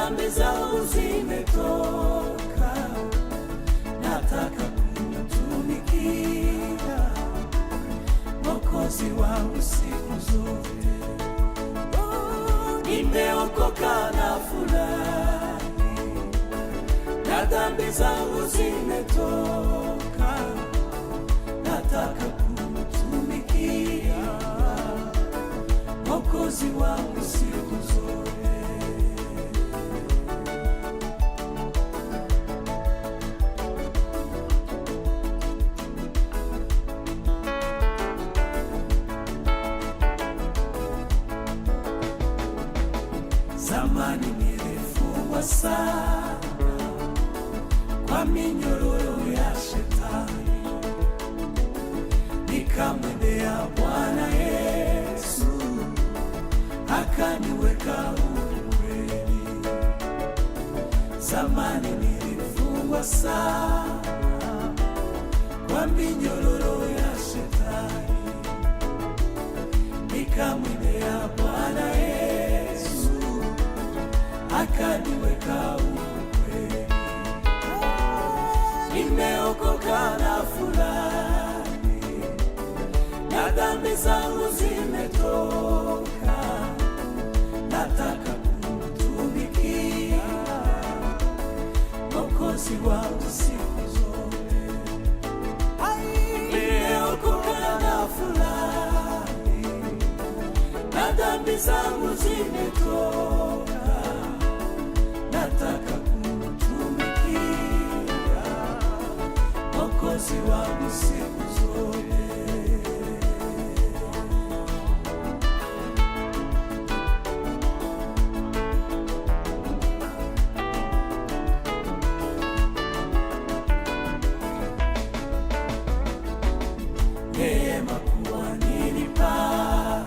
dhambi zangu zimetoka, nataka kumtumikia Mwokozi wangu siku zote. Nimeokoka na furahi, na dhambi zangu zimetoka, nataka kumtumikia Mwokozi wangu siku zote. Zamani nilifungwa sana kwa minyororo ya shetani, nikamwendea Bwana Yesu akaniweka huru kweli. Zamani nilifungwa sana kwa minyororo ya shetani, nikamwendea Bwana Yesu akaniweka huru kweli. Nimeokoka na furahi, na dhambi zangu zimetoka, nataka kumtumikia Mwokozi wangu siku zote. Nimeokoka na furahi, na dhambi zangu zimetoka, nataka kumtumikia Mwokozi wangu siku zote. Neema kuwa nilipata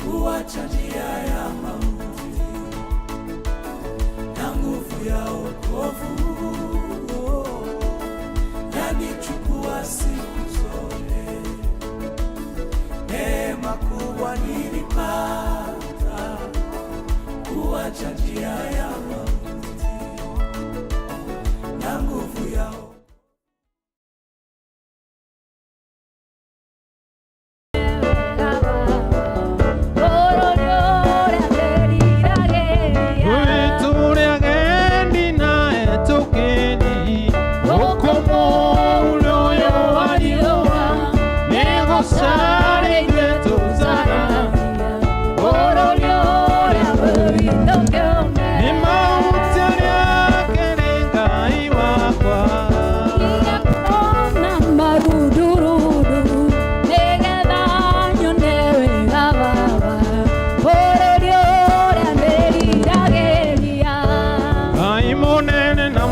kuacha njia ya mauti, na nguvu ya wokovu yanichukua siku zote. Neema kubwa nilipata kuacha njia ya mauti, na nguvu ya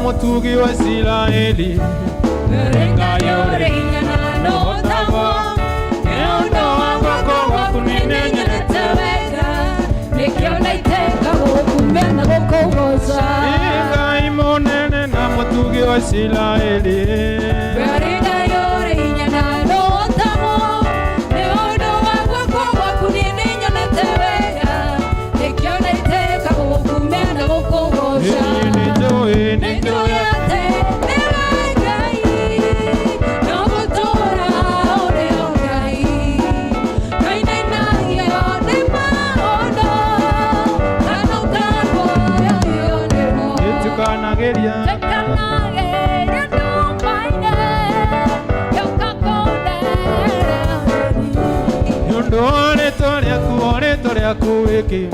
Mutugi wa Israeli, renga yore inyana no tamo, neondo wako wakunene nyeteweka, nikiona iteka wokumena wokogoza. Renga imonene na mutugi wa Israeli, renga yore inyana no tamo, neondo wako wakunene nyeteweka, nikiona iteka wokumena wokogoza. Torea kuweke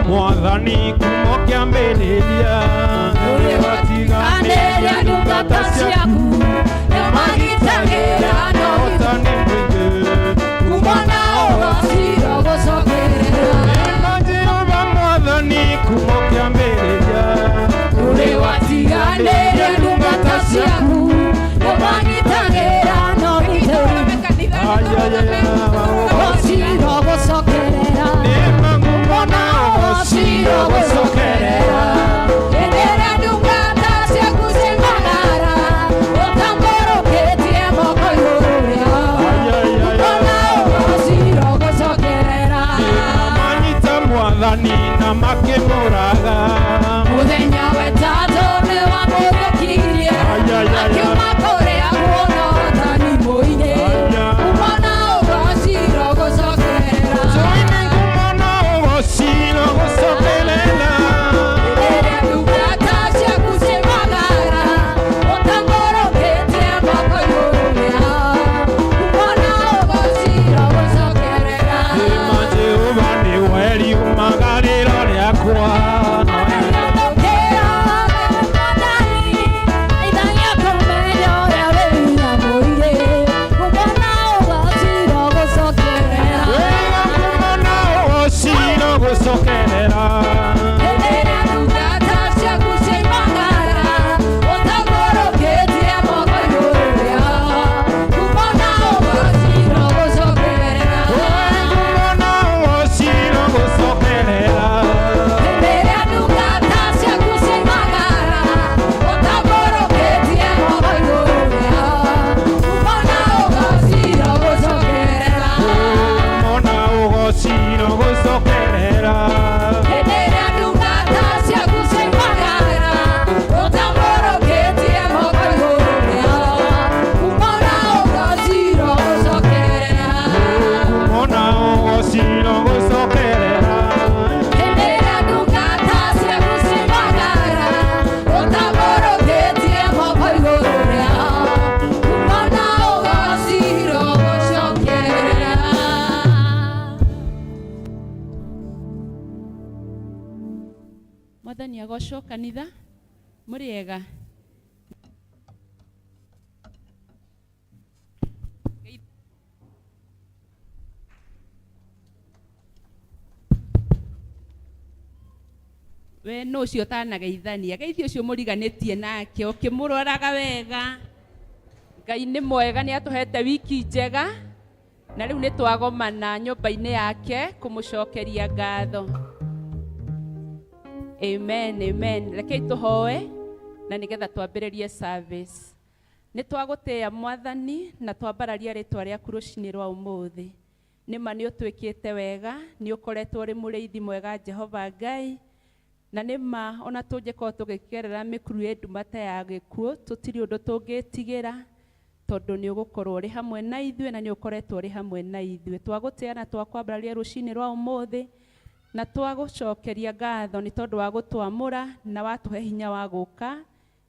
Mwathani kumo kiambĩrĩria ũrĩgatiganĩria ndungata ciaku nĩmagitagĩra na ũhotani mũingĩ kumana ũgacira gũcokerera Jehova Mwathani kumo kiambĩrĩria ũrĩgatiganĩria ndungata ciaku nĩmagitagĩra na ũgacira gũcokerera kumana ũgacira gũcokerera Endera ndungata ciaku cimagara ũtambũrũkĩtie moko igũrũ rĩao kumana ũgacira gũcokerera Manyita Mwathani na makĩmũraga mũthenya wetatũ nĩwamũrĩkirie akiuma kũrĩa kuona ũhotani mũingĩ kumana ũgacira gũcokerera kumana ũgacira gũcokerera Endera ndungata ciaku cimagara ũtambũrũkĩtie moko igũrũ rĩao kumana ũgacira gũcokerera Jehova nĩwe riumagarĩro rĩakwa Mwathani agocwo kanitha mũrĩega we no ũcio ũtanageithania geithi ũcio mũriganĩtie nake ũkĩmũroraga wega Ngai nĩ mwega nĩ atũhete wiki njega na rĩu nĩ twagomana nyũmba-inĩ yake kũmũcokeria ngatho Amen, amen. Rekei tũhoe na nĩgetha twambĩrĩrie service. Nĩ twagũtĩĩa Mwathani na twambararia rĩtwa rĩaku rũcinĩ rwa ũmũthĩ. Nĩma nĩ ũtwĩkĩte wega, nĩ ũkoretwo ũrĩ mũrĩithi mwega Jehova Ngai. Na nĩma ona tũngĩkorwo tũgĩkerera mĩkuru ndumata ya gĩkuũ, tũtirĩ ũndũ tũngĩtigĩra. tondu ni ugukorwo uri hamwe na ithuĩ na ni ukoretwo uri hamwe na ithuĩ. Twaguteana twakwambararia rucini rwa umuthi na twagucokeria ngatho ni tondu wa gutwamura na watuhe hinya wa guka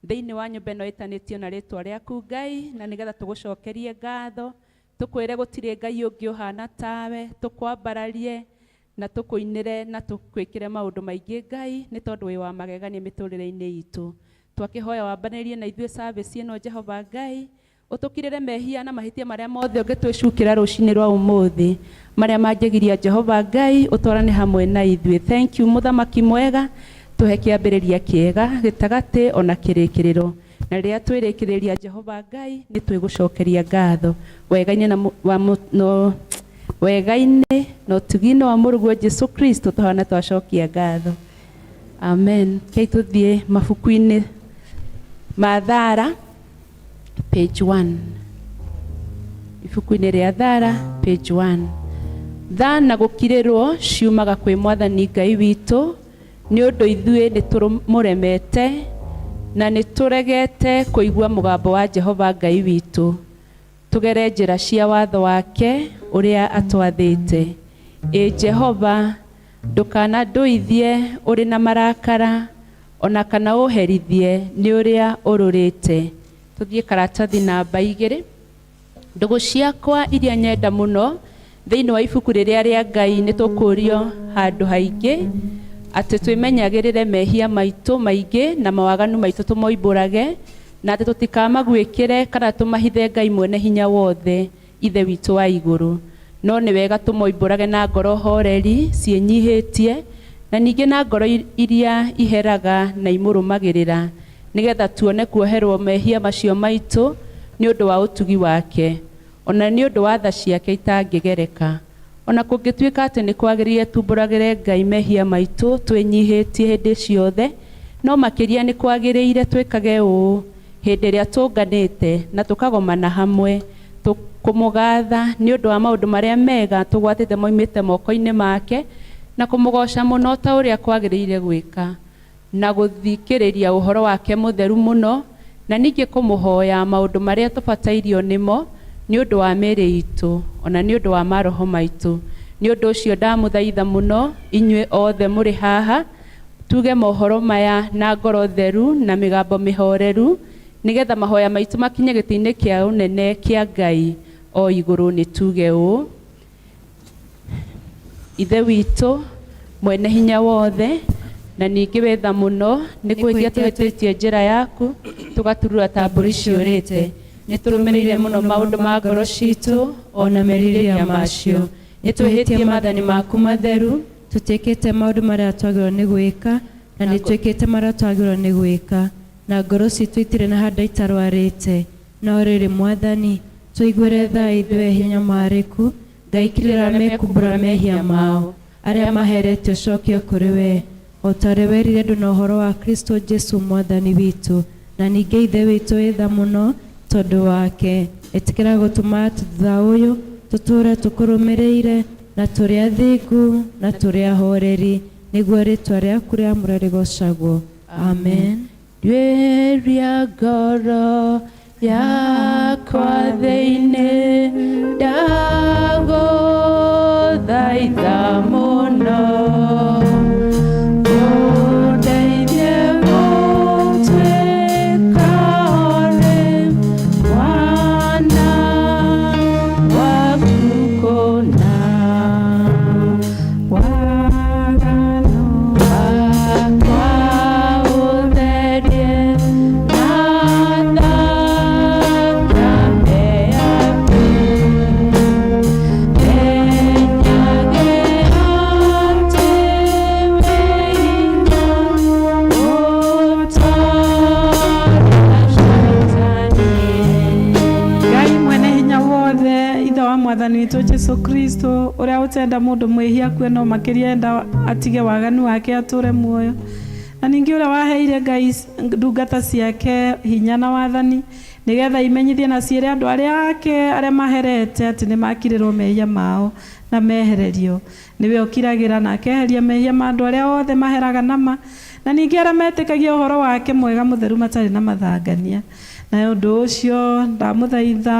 thiini wa nyumba ino itanitio na ritwa riaku Ngai, na nigetha tugucokerie ngatho tukwire gutiri Ngai ungi uhana tawe, tukwambararie na tukuinire na tukwikire maundu maingi Ngai ni tondu wi wa magegania miturire-ini itu. Twakihoya wambanirie na ithuĩ service ino Jehova Ngai, utukirire mehia na mahitia maria mothe ungitwicukira rucini rwa umuthi maria mangigiria Jehova Ngai utwarane hamwe na ithuĩ. Thank you muthamaki mwega, tuhe kiambiriria kiega gitagati ona kirikiriro, na riria twirikiriria Jehova Ngai ni twigucokeria ngatho wegaine na wegaine no tugino wa Mũrungu Jesu Kristo tuhana twacokia ngatho. Amen. Kei tuthie mabuku-ini ma Thara page 1. Ibuku-ini ria Thara page 1. Tha na gukirirwo ciumaga kwi Mwathani Ngai witu ni undu ithuĩ ni turumuremete na ni turegete kuigua mugambo wa Jehova Ngai witu, tugere njira cia watho wake uria atwathite. Jehova ndukana nduithie uri na marakara ona kana uherithie ni uria ururite. Tuthie karatathi namba 2. Ndugu ciakwa iria nyenda muno thiini wa ibuku riria ria Ngai ni tukurio handu haingi ati twimenyagirire mehia maitu maingi na mawaganu maitu tumoimburage, na ati tutikamagwikire kana tumahithe Ngai mwene hinya wothe ithe witu wa iguru. No ni wega tumoimburage na ngoro horeri cienyihitie na ningi na ngoro iria iheraga na imurumagirira, nigetha tuone kuoherwo mehia macio maitu ni undu wa utugi wake ona ni undu wa tha ciake itangigereka. Ona kungituika ati ni kwagirire tumburagire Ngai mehia maitu twinyihitie hindi ciothe, no makiria ni kwagirire twikage uu hindi ria tunganite na tukagomana hamwe kumugatha ni undu wa maundu maria mega tugwatite moimite moko-ini make na kumugoca muno ta uria kwagirire gwika, na guthikiriria uhoro wake mutheru muno, na ningi kumuhoya maundu maria tubatairio nimo ni undu wa miri itu ona ni undu wa maroho maitu. Ni undu ucio ndamuthaitha muno inyue othe muri haha tuge mohoro maya na ngoro theru na migambo mihoreru, nigetha mahoya maitu makinye giti-ini kia unene kia Ngai o iguru. Ni tuge uu: ithe witu mwene hinya wothe, na ningi wetha muno ni kwitia twetitie njira yaku tugaturura ta mburi ciurite. Ni turumirire muno maundu ma ngoro citu ona meririria macio. Ni twihitie maathani maku matheru, tutikite maundu maria twagirwo ni gwika na ni twikite maria twagirwo ni gwika, na ngoro citu itire na handa itarwarite. No riri Mwathani tuiguire tha ithuĩ hinya mariku, Ngai kirira mekumbura mehia mao aria maherete ucokio kuri we, o tari werire ndu na uhoro wa Kristo Jesu Mwathani witu. Na ningi ithe witu witha muno tondu wake, etikira gutuma thutha uyu tuture tukurumirire na turi athingu na turi ahoreri, niguo ritwa riaku riamũre rigocagwo. Amen. Ndweria ngoro yakwa thĩinĩ ndagũthaitha mũno, Mwathani witu Jesu Kristo uria utenda mundu mwihia kweno makiria enda atige waganu wake ature muoyo, na ningi uria waheire Ngai ndungata ciake hinya na wathani nigetha imenyithie na ciire andu aria ake aria maherete ati ni makirirwo mehia mao na mehererio. Niwe ukiragira na akeheria mehia ma andu aria othe maheraga nama, na ningi aria metikagia uhoro wake mwega mutheru matari na mathangania. na ũndũ ũcio ndamũthaitha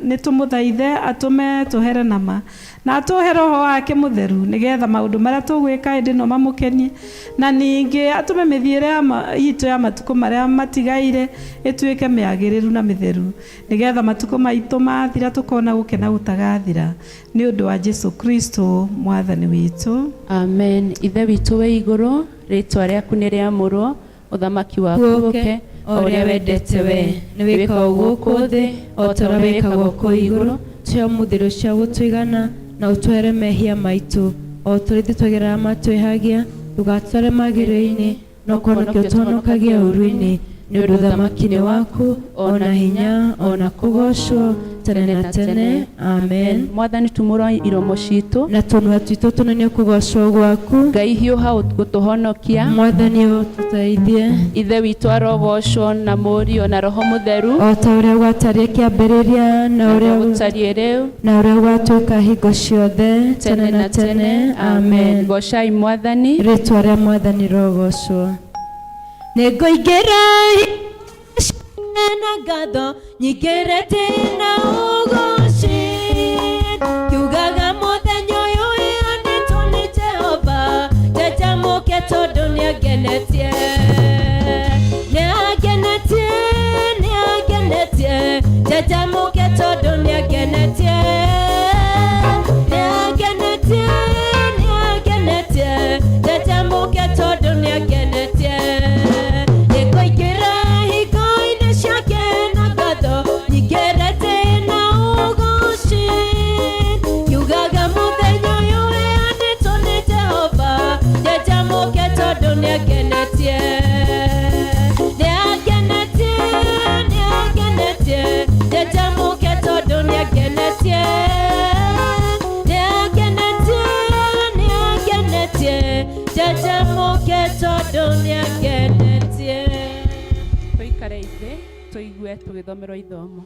nĩtũmũthaithe atũme tũhere nama na atũhe Roho wake mũtheru nĩgetha maũndũ marĩa tũgwĩka hĩndĩ ĩno mamũkenie, na ningĩ atũme mĩthiĩre itũ ya matukũ marĩa matigaire ĩtuĩke mĩagĩrĩru na mĩtheru nĩgetha matukũ maitũ mathira tũkona gũkena gũtagathira nĩ ũndũ wa Jesu Kristo mwathani witũ. Amen. Ithe witũ wĩ igũrũ, rĩĩtwa rĩaku nĩ rĩamũrwo, ũthamaki waku ũũke, o ũrĩa wendete we nĩ wĩkagwo gũkũ thĩ o ta ũrĩa wĩkagwo kũu igũrũ. Tũhe mũthiro cia gũtũigana na ũtware mehia maitũ o tũrĩ twĩgerera matwĩhagia, ndũgatware magĩrĩro-inĩ no kũhonokia ũtũhonokagia ũũru-inĩ, nĩ ũndũ ũthamaki nĩ waku, ona hinya, ona kũgocwo tene na tene. Amen. Mwathani tumũra iromo citũ na tũnua twitũ tũnene kũgocwo gwaku. Ngai hiũha gũtũhonokia, Mwathani ũtũteithie. Ithe witũ arogocwo na Mũriũ na Roho Mũtheru, o ta ũrĩa gwatariĩ kĩambĩrĩria na ũrĩa gũtariĩ rĩu na ũrĩa gwatuĩka hingo ciothe tene na tene. Amen. Gocai Mwathani. Rĩĩtwa rĩa Mwathani rogocwo. Nĩngũingĩra na ngatho nyingĩre tena ũgoci, kiugaga mũthenya ũyũ wĩanĩtwo nĩ Jehova, njanjamũke tondũ nĩangenetie, nĩangenetie, nĩangenetie, njanjamũke tondũ nĩangenetie, nĩangenetie, nĩangenetie, njanjamũke tondũ nĩangenetie. Tũikare ithe tũigue tũgĩthomerwo ithomo.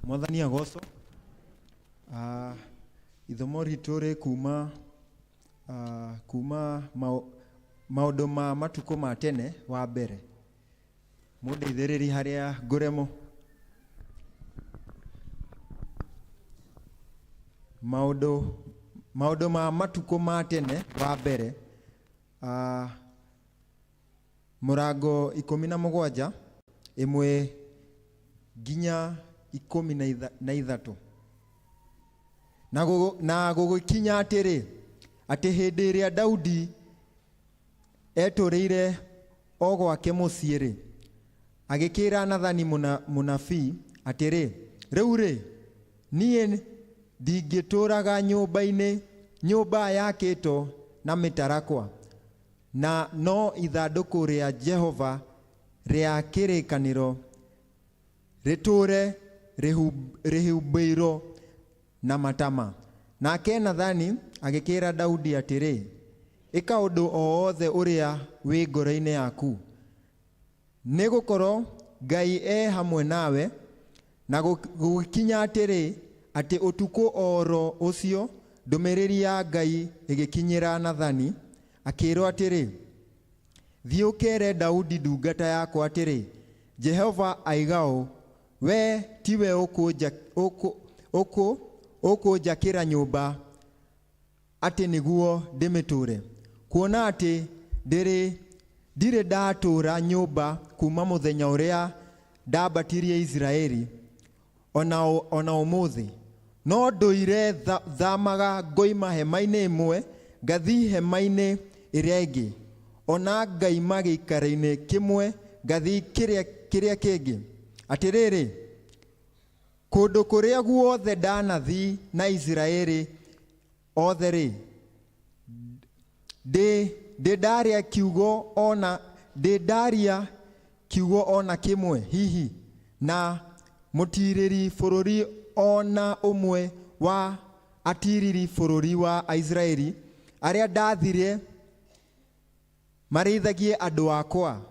Mwathani agocwo. Ithomo ritũ rĩ kuma maũndũ ma matukũ ma tene. Wa mbere mũndeithĩrĩri harĩa ngũremo. Maũndũ ma matukũ ma tene. Wa mbere mũrango 17 1 nginya 13 na gũgĩkinya atĩrĩ atĩ hĩndĩ ĩrĩa Daudi etũrĩire o gwake mũciĩ-rĩ, agĩkĩra Nathani mũnabii atĩrĩ, rĩu-rĩ niĩ ndingĩtũraga nyũmba yakĩtwo na mĩtarakwa, na no ithandũkũ rĩa Jehova rĩa kĩrĩkanĩro rĩtũre rĩhumbĩirwo na matama. Nake Nathani agĩkĩra Daudi atĩrĩ, ĩka ũndũ o wothe ũrĩa wĩ ngoro-inĩ yaku, nĩ gũkorwo Ngai hamwe nawe. Na gũgĩkinya atĩrĩ atĩ ũtukũ oro ũcio ndũmĩrĩri ya Ngai ĩgĩkinyĩra Nathani, akĩrwo atĩrĩ, thiĩ ũkere Daudi ndungata yakwa atĩrĩ, Jehova aigao, we tiwe ũkũnjakĩra nyũmba atĩ nĩguo ndĩmĩtũre, kuona atĩ ndirĩ ndatũra nyũmba kuma mũthenya ũrĩa ndambatirie Israeli ona ũmũthĩ, no ndũire thamaga ngoima hema-inĩ ĩmwe ngathi hema-inĩ ĩrĩa ĩngĩ, ona ngaima gĩikaro-inĩ kĩmwe ngathi kĩrĩa kĩngĩ. Atĩrĩrĩ, kũndũ kũrĩa guothe ndanathi na Israeli othe-rĩ, ndaria kiugo ona kĩmwe hihi, na mũtirĩri bũrũri ona ũmwe wa atiriri bũrũri wa Israeli arĩa ndathire marĩithagie andũ akwa,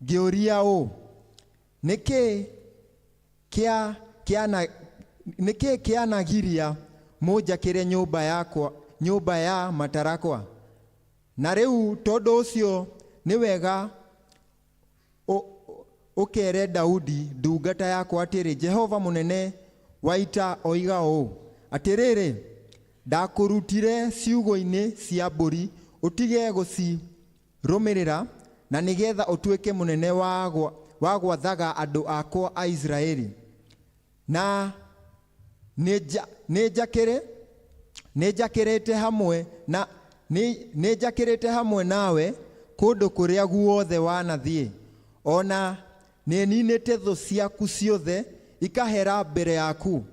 ngĩũria ũũ, nĩkĩ kĩanagiria mũnjakĩre nyũmba ya matarakwa? Na rĩu tondũ ũcio nĩ wega ũkere Daudi ndungata yakwa atĩrĩ, Jehova mũnene wa ita oiga ũũ, atĩrĩrĩ, ndakũrutire ciugo-inĩ cia mbũri ũtige gũcirũmĩrĩra, na nĩgetha ũtuĩke mũnene wa gwathaga andũ akwa a Isiraeli. Na nĩnjakĩrĩte hamwe nawe kũndũ kũrĩa guothe wanathiĩ, ona nĩninĩte thũ ciaku ciothe ikahera mbere yaku,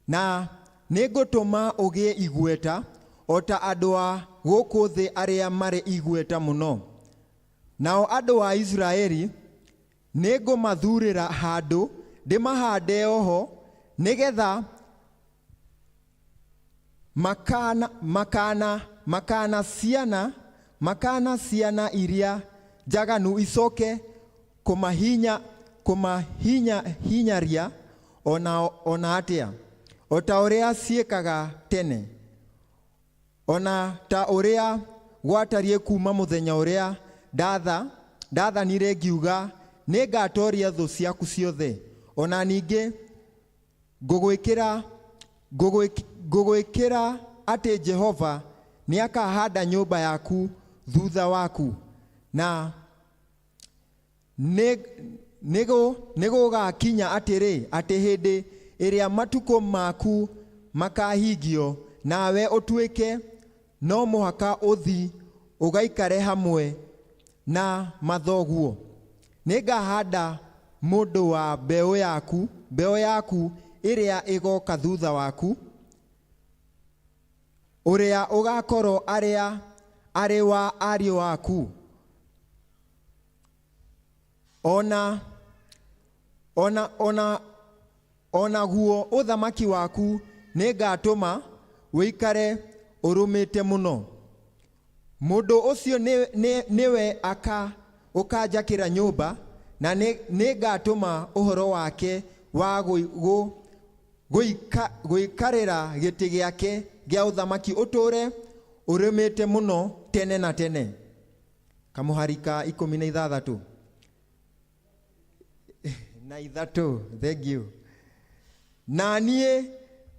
na nĩngũtũma ũgĩe igweta o ta andũ a gũkũ thĩ arĩa marĩ igweta mũno. Nao andũ a Isiraeli nĩngũmathurĩra handũ ndĩmahande oho, nĩgetha makana ciana iria njaganu icoke kũmahinyaria ona atĩa, o ta ũrĩa ciĩkaga tene, ona ta ũrĩa gwatariĩ kuma mũthenya ũrĩa ndathanire ngiuga nĩngatooria thũ ciaku ciothe. Ona ningĩ ngũgwĩkĩra atĩ Jehova nĩakahanda nyũmba yaku thutha waku, na nĩgũgakinya atĩrĩ, atĩ hĩndĩ ĩrĩa matukũ maku makahingio nawe ũtuĩke no mũhaka ũthi ũgaikare hamwe na mathoguo, nĩngahanda mũndũ wa mbeũ yaku ĩrĩa ĩgoka thutha waku, ũrĩa ũgakorwo arĩ wa ariũ aku. Onaguo ũthamaki waku nĩngatũma wĩikare ũrũmĩte mũno. Mũndũ ũcio nĩwe ũkanjakĩra nyũmba, na nĩngatũma ũhoro wake wa gũikarĩra gĩtĩ gĩake gĩa ũthamaki ũtũũre ũrũmĩte mũno tene na tene. Kamũhari ka 16 na 3. Thank you. Na niĩ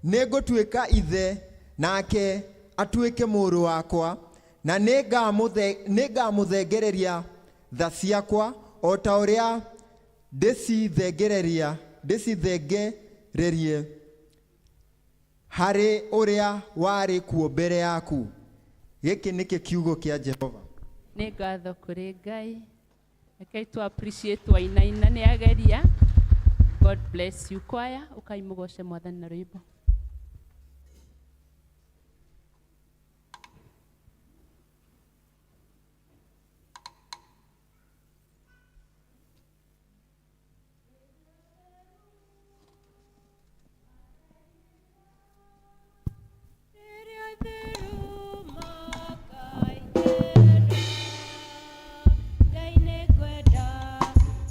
nĩngũtuĩka ithe, nake atuĩke mũrũ wakwa, na nĩngamũthengereria tha ciakwa o ta ũrĩa ndĩcithengererie harĩ ũrĩa warĩ kuo mbere yaku. Gĩkĩ nĩkĩo kiugo kĩa Jehova. Nĩ ngatho kũrĩ Ngai. Rekei tu appreciate Wainaina nĩ ageria. God bless you choir. Ũkaimũgoce Mwathani na rwĩmbo.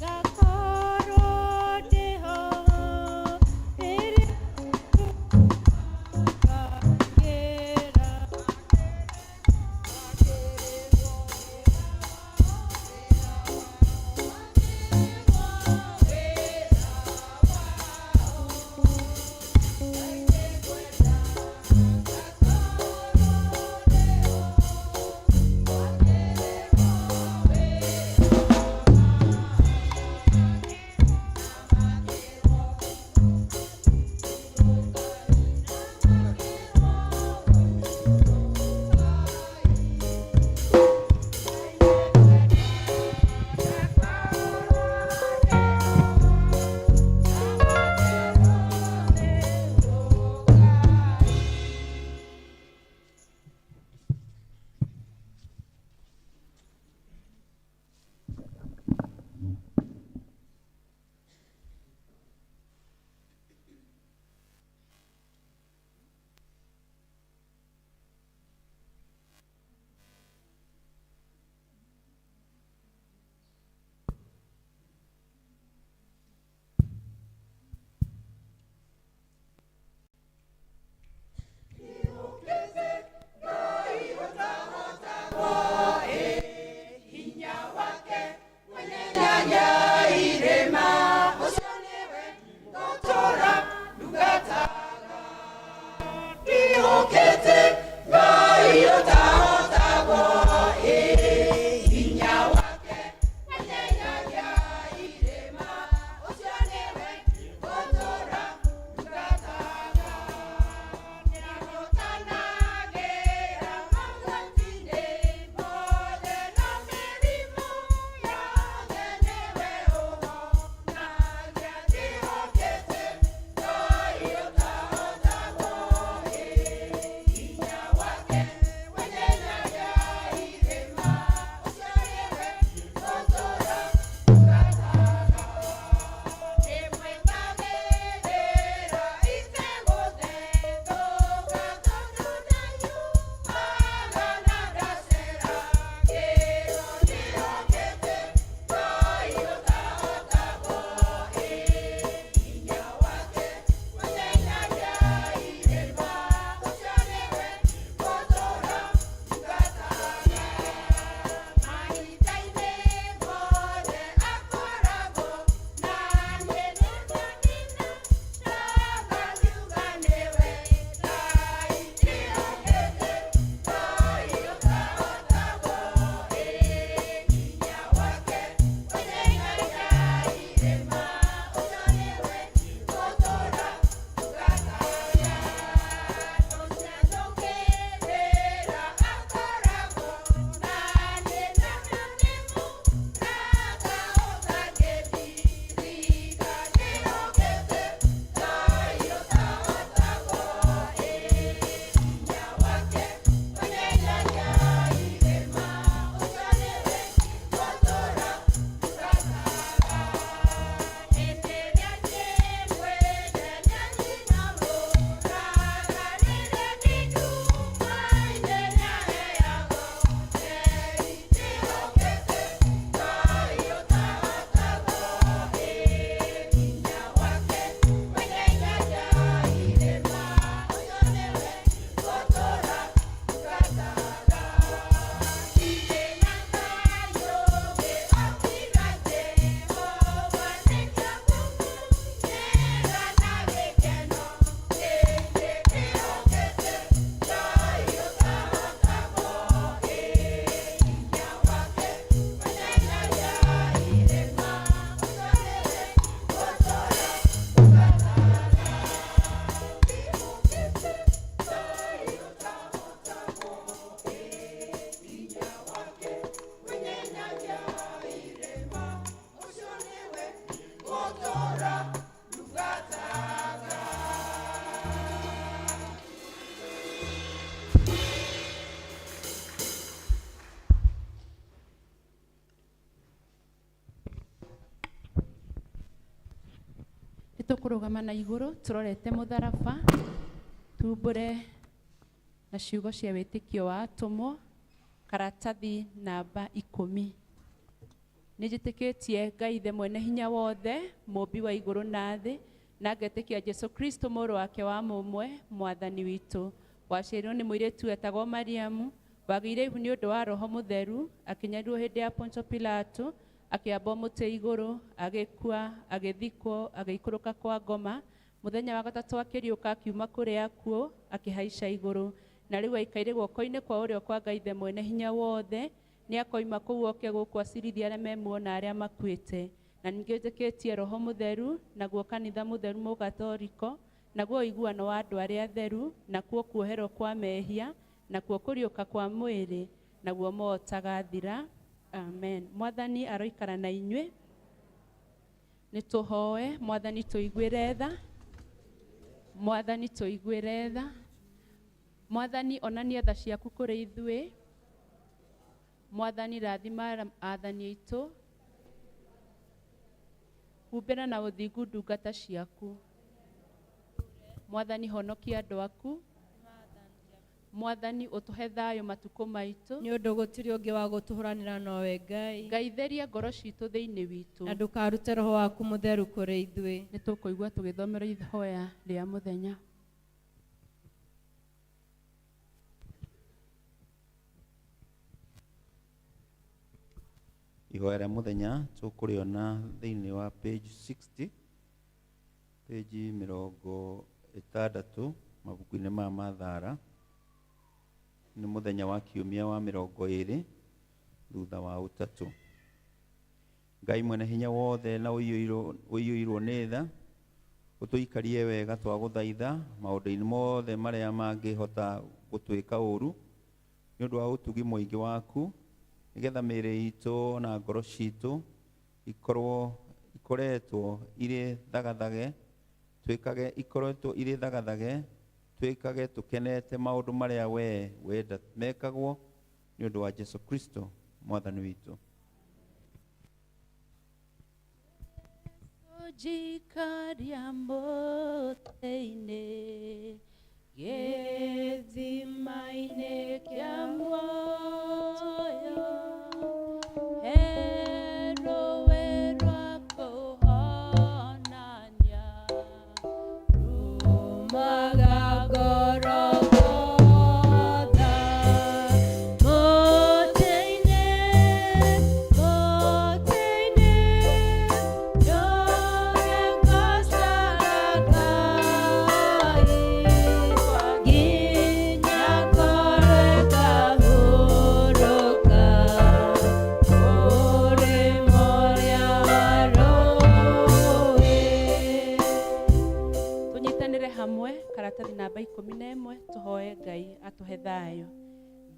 Gakoro deho, tũkũrũgama na igũrũ tũrorete mũtharaba tumbũre na ciugo cia wĩtĩkio wa atũmwo karatathi namba 10. Nĩnjĩtĩkĩtie Ngai ithe mwene hinya wothe mũmbi wa igũrũ na thĩ, na ngetĩkia Jesu Kristo mũrũ wake wa mũmwe mwathani witũ, waciarirwo nĩ mũirĩtu etagwo Mariamu, wagĩire ihu nĩ ũndũ wa Roho Mũtheru, akĩnyarirwo hĩndĩ ya Ponto Pilato, akĩambwo mũtĩ igũrũ, agĩkua, agĩthikwo, agĩikũrũka kwa ngoma, mũthenya wa gatatũ akĩriũka akiuma kũrĩ akuũ, akĩhaica igũrũ, na rĩu aikaire guoko-inĩ kwa ũrĩo kwa Ngai ithe mwene hinya wothe, nĩ akoima kũu oke gũkũ acirithie arĩa memuona arĩa makuĩte. Na ningĩ njĩtĩkĩtie Roho Mũtheru, naguo kanitha mũtheru mũgatoriko, naguo ũiguano wa andũ arĩa atheru, nakuo kuoherwo kwa mehia, nakuo kũriũka kwa mwĩrĩ, naguo mootaga Amen. Mwathani aroikara na inyuĩ. Nĩtũhoe. Mwathani tũiguĩre tha. Mwathani tũiguĩre tha. Mwathani onania tha ciaku kũrĩ ithuĩ. Mwathani rathima athani aitũ. Humbĩra na ũthingu ndungata ciaku. Mwathani honokia andũ aku. Mwathani ũtũhe thayũ matukũ maitũ. Nĩ ũndũ gũtirĩ ũngĩ wa gũtũhũranĩra nowe Ngai. Ngai theria ngoro citũ thĩinĩ witũ. Na ndũkarute Roho waku Mũtheru kũrĩ ithuĩ. Nĩtũkũigua tũgĩthomera ihoya rĩa mũthenya. Ihoya rĩa mũthenya tũkũrĩona thĩinĩ wa page 60, page 60 mabuku-inĩ ma Mathara. Nĩ mũthenya wa kiumia wa 20 thutha wa ũtatũ. Ngai mwene hinya wothe na ũiyũirwo nĩ tha, ũtũikarie wega twagũthaitha maũndũ-inĩ mothe marĩa mangĩhota gũtwĩka ũru nĩ ũndũ wa ũtugi mũingĩ waku, nĩgetha mĩĩrĩ itũ na ngoro citũ ikoretwo irĩ thagathage, ikoretwo irĩ thagathage, twĩkage tũkenete maũndũ marĩa we wenda mekagwo nĩ ũndũ wa Jesu Kristo mwathani witũ. Jikaria mũtĩ-inĩ gĩthima-inĩ kĩa muoyo, he rũĩ rwa kũhonania rumaga Golgotha. Mũtĩ-inĩ karatathi namba 11 tũhoe Ngai atũhe thayũ.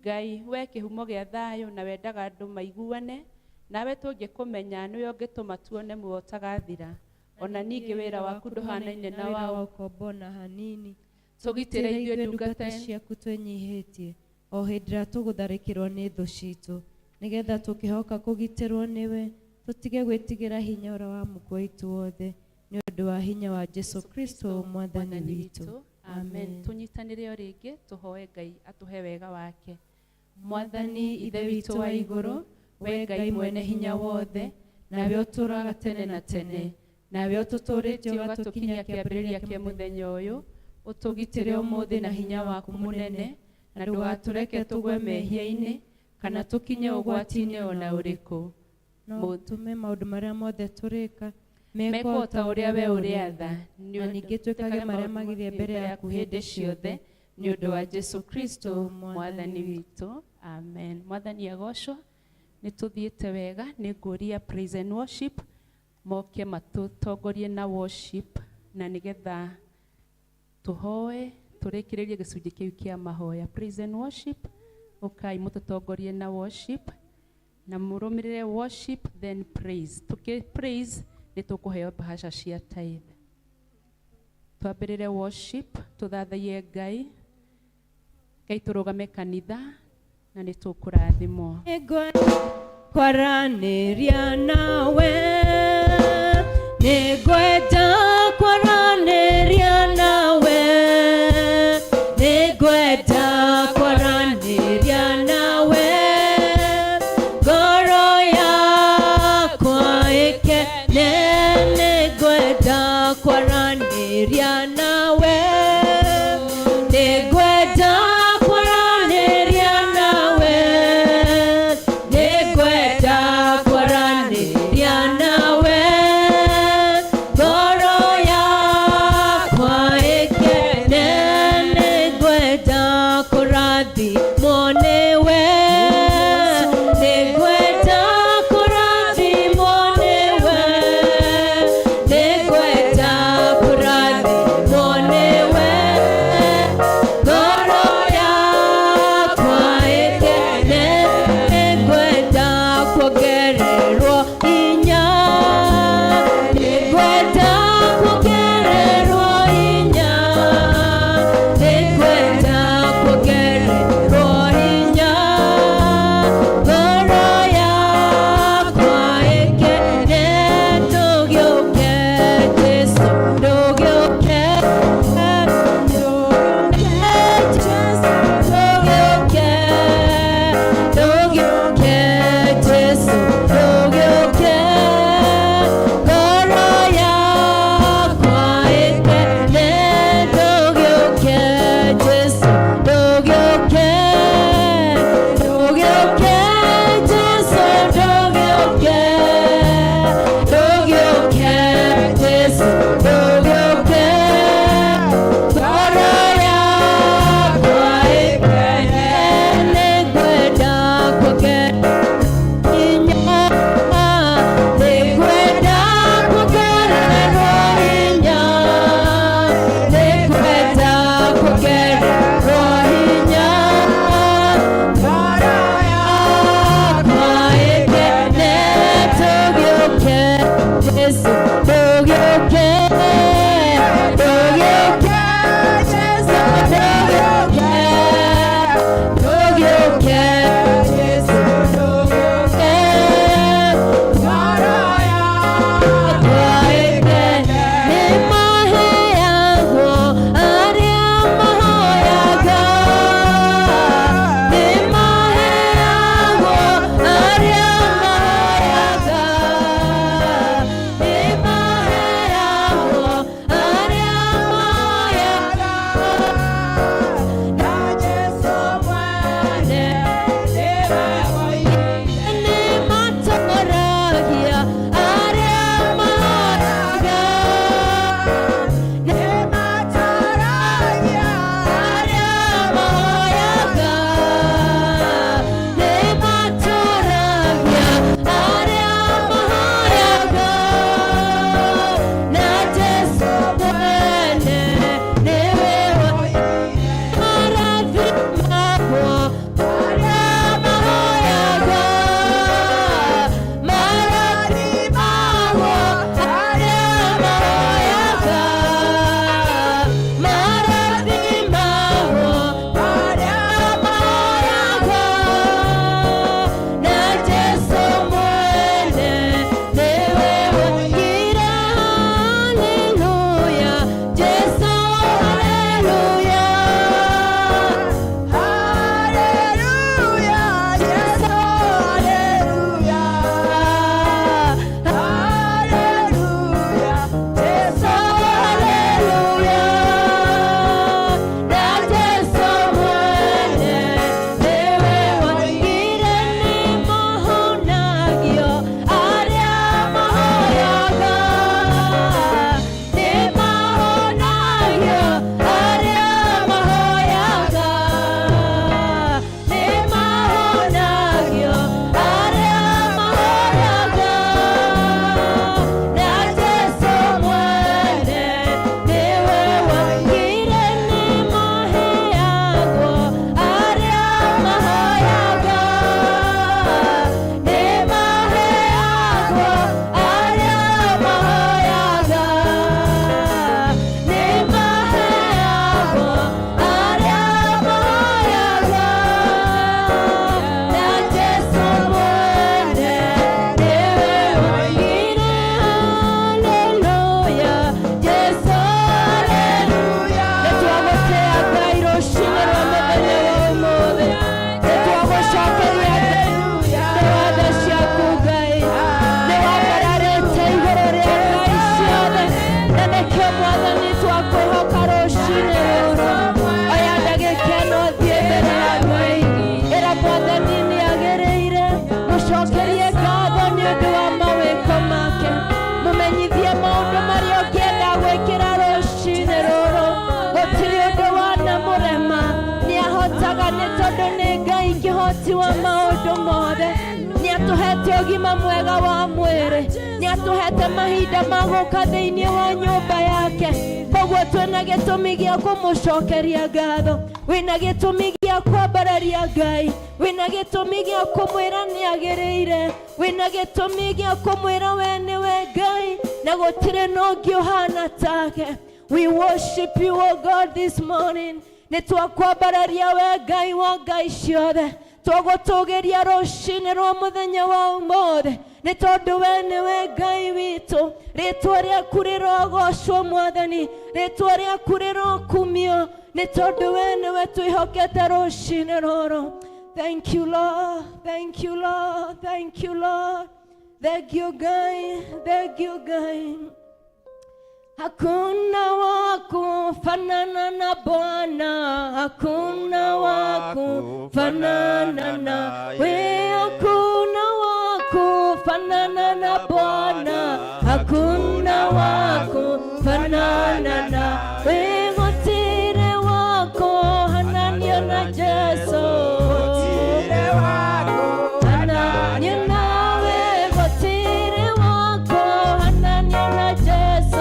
Ngai we kĩhumo gĩa thayũ na wendaga andũ maiguane, nawe tũngĩkũmenya nĩwe ũngĩtũma tuone muoyo ũtagathira. Ona ningĩ wĩra waku ndũhanaine na wa ũkombona hanini. Tũgitĩre ithuĩ ndungata ciaku twĩnyihĩtie o hĩndĩ ĩrĩa tũgũtharĩkĩrwo nĩ thũ citũ, nĩgetha tũkĩhoka kũgitĩrwo nĩwe, tũtige gwĩtigĩra hinya ũrĩa wa Mũkũ witũ wothe, nĩ ũndũ wa hinya wa Jesu Kristo mwathani witũ. Amen. Tũnyitanĩre o rĩngĩ tũhoe Ngai atũhe wega wake. Mwathani ithe witũ wa igũrũ, we Ngai mwene hinya wothe, nawe ũtũũraga tene na tene, nawe ũtũtũrĩtie ũgatũkinyia kĩambĩrĩria kĩa mũthenya ũyũ, ũtũgitĩre ũmũthĩ na hinya waku mũnene, na ndũgatũreke tũgwe mehia-inĩ kana tũkinye ũgwati-inĩ ona ũrĩkũ. No tũme maũndũ marĩa mothe tũrĩka meko ta ũrĩa we ũrĩa tha, na ningĩ twĩkage marĩa magĩrĩire mbere yaku hĩndĩ ciothe, nĩ ũndũ wa Jesu Kristo mwathani witũ. Amen. Mwathani agocwo. Nĩ tũthiĩte wega. Nĩ ngũria praise and worship moke matũtongorie na worship, na nĩgetha tũhoe tũrĩkĩrĩrie gĩcunjĩ kĩu kĩa mahoya. Praise and worship, ũkai mũtũtongorie na worship, na mũrũmĩrĩre worship then praise. Praise nĩ tũkũheo bahasha cia tithe. Twambĩrĩre worship, tũthathaie Ngai. Ngai tũrũgame kanitha na nĩ tũkũrathimwo. Kwaranĩria nawe, nĩngwenda kwaranĩria tondu ni Ngai kihoti wa maundu mothe. Ni atuhete ũgima mwega wa mwĩrĩ, ni atuhete mahinda ma gũka thĩinĩ wa nyũmba yake. Koguo twĩna gĩtũmi gĩa kũmũcokeria ngatho, wĩna gĩtũmi gĩa kwambararia Ngai, wĩna gĩtũmi gĩa kũmwĩra nĩ agĩrĩire, wĩna gĩtũmi gĩa kũmwĩra we nĩwe Ngai na gũtirĩ na ũngĩ ũhana take. We worship you, O God, this morning. Nĩ twakwambararia we Ngai wa Ngai ciothe, twagũtũgĩria rũcinĩ rwa mũthenya wa ũmũthĩ, nĩ tondũ we nĩwe Ngai witũ. Rĩtwa rĩaku rĩrogocwo Mwathani, rĩtwa rĩaku rĩrokumio, nĩ tondũ we nĩwe twĩhokete rũcinĩ rũrũ. Thank you, Lord. Thank you, Lord. Thank you, Lord. Thank you, Ngai. Thank you, Ngai. Hakuna wa kufanana na Bwana, hakuna wa kufanana nawe, hakuna wa kufanana na Bwana, hakuna wa kufanana nawe, gũtirĩ wako hananio na Jesu, gũtirĩ wako hananio nawe, gũtirĩ wako hananio na Jesu.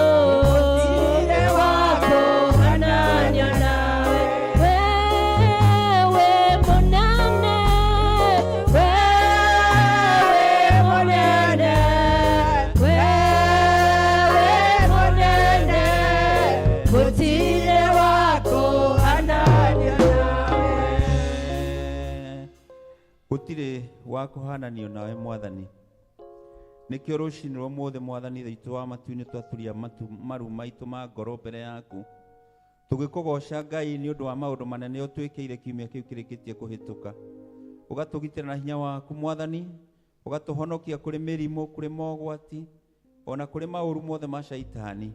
Gũtirĩ wakuhananio nawe Mwathani. Nĩkĩo rũcinĩ rwa ũmũthĩ Mwathani thĩitũ wa matu-inĩ twaturia maru maitũ ma ngoro mbere yaku, tũgĩkũgoca Ngai nĩ ũndũ wa maũndũ manene ũtwĩkĩire kiumia kĩu kĩrĩkĩtie kũhĩtũka. Ũgatũgitĩra na hinya waku Mwathani, ũgatũhonokia kũrĩ mĩrimũ, kũrĩ mogwati, ona kũrĩ maũru mothe ma shaitani.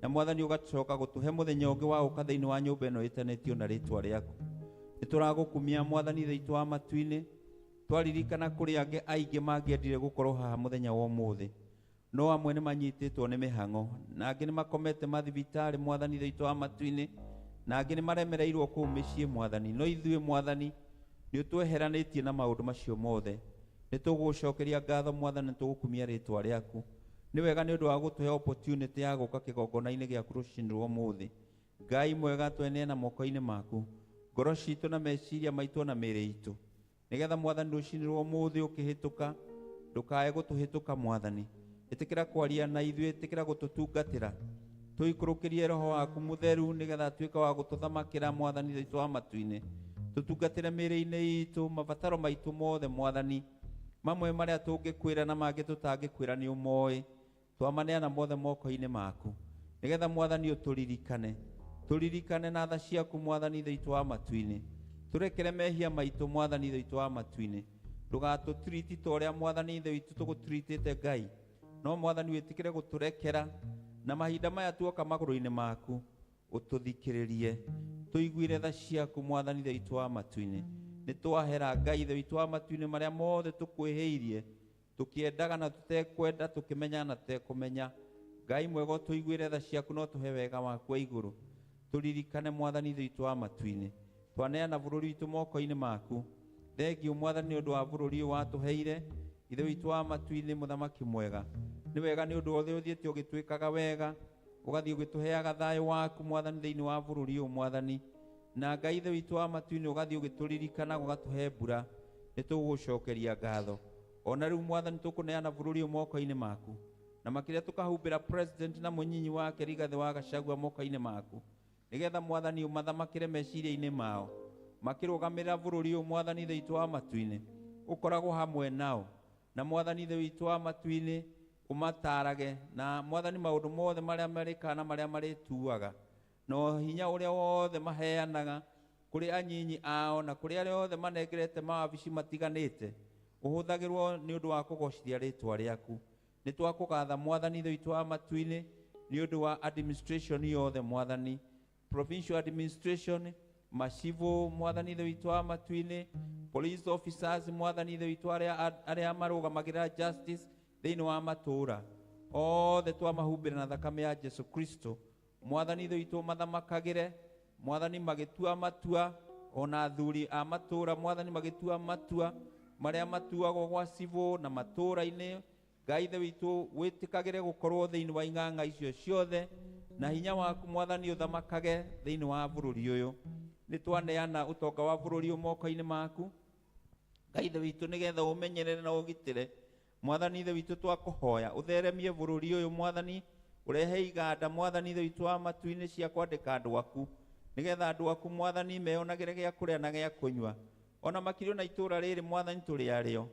Na Mwathani ũgacoka gũtũhe mũthenya ũngĩ wa gũka thĩinĩ wa nyũmba ĩno ĩtanĩtio na rĩtwa rĩaku. Nĩtũragũkumia Mwathani thĩitũ wa matu-inĩ, twaririkana kũrĩ angĩ aingĩ mangĩendire gũkorwo haha mũthenya wa ũmũthĩ, no amwe nĩ manyitĩtwo nĩ mĩhang'o, na angĩ nĩ makomete mathibitarĩ Mwathani thĩitũ wa matu-inĩ, na angĩ nĩ maremereirwo kũu mĩciĩ Mwathani. No ithuĩ Mwathani nĩ ũtweheranĩtie na maũndũ macio mothe. Nĩ tũgũgũcokeria ngatho Mwathani, nĩ tũgũkumia rĩtwa rĩaku. Nĩ wega nĩ ũndũ wa gũtũhe opportunity ya gũka kĩgongona-inĩ gĩaku rũcinĩ rwa ũmũthĩ. Ngai mwega, tweneana moko-inĩ maku ngoro citũ na meciria maitũ na mĩĩrĩ itũ, nĩgetha Mwathani rũcinĩ rwa ũmũthĩ ũkĩhĩtũka ndũkae gũtũhĩtũka Mwathani. Ĩtĩkĩra kwaria na ithuĩ, ĩtĩkĩra gũtũtungatĩra, tũikũrũkĩrie Roho waku Mũtheru nĩgetha atuĩke wa gũtũthamakĩra Mwathani thĩitũ wa matu-inĩ. Tũtungatĩre mĩĩrĩ-inĩ itũ, mabataro maitũ mothe Mwathani, mamwe marĩa tũngĩkwĩra na mangĩ tũtangĩkwĩra nĩ ũmoĩ, twamaneana mothe moko-inĩ maku, nĩgetha Mwathani ũtũririkane, tũririkane na tha ciaku Mwathani thĩitũ wa matu-inĩ. Tũrekere mehia maitũ Mwathani thĩitũ wa matu-inĩ, ndũgatũtiriti ta ũrĩa Mwathani ithe witũ tũgũtiritĩte Ngai, no Mwathani wĩtĩkĩre gũtũrekera, na mahinda maya tuoka magũrũ-inĩ maku ũtũthikĩrĩrie, tũiguire tha ciaku Mwathani thĩitũ wa matu-inĩ. Nĩ twahera Ngai ithe witũ wa matu-inĩ marĩa mothe tũkwĩhĩirie, tũkĩendaga na tũtekwenda, tũkĩmenya na tũtekũmenya. Ngai mwega ũtũiguire tha ciaku no tũhe wega waku wa igũrũ. Tũririkane Mwathani thĩitũ wa matu-inĩ, twaneana bũrũri witũ moko-inĩ maku. Thengiũ Mwathani nĩ ũndũ wa bũrũri ũyũ watũheire, ithe witũ wa matu-inĩ mũthamaki mwega. Nĩ wega nĩ ũndũ wothe ũthiĩte ũgĩtwĩkaga wega, ũgathiĩ ũgĩtũheaga thayũ waku Mwathani thĩinĩ wa bũrũri ũyũ Mwathani. Na Ngai ithe witũ wa matu-inĩ ũgathiĩ ũgĩtũririkana, ũgatũhe mbura, nĩ tũgũgũcokeria ngatho. Ona rĩu Mwathani tũkũneana bũrũri ũyũ moko-inĩ maku, na makĩria tũkahumbĩra president na mũnyinyi wake Rigathĩ wa Gachagua moko-inĩ maku, nĩgetha Mwathani ũmathamakĩre meciria-inĩ mao, makĩrũgamĩrĩra bũrũri ũyũ Mwathani thĩitũ wa matu-inĩ, ũkoragwo hamwe nao. Na Mwathani thĩ witũ wa matu-inĩ ũmatarage, na Mwathani maũndũ mothe marĩa marĩkaga na marĩa marĩtuaga, no hinya ũrĩa wothe maheanaga kũrĩ anyinyi ao na kũrĩ arĩa othe manengerete mawabici matiganĩte, ũhũthagĩrwo nĩ ũndũ wa kũgocithia rĩtwa rĩaku. Nĩ twakũgatha Mwathani thĩ witũ wa matu-inĩ nĩ ũndũ wa administration yothe Mwathani, provincial administration, macivil Mwathani thĩ witũ wa matu-inĩ, police officers Mwathani thĩ witũ arĩa marũgamagĩrĩra justice thĩinĩ wa matũũra, othe twamahumbĩra na thakame ya Jesu Kristo. Mwathani thĩ witũ mathamakagĩre, Mwathani magĩtua matua, ona athuri a matura mwathani magitua matua maria matuagwo gwa civil na matura-ini. Ngai ithe witũ wĩtĩkagĩre gũkorwo thĩinĩ wa ing'ang'a icio ciothe, na hinya waku mwathani ũthamakage thĩinĩ wa bũrũri ũyũ. Nĩ twaneana ũtonga wa bũrũri ũyũ moko-inĩ maku Ngai ithe witũ, nĩgetha ũmenyerere na ũgitĩre. Mwathani ithe witũ twakũhoya ũtheremie bũrũri ũyũ mwathani, ũrehe iganda mwathani ithe witũ wa matu-inĩ cia kwandĩka andũ aku, nĩgetha andũ aku mwathani meyonagĩre gĩa kũrĩa na gĩa kũnyua, ona makĩria na itũũra rĩrĩ mwathani tũrĩ arĩo.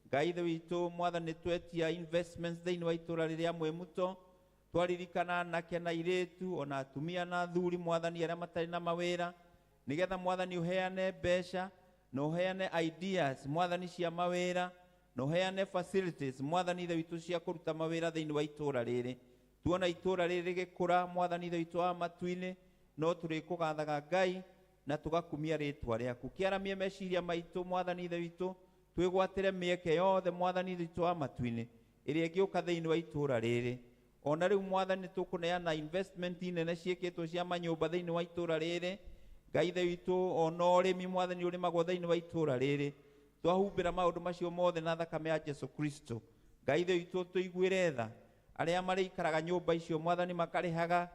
Ngai ithe witũ mwathani twetia investments thĩinĩ wa itũũra rĩrĩa Mwĩmuto, twaririkana anake na airĩtu ona atumia na athuri mwathani arĩa matarĩ na mawĩra, nĩgetha mwathani ũheane mbeca na ũheane ideas mwathani cia mawĩra, na ũheane facilities mwathani ithe witũ cia kũruta mawĩra thĩinĩ wa itũũra rĩrĩ. Tuona itũũra rĩrĩ rĩgĩkũra mwathani ithe witũ wa matu-inĩ, no tũrĩkũgathaga Ngai na tũgakumia rĩtwa rĩaku. Kĩaramie meciria maitũ mwathani ithe witũ, twĩgwatĩre mĩeke yothe mwathani ithe witũ wa matu-inĩ ĩrĩa ĩngĩũka thĩinĩ wa itũũra rĩrĩ. Ona rĩu mwathani tũkũneana investment nene ciĩkĩtwo cia manyũmba thĩinĩ wa itũũra rĩrĩ. Ngai ithe witũ, ona ũrĩmi mwathani ũrĩmagwo thĩinĩ wa itũũra rĩrĩ, twahumbĩra maũndũ macio mothe na thakame ya Jesu Kristo. Ngai ithe witũ, tũiguĩre tha arĩa marĩikaraga nyũmba icio mwathani makarĩhaga,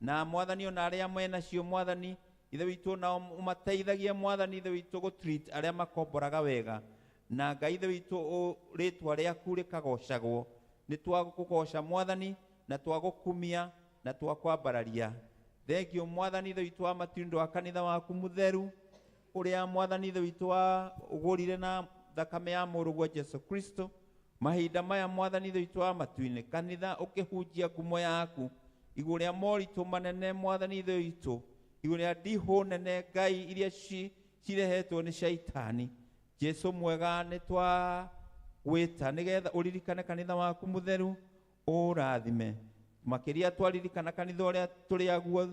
na mwathani ona arĩa menacio mwathani ithe witũ nao ũmateithagie mwathani ithe witũ gũtreat arĩa makomboraga wega. Na Ngai ithe witũ, rĩtwa rĩaku rĩkagocagwo. Nĩ twagũkũgoca mwathani na twagũkumia na twakwambararia. Thengio mwathani ithe witũ wa matu-inĩ wa kanitha waku mũtheru, ũrĩa mwathani ithe witũ wa ũgũrire na thakame ya mũrũguo Jesu Kristo. Mahinda maya mwathani ithe witũ wa matu-inĩ, kanitha ũkĩhunjia ngumo yaku igũrũ rĩa moritũ manene mwathani ithe witũ, igũrũ rĩa ndihũ nene Ngai iria cirehetwo nĩ shaitani. Jesu mwega, nĩ twagwĩta nĩgetha ũririkane kanitha waku mũtheru, ũrathime makĩria. Twaririkana kanitha ũrĩa tũrĩ aguo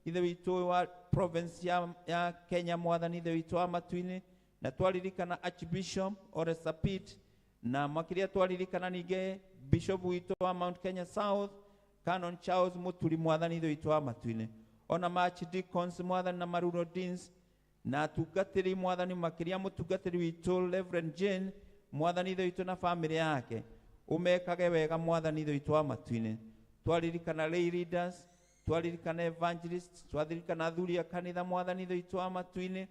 ithe witũ wa province ya Kenya mwathani ithe witũ wa matu-inĩ, na twaririkana Archbishop Ole Sapit, na makĩria twaririkana ningĩ Bishop witũ wa Mount Kenya South Canon Charles Muturi mwathani ithe witũ wa matu-inĩ, ona Archdeacons mwathani na Maruno Deans, na tungatĩri mwathani makĩria mũtungatĩri witũ Reverend Jane mwathani ithe witũ na family yake, umekage wega mwathani ithe witũ wa matu-inĩ. Twaririkana lay leaders, twaririkana evangelists, twaririkana athuri a kanitha mwathani ithe witũ wa matu-inĩ,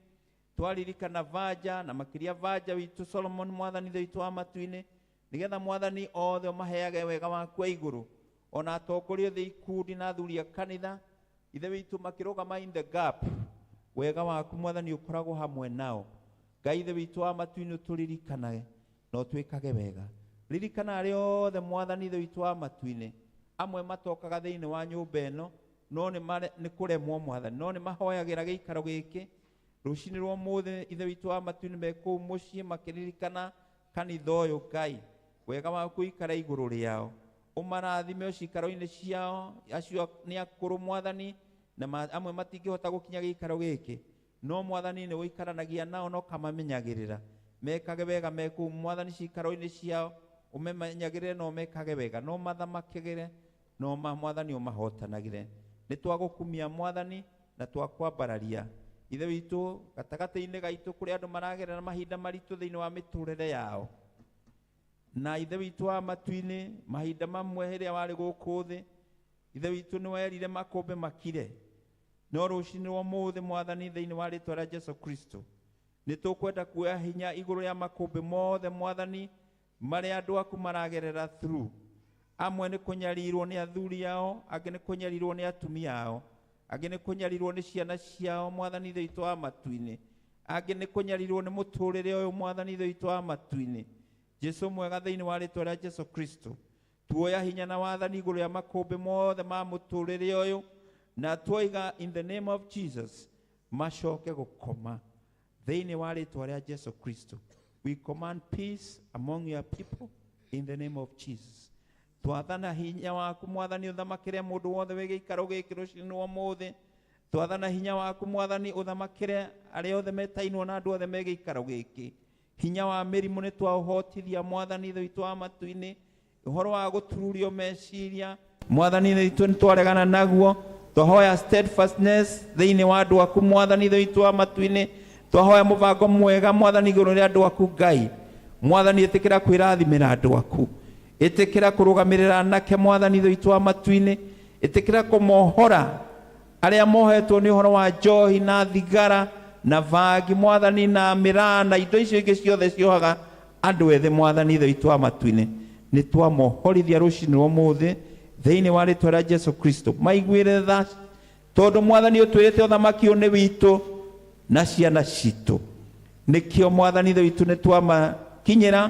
twaririkana vaja na makĩria vaja witũ Solomon mwathani ithe witũ wa matu-inĩ, nĩgetha mwathani othe ũmaheage wega waku wa igũrũ. Ona atongoria othe ikundi na athuri a kanitha ithe witũ makĩrũgama in the gap, wega waku mwathani ũkoragwo hamwe nao. Ngai ithe witũ wa matu-inĩ tũririkanae no twĩkage wega. Ririkana arĩa othe mwathani ithe witũ wa matu-inĩ, amwe matokaga thĩinĩ wa nyũmba ĩno no nĩ kũremwo mwathani, no nĩ mahoyagĩra gĩikaro gĩkĩ. Rũcinĩ rwa ũmũthĩ ithe witũ wa matu-inĩ me kũu mũciĩ makĩririkana kanitha ũyũ. Ngai wega waku ikara igũrũ rĩao, ũmarathime ũcikaro-inĩ ciao. Acio nĩ akũrũ mwathani, na amwe matingĩhota gũkinya gĩikaro gĩkĩ, no mwathani nĩ ũikaranagia nao no kamamenyagĩrĩra. Mekage wega me kũu mwathani cikaro-inĩ ciao, ũmemenyagĩrĩre no mekage wega, no mathamakagĩre no mwathani ũmahotanagĩre. Nĩ twagũkumia mwathani na twakwambararia ithe witũ gatagatĩ-inĩ gaitũ kũrĩ andũ maragerera mahinda maritũ thĩinĩ wa mĩtũrĩre yao. Na ithe witũ wa matu-inĩ, mahinda mamwe hĩrĩa warĩ gũkũ thĩ, ithe witũ nĩ werire makũmbĩ makire, no rũcinĩ rwa ũmũthĩ mwathani thĩinĩ wa rĩtwa rĩa Jesu Kristo, nĩ tũkwenda kuoya hinya igũrũ ya makũmbĩ mothe mwathani marĩa andũ aku maragerera through. Amwe nĩ kũnyarirwo nĩ athuri ao, angĩ nĩ kũnyarirwo nĩ atumia ao, angĩ nĩ kũnyarirwo nĩ ciana ciao mwathani ithe witũ wa matu-inĩ, angĩ nĩ kũnyarirwo nĩ mũtũrĩre ũyũ mwathani ithe witũ wa matu-inĩ. Jesu mwega, thĩinĩ wa rĩtwa rĩa Jesu Kristo, tuoya hinya na wathani igũrũ ya makũmbĩ mothe ma mũtũrĩre ũyũ, na tuoiga in the name of Jesus macoke gũkoma thĩinĩ wa rĩtwa rĩa Jesu Kristo. We command peace among your people in the name of Jesus. Twathana hinya waku mwathani ũthamakĩre mũndũ wothe wĩ gĩikaro gĩkĩ rũcinĩ rwa ũmũthĩ. Twathana hinya waku mwathani ũthamakĩre arĩa othe metainwo na andũ othe me gĩikaro gĩkĩ. Hinya wa mĩrimũ nĩ twaũhotithia mwathani ithe witũ wa matu-inĩ. Ũhoro wa gũtururio meciria mwathani ithe witũ nĩ twaregana naguo. Twahoya steadfastness thĩinĩ wa andũ aku mwathani ithe witũ wa matu-inĩ, twahoya mubango mwega mwathani iguru ria andu aku Ngai mwathani itikira kwirathimira andu aku itikira kurugamirira nake mwathani ithu itu amatu-ini itikira kumohora aria mohetwo ni uhoro wa njohi na thigara na vangi mwathani na miraa na indo icio ingi ciothe ciohaga andu ethĩ mwathani ithu itu amatu-ini ni twamohorithia rucini rwa umuthi thiini wa ritwa ria Jesu Kristo maiguire tha tondu mwathani utwirite uthamaki ni witu na ciana citu nikio mwathani ithu itu ni twamakinyira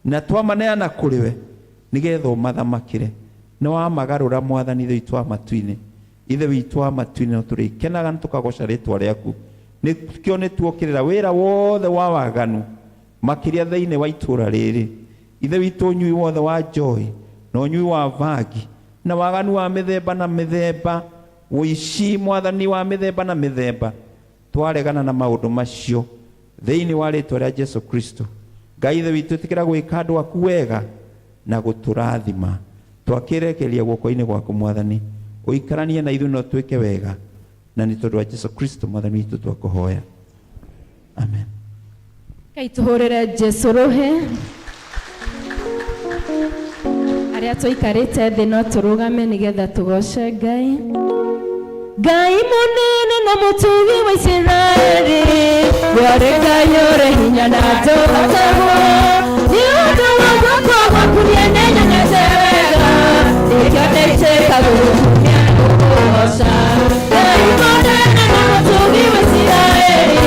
na twamaneana kuriwe nigetha umathamakire ni wamagarura mwathani ithu itu amatu-ini ithe witu amatu-ini no turikenaga tukagoca ritwa riaku nikio ni tuokirira wira wothe wa waganu makiria thiini wa itura riri ithe witu unyui wothe wa njohi na unyui wa vangi na waganu wa mithemba na mithemba wici mwathani wa mithemba na mithemba twaregana na maundu macio thiini wa ritwa ria Jesu Kristo Ngai ithe witu tikira gwika andu aku wega na guturathima twakirekeria guoko-ini gwaku mwathani uikaranie na ithu no twike wega na ni tondu wa Jesu Kristo mwathani witu twakuhoya amen. Ngai tuhurire Jesu ruhi aria tuikarite thi no turugame nigetha tugoce Ngai. Ngai munene na mutugi wa Isiraeli wore Ngai ore hinya na tũgotagwo nĩ ũndũ wa guoko gwaku nĩenenyanete wega nĩkĩo ndaitĩka gũgũkumia gũkũgoca. Ngai munene na mutugi wa Isiraeli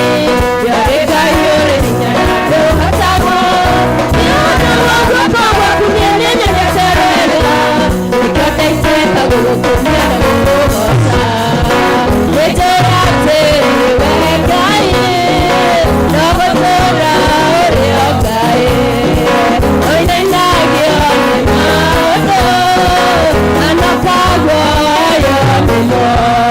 wore Ngai ore hinya na tũgotagwo nĩ ũndũ wa guoko gwaku nĩenenyanete wega nĩkĩo ndaitĩka gũgũkumia gũkũgoca. Lord.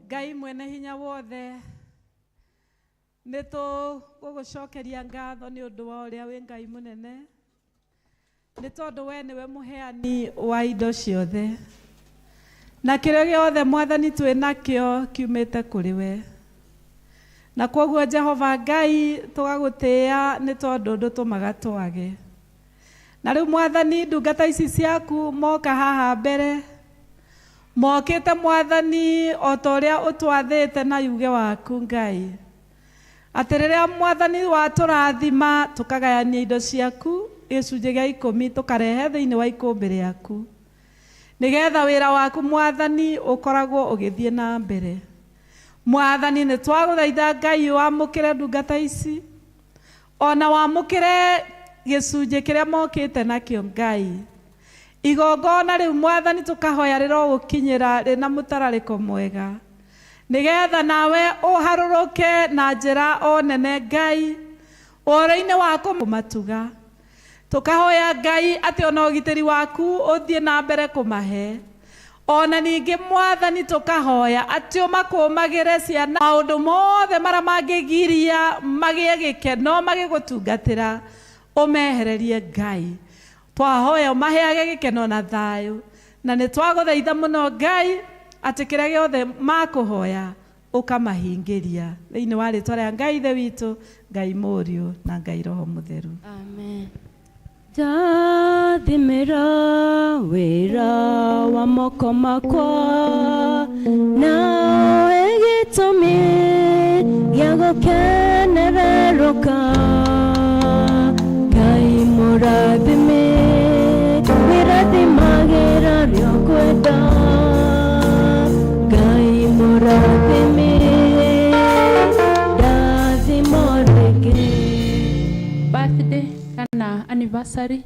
Ngai mwene hinya wothe nito gugucokeria ngatho ni undu wa uria wi Ngai munene ni tondu we niwe muheani wa indo ciothe na kiria giothe mwathani twi nakio kiumite kuri we na koguo Jehova Ngai tugagutia ni tondu ndutumaga twage na riu mwathani ndungata ici ciaku moka haha mbere mokite mwathani o ta uria utwathite na yuge waku Ngai ati riria mwathani waturathima tukagayania indo ciaku gicunje gia 10 tukarehe thiini wa ikumbi riaku nigetha wira waku mwathani ukoragwo ugithie na mbere mwathani ni twaguthaitha Ngai wamukire ndungata ici ona wamukire gicunje kiria mokite nakio Ngai igongona riu mwathani tukahoya riro gukinyira rina mutarariko mwega nigetha nawe uharuruke na njira o nene Ngai oro-ini waku matuga tukahoya Ngai ati ona ugitiri waku uthie na mbere kumahe ona ningi Mwathani tukahoya ati umakumagire ciana maundu mothe maria mangigiria magie gikeno magigutungatira umehererie Ngai twahoya umaheage gikeno na thayu na ni twaguthaitha muno Ngai ati kiria giothe makuhoya ukamahingiria thiini wa ritwa ria Ngai ithe witu Ngai Mũriũ na Ngai Roho Mutheru. Amen. Ndathimĩra wĩra wa moko makwa nawe gĩtũmi gĩa gũkenererũka Ngai mũrathime wĩrathimagĩra rĩo kwenda Ngai mũrathime ndathimo rĩngĩ. Birthday kana anniversary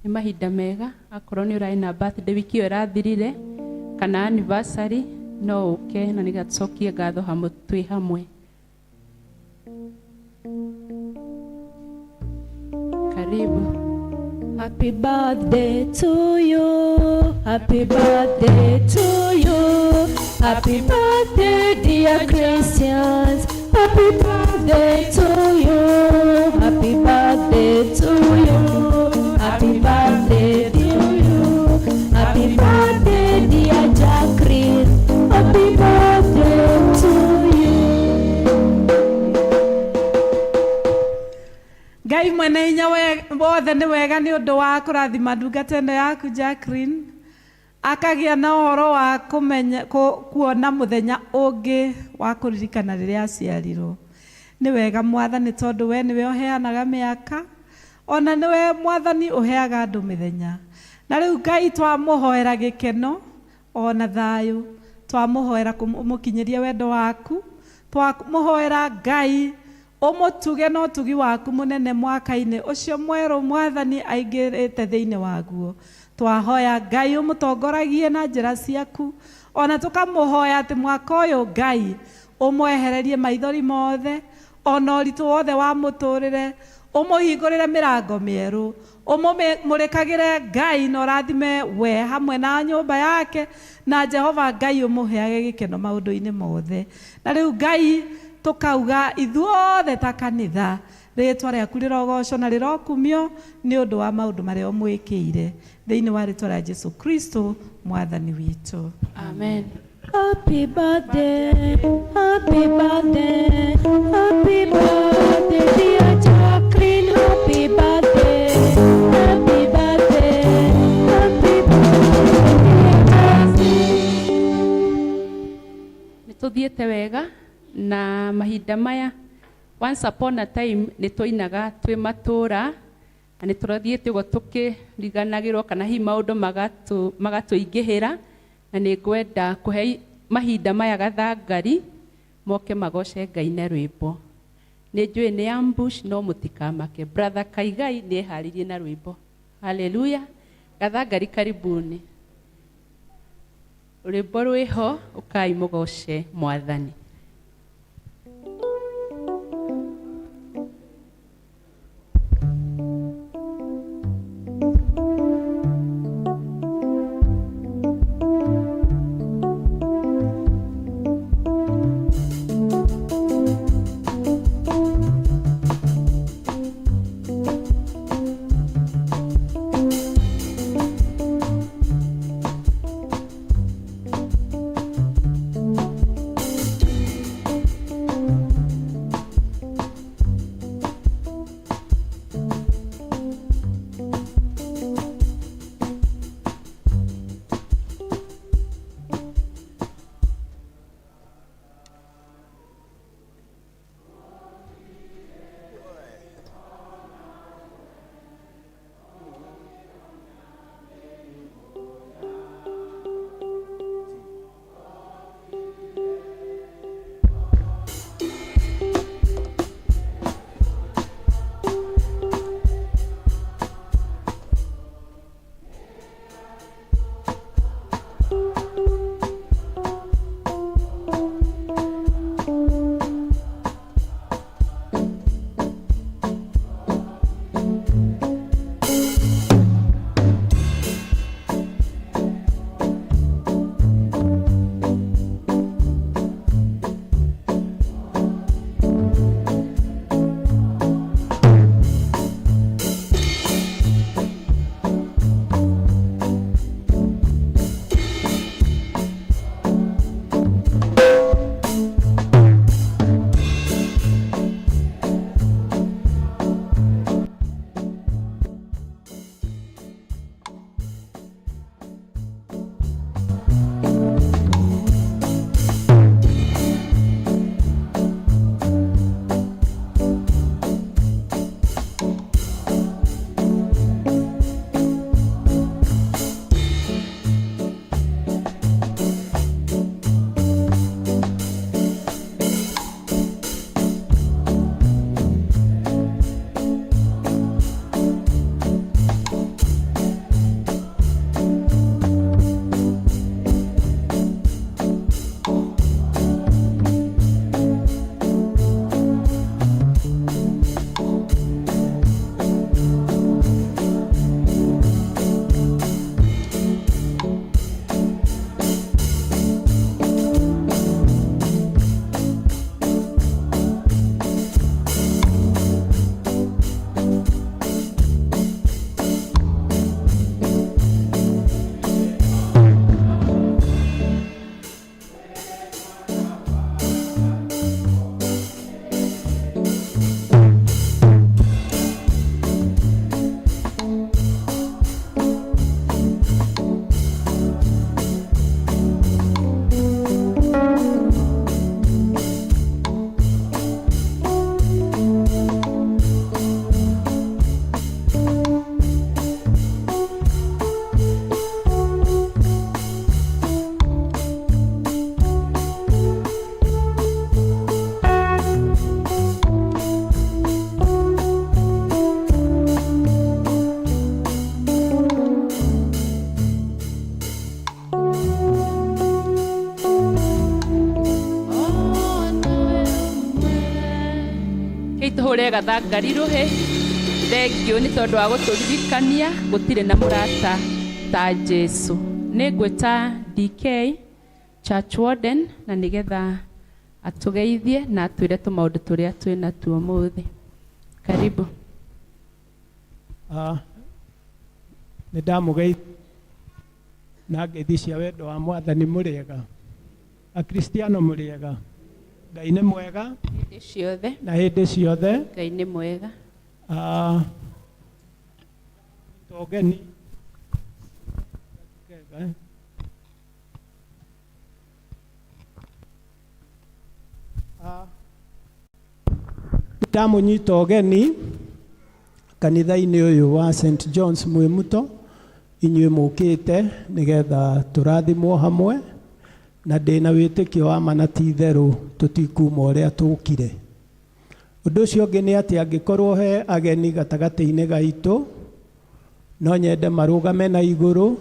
ni mahinda mega akorwo ni urai na birthday wiki iyo irathirire kana anniversary no uke na nigatsokie ngatho hamwe twi hamwe. Karibu. Happy birthday to you, happy birthday to you, happy birthday dear Christians, happy birthday to you, happy birthday to you, happy birthday to you, happy birthday dear Jacqueline, happy birthday to you. Ngai mwene hinya wothe ni wega ni undu wa kurathima ndungata ino yaku Jacqueline akagia na uhoro wa kumenya kuona muthenya ungi wa kuririkana riria aciarirwo. Ni wega Mwathani tondu we niwe uheanaga miaka ona niwe Mwathani uheaga andu mithenya na riu Ngai twamuhoera gikeno ona thayu twamuhoera kumukinyiria wendo waku twamuhoera Ngai umutuge no tugi waku munene mwaka-ini ucio mweru Mwathani aingirite thiini waguo twahoya Ngai umutongoragie na njira ciaku ona tukamuhoya ati mwaka uyu Ngai umwehererie maithori mothe ona uritu wothe wa muturire umuhingurire mirango mieru umumurikagire Ngai na urathime we hamwe na nyumba yake na Jehova Ngai umuheage gikeno maundu-ini mothe na riu Ngai tukauga ithuothe ta kanitha ritwa riaku rirogoco na rirokumio ni undu wa maundu maria umwikire thiini wa ritwa ria Jesu Kristo Mwathani witu. Amen. Happy birthday, happy birthday, happy birthday dear Jacqueline, happy birthday, happy birthday, happy birthday. Nituthiete wega na mahinda maya once upon a time nitwainaga twi matura na niturathiete ugo tukiriganagirwo kana hi maundu magatuingihira na ningwenda kuhe mahinda maya gathangari moke magoce Ngai na rwimbo. Ninjui ni ambush no mutikamake. Brother Kaigai ni eharirie na rwimbo. Haleluya. Gathangari karibuni. Rwimbo rwiho ukai mugoce Mwathani. tũhũre gathangari rũhĩ. Thengio nĩ tondũ wa gũtũririkania gũtirĩ na mũrata ta Jesu. Nĩ ngwĩta DK Church Warden na nĩgetha atũgeithie na atwĩre tũmaũndũ tũrĩa twĩ natuo ũmũthĩ. Karibu. Nĩ ndamũgeithia na ngeithi cia wendo wa Mwathani mũrĩega. Akristiano mũrĩega. Ngai nĩ mwega Hĩndĩ ciothe. na hĩndĩ ciothe. Ngai nĩ mwega. Togeni ndamũnyita ũgeni kanitha-inĩ ũyũ wa St John's Mwĩmuto, inyuĩ mũkĩte nĩgetha tũrathimwo hamwe, na ndĩna wĩtĩkio wa mana ti itherũ tũtikuma ũrĩa tũkire. Ũndũ ũcio ũngĩ nĩ atĩ angĩkorwo he ageni gatagatĩ-inĩ gaitũ, no nyende marũgame na igũrũ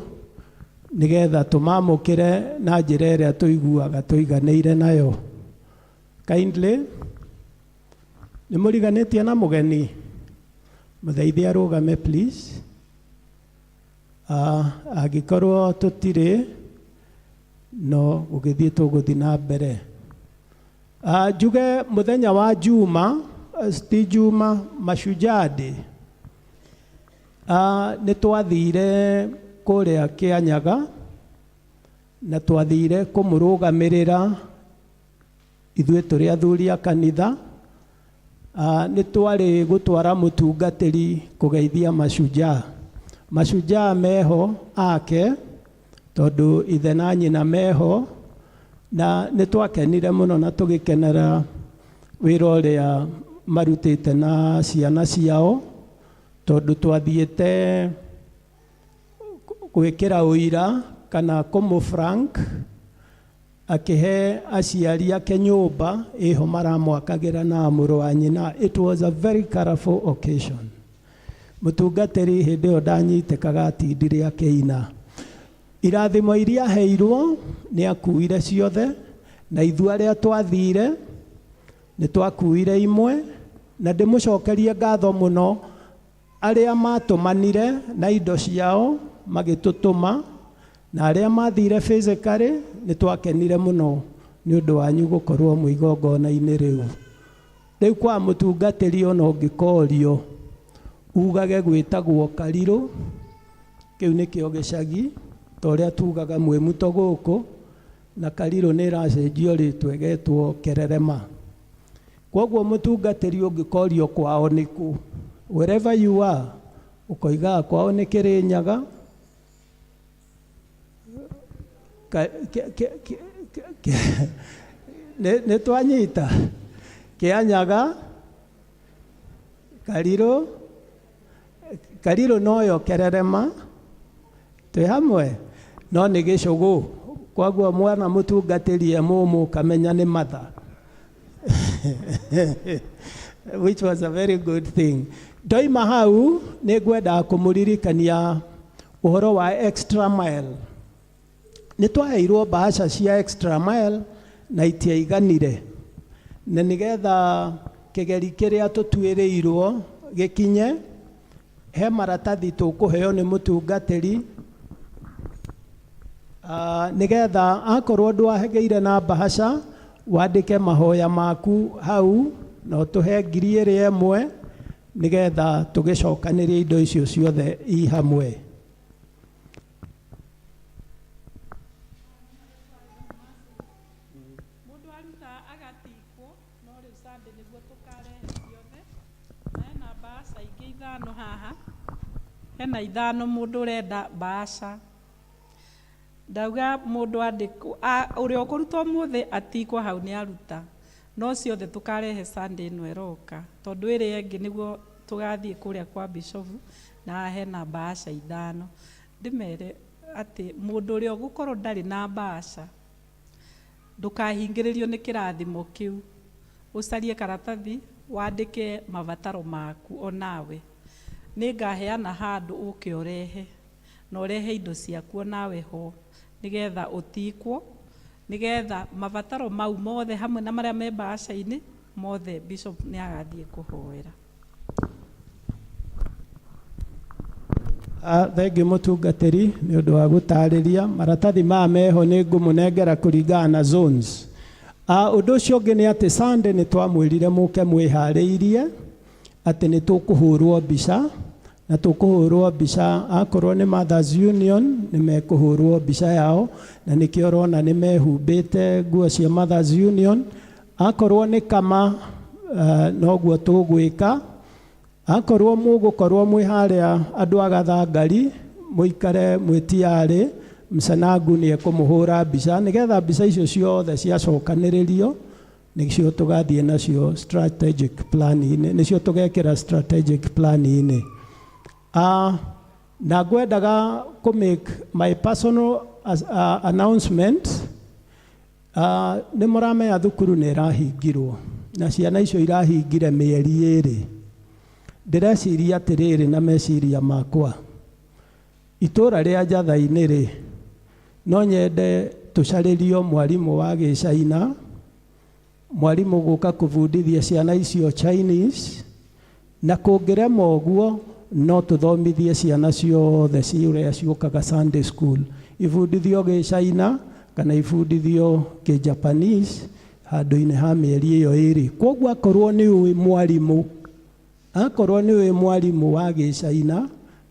nĩgetha tũmamũkĩre na njĩra ĩrĩa tũiguaga tũiganĩire nayo. Kindly, nĩ mũriganĩtie na mũgeni? Mũthaithie arũgame please. Angĩkorwo tũtirĩ, no gũgĩthiĩ tũgũthiĩ na mbere. Njuge mũthenya wa Juma, ti Juma, Mashujaa Day, nĩ twathire kũrĩa Kĩanyaga na twathire kũmũrũgamĩrĩra ithuĩ tũrĩ athuri a kanitha. Nĩ twarĩ gũtwara mũtungatĩri kũgeithia mashujaa. Mashujaa meho ake tondũ ithe na nyina meho, na nĩ twakenire mũno na tũgĩkenera wĩra ũrĩa marutĩte na ciana ciao, tondũ twathiĩte gwĩkĩra ũira kana kũmũfrank, akĩhe aciari ake nyũmba ĩho maramwakagĩra na mũrũ wa nyina. It was a very colorful occasion. Mũtungatĩri hĩndĩ ĩyo ndanyitĩkaga atindire akĩina. Irathimo iria heirwo nĩ akuire ciothe, na ithuĩ arĩa twathire nĩ twakuire imwe, na ndĩmũcokerie ngatho mũno arĩa matũmanire na indo ciao magĩtũtũma, na arĩa mathire physically nĩ twakenire mũno nĩ ũndũ wanyu gũkorwo mwĩ igongona-inĩ rĩu. Rĩu kwa mũtungatĩri ona ũngĩkorio ugage gwĩtagwo Karirũ, kĩu nĩkĩo gĩcagi ta ũrĩa tugaga Mwĩmuto gũkũ, na Karirũ nĩ ĩracenjio rĩtwa ĩgetwo Kererema. Koguo mũtungatĩri ũngĩkorio kwao nĩkũ, wherever you are, ũkoiga kwao nĩ Kĩrĩnyaga, nĩ twanyita Kĩanyaga, Karirũ, Karirũ noyo Kererema, twĩ hamwe, no nĩ Gĩcũgũ. Koguo mwana mũtungatĩri mũmũ kamenya nĩ matha. Which was a very good thing. Ndoima hau nĩ ngwenda kũmũririkania ũhoro wa extra mile. Nĩ twaheirwo bahasha cia extra mile na itiaiganire, na nĩgetha kĩgeri kĩrĩa tũtuĩrĩirwo gĩkinye, he maratathi tũkũheo nĩ mũtungatĩri, nĩgetha akorwo ndwahegeire na bahasha wandĩke mahoya maku hau na ũtũhe 2,000 nĩgetha tũgĩcokanĩrie indo icio ciothe i hamwe. Mũndũ aruta agatikwo, no rĩu Sunday nĩguo tũkarehe ciothe, na hena bahasha ingĩ 5 haha, hena 5 mũndũ ũrenda bahasha. Ndauga mũndũ andĩkwo, ũrĩa ũkũruta ũmũthĩ atikwo hau nĩ aruta, no ciothe tũkarehe Sunday ĩno ĩroka, tondũ ĩrĩa ĩngĩ nĩguo tũgathiĩ kũrĩa kwa Bishop, na hena bahasha 5. Ndĩmere atĩ mũndũ ũrĩa ũgũkorwo ndarĩ na bahasha ndũkahingĩrĩrio nĩ kĩrathimo kĩu, ũcarie karatathi wandĩke mabataro maku onawe. Nĩngaheana handũ ũke ũrehe, na ũrehe indo ciaku onawe ho, nĩgetha ũtikwo, nĩgetha mabataro mau mothe hamwe na marĩa me bahasha-inĩ mothe bishop nĩ agathiĩ kũhoera. Thengiũ mũtungatĩri nĩ ũndũ wa gũtarĩria. Maratathi maya meho nĩ ngũmũnengera kũringana na zones. Ũndũ ũcio ũngĩ nĩ atĩ Sunday nĩ twamwĩrire mũke mwĩharĩirie atĩ nĩ tũkũhũrwo mbica, na tũkũhũrwo mbica akorwo nĩ Mothers Union nĩ mekũhũrwo mbica yao, na nĩkĩo ũrona nĩ mehumbĩte nguo cia Mothers Union. Akorwo nĩ kama noguo tũgwĩka. Akorwo mũgũkorwo mwĩ harĩa andũ a Gathangari, mũikare mwĩtiarĩ, Msanangu nĩ ekũmũhũra mbica, nĩgetha mbica icio ciothe ciacokanĩrĩrio nĩcio tũgathiĩ nacio strategic plan-inĩ, nĩcio tũgekĩra strategic plan-inĩ. Na ngwendaga make my personal announcement. Nĩ mũramenya thukuru nĩ ĩrahingirwo na ciana icio irahingire mĩeri 2. Ndĩreciria atĩrĩrĩ na meciria makwa, itũra rĩa Njathainĩ rĩ, no nyende tũcarĩrio mwarimũ wa Gĩcaina, mwarimũ gũka kũbundithia ciana icio Chinese, na kũngĩrema ũguo no tũthomithie ciana ciothe ciũrĩa ciũkaga Sunday school, ibundithio Gĩcaina kana ibundithio Kĩ-Japanese handũ-inĩ ha mĩeri ĩyo 2. Koguo akorwo nĩ ũĩ mwarimũ wa Gĩcaina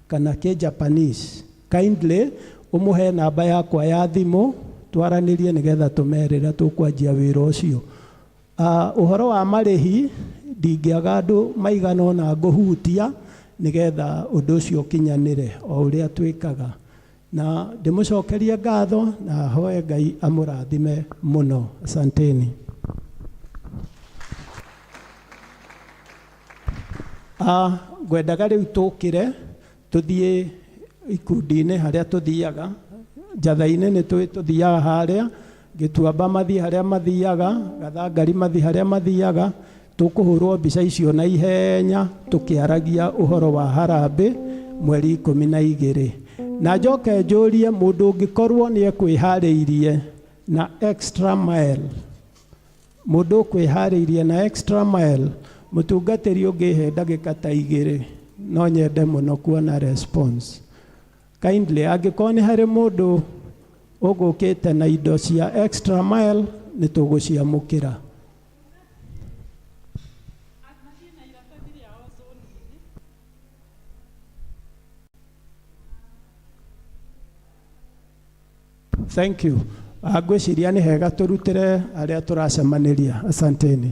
kana Kĩ-Japanese, kindly ũmũhe namba yakwa ya thimũ twaranĩrie nĩgetha tũmerĩra tũkwanjia wĩra ũcio. Ũhoro wa marĩhi ndingĩaga andũ maigana ũna ngũhutia nĩgetha ũndũ ũcio ũkinyanĩre o ũrĩa twĩkaga. Na ndĩmũcokerie ngatho na hoye Ngai amũrathime mũno. Asanteni. Ngwendaga rĩu tũkĩre tũthiĩ ikundi-inĩ harĩa tũthiaga. Njathainĩ nĩ tũthiaga harĩa, Gĩtuamba mathiĩ harĩa mathiaga, Gathangari mathiĩ harĩa mathiaga. Tũkũhũrwo mbica icio na ihenya tũkĩaragia ũhoro wa harambĩ mweri 12. Na njoke njũrie mũndũ ũngĩkorwo nĩ ekwĩharĩirie na extra mile, mũndũ ũkwĩharĩirie na extra mile, mũtungatĩri ũngĩhe ndagĩka ta 2 no nyende mũno kuona response. Kindly angĩkorwo nĩ harĩ mũndũ ũgũkĩte na indo cia extra mile nĩ tũgũciamũkĩra. Thank you. Ngwĩciria nĩ hega tũrutĩre arĩa tũracemanĩria. Asanteni.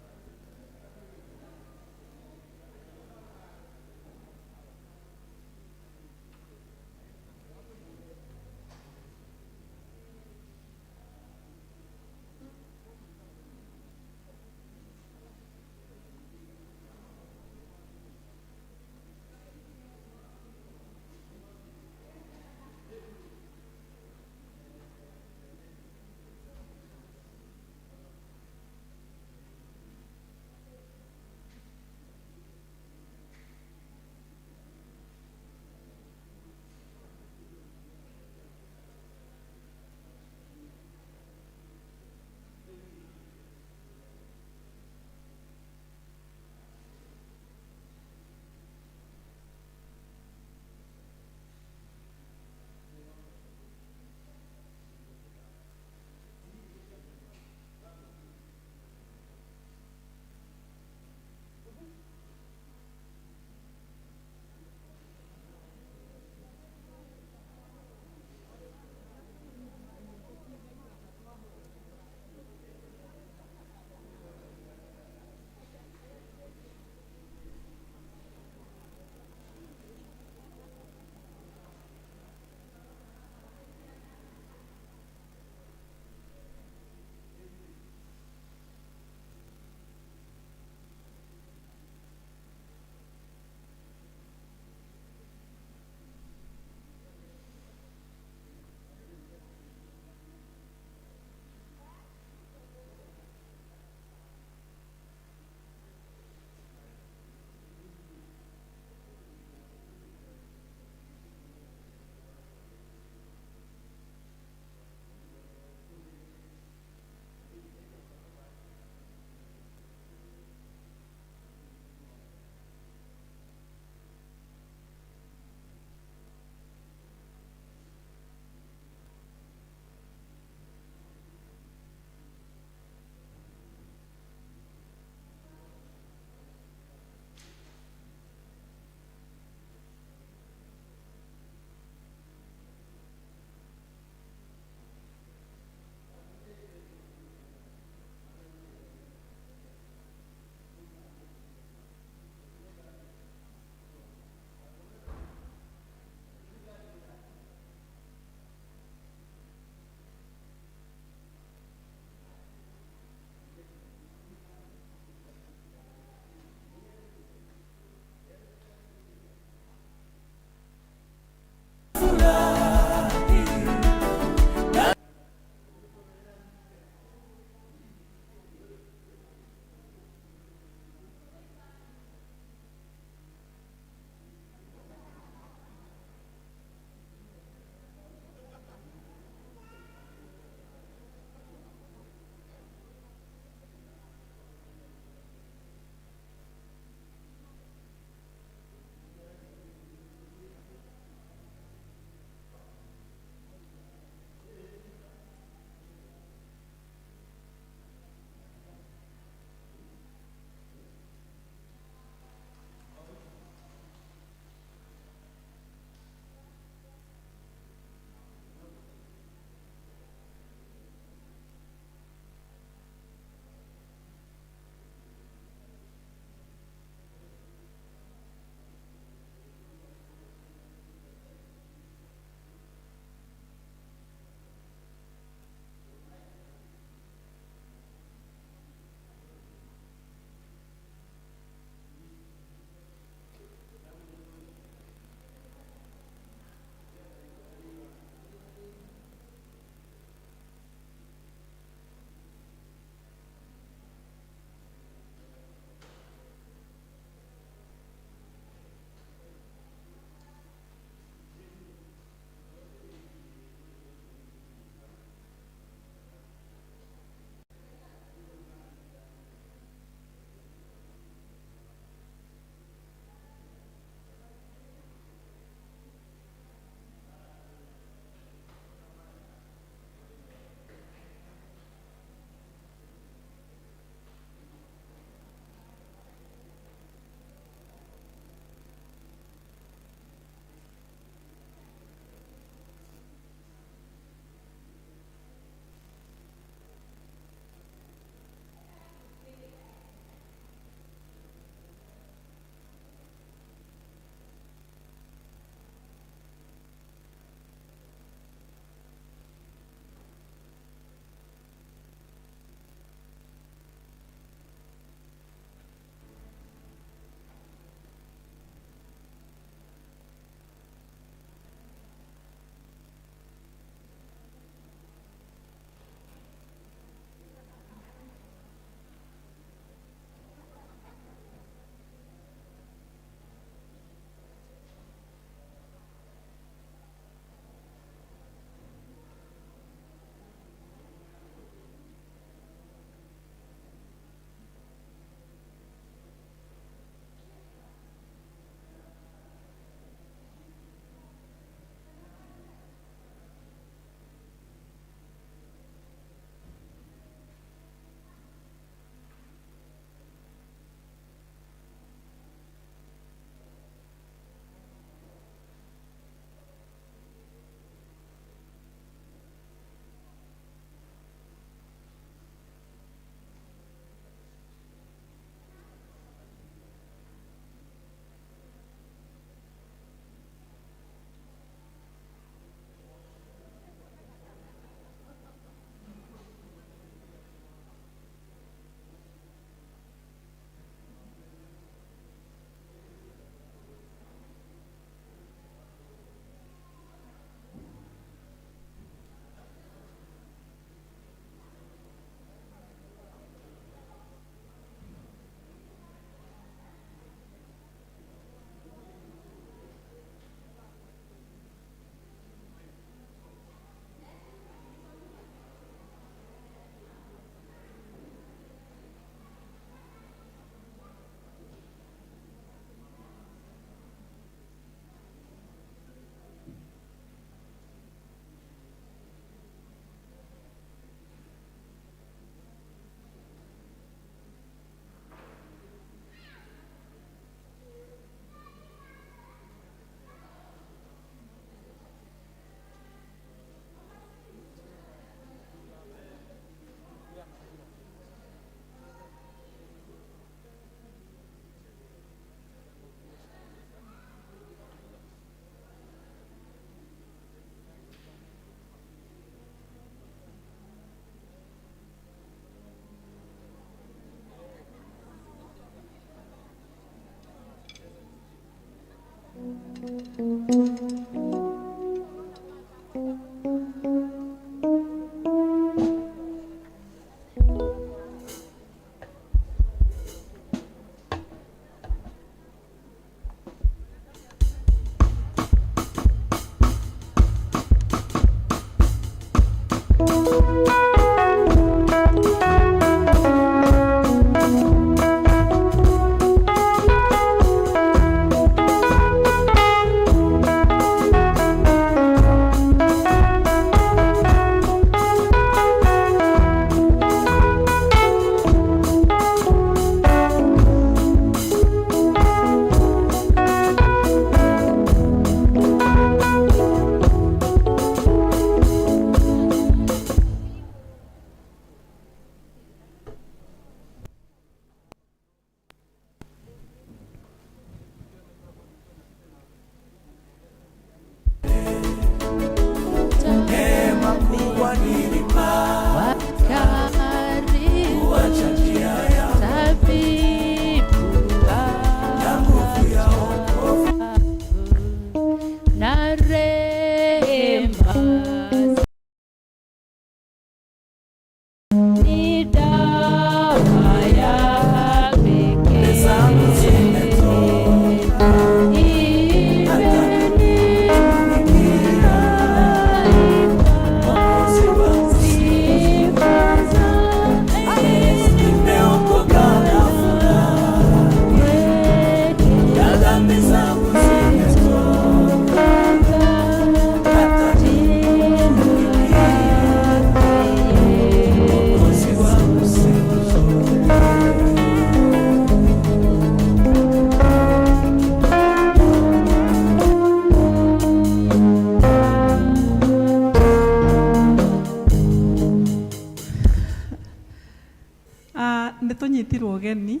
nĩtũnyitirwo ũgeni.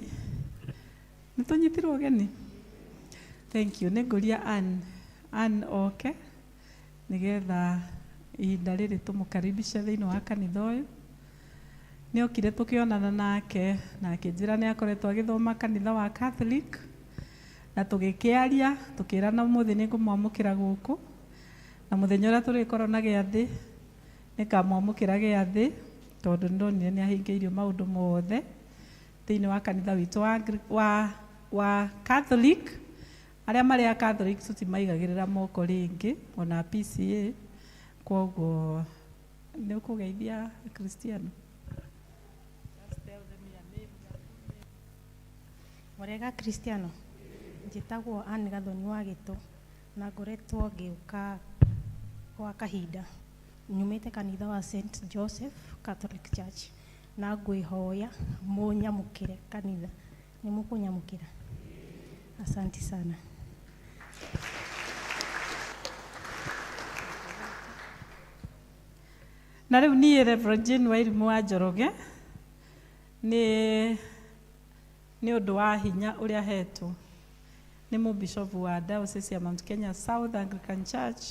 Nĩtũnyitirwo ũgeni. Thank you. Nĩngũria Ann oke nĩgetha ihinda rĩrĩ tũmũkaribishe thĩinĩ wa kanitha ũyũ. Nĩokire tũkĩonana nake na akĩnjĩra nĩakoretwo agĩthoma kanitha wa Catholic na tũgĩkĩaria tũkĩrana ũmũthĩ nĩngũmwamũkĩra gũkũ na mũthenya ũrĩa tũrĩkorwo na gĩathĩ nĩngamwamũkĩra gĩathĩ tondũ nĩndonire nĩahingĩirio maũndũ mothe thĩinĩ wa kanitha witũ wa Catholic. Arĩa marĩ a Catholic tũtimaigagĩrĩra moko rĩngĩ ona PCA, koguo nĩ ũkũgeithia Kristiano. Morega Kristiano, njĩtagwo Anne Gathoni wa Gĩtũ na ngoretwo ngĩũka gwa kahinda. Nyumĩte kanitha wa St. Joseph Catholic Church na ngwĩhoya mũnyamũkĩre kanitha. Nĩ mũkũnyamũkĩra? Asante sana. Na rĩu niĩ Reverend Jane Wairimu wa Njoroge nĩ ũndũ wa hinya ũrĩa hetwo nĩ mũbishopu wa Diocese ya Mount Kenya South Anglican Church.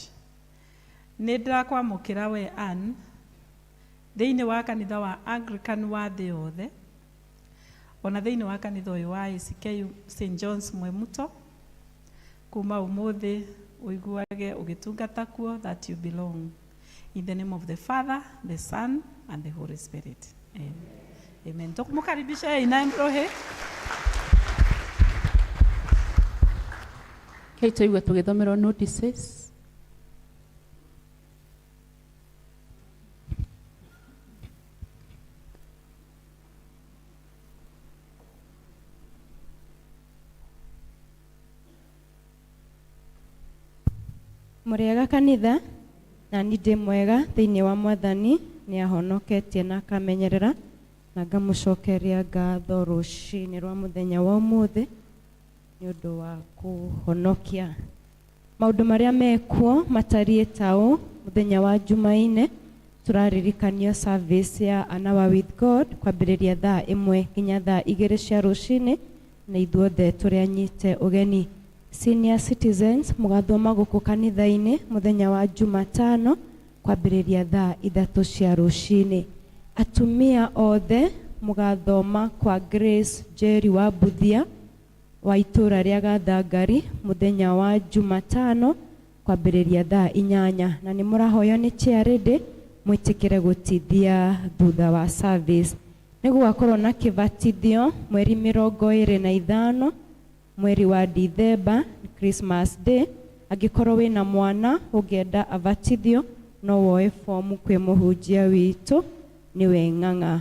Nĩ ndĩrakwamũkĩra we Ann thĩinĩ wa kanitha wa Anglican wa thĩ yothe, ona thĩinĩ wa kanitha ũyũ wa ACK St. John's Mwemuto. Kuma ũmũthĩ ũiguage ũgĩtungata kuo that you belong. In the name of the Father, the Son, and the Holy Spirit. Amen. Amen. Tũkũmũkaribisha inaimrohe. Tũigua tũgĩthomerwo notices. Mũrĩega kanitha, na nĩ ndĩ mwega thĩinĩ wa Mwathani nĩ ahonoketie na akamenyerera, na ngamũcokeria ngatho rũcinĩ rwa mũthenya wa ũmũthĩ nĩ ũndũ wa kũhonokia. Maũndũ marĩa mekuo matariĩ ta ũũ: mũthenya wa Jumaine tũraririkanio service ya An Hour with God kwambĩrĩria thaa 1 nginya thaa 2 cia rũcinĩ, na ithuothe tũrĩa anyite ũgeni. Senior citizens mũgathoma gũkũ kanitha-inĩ mũthenya wa Jumatano kwambĩrĩria thaa 3 cia rũcinĩ. Atumia othe mũgathoma kwa Grace Jerry wa Buthia wa itũra rĩa Gathangari mũthenya wa Jumatano kwambĩrĩria thaa 8, na nĩ mũrahoyo nĩ charity mwĩtĩkĩre gũtithia thutha wa service. Nĩ gũgakorwo na kĩbatithio mweri 25 mweri wa Dithemba, Christmas Day. Angĩkorwo wĩna mwana ũngĩenda abatithio no woe fomu kwĩ mũhunjia witũ nĩwe Ng'ang'a.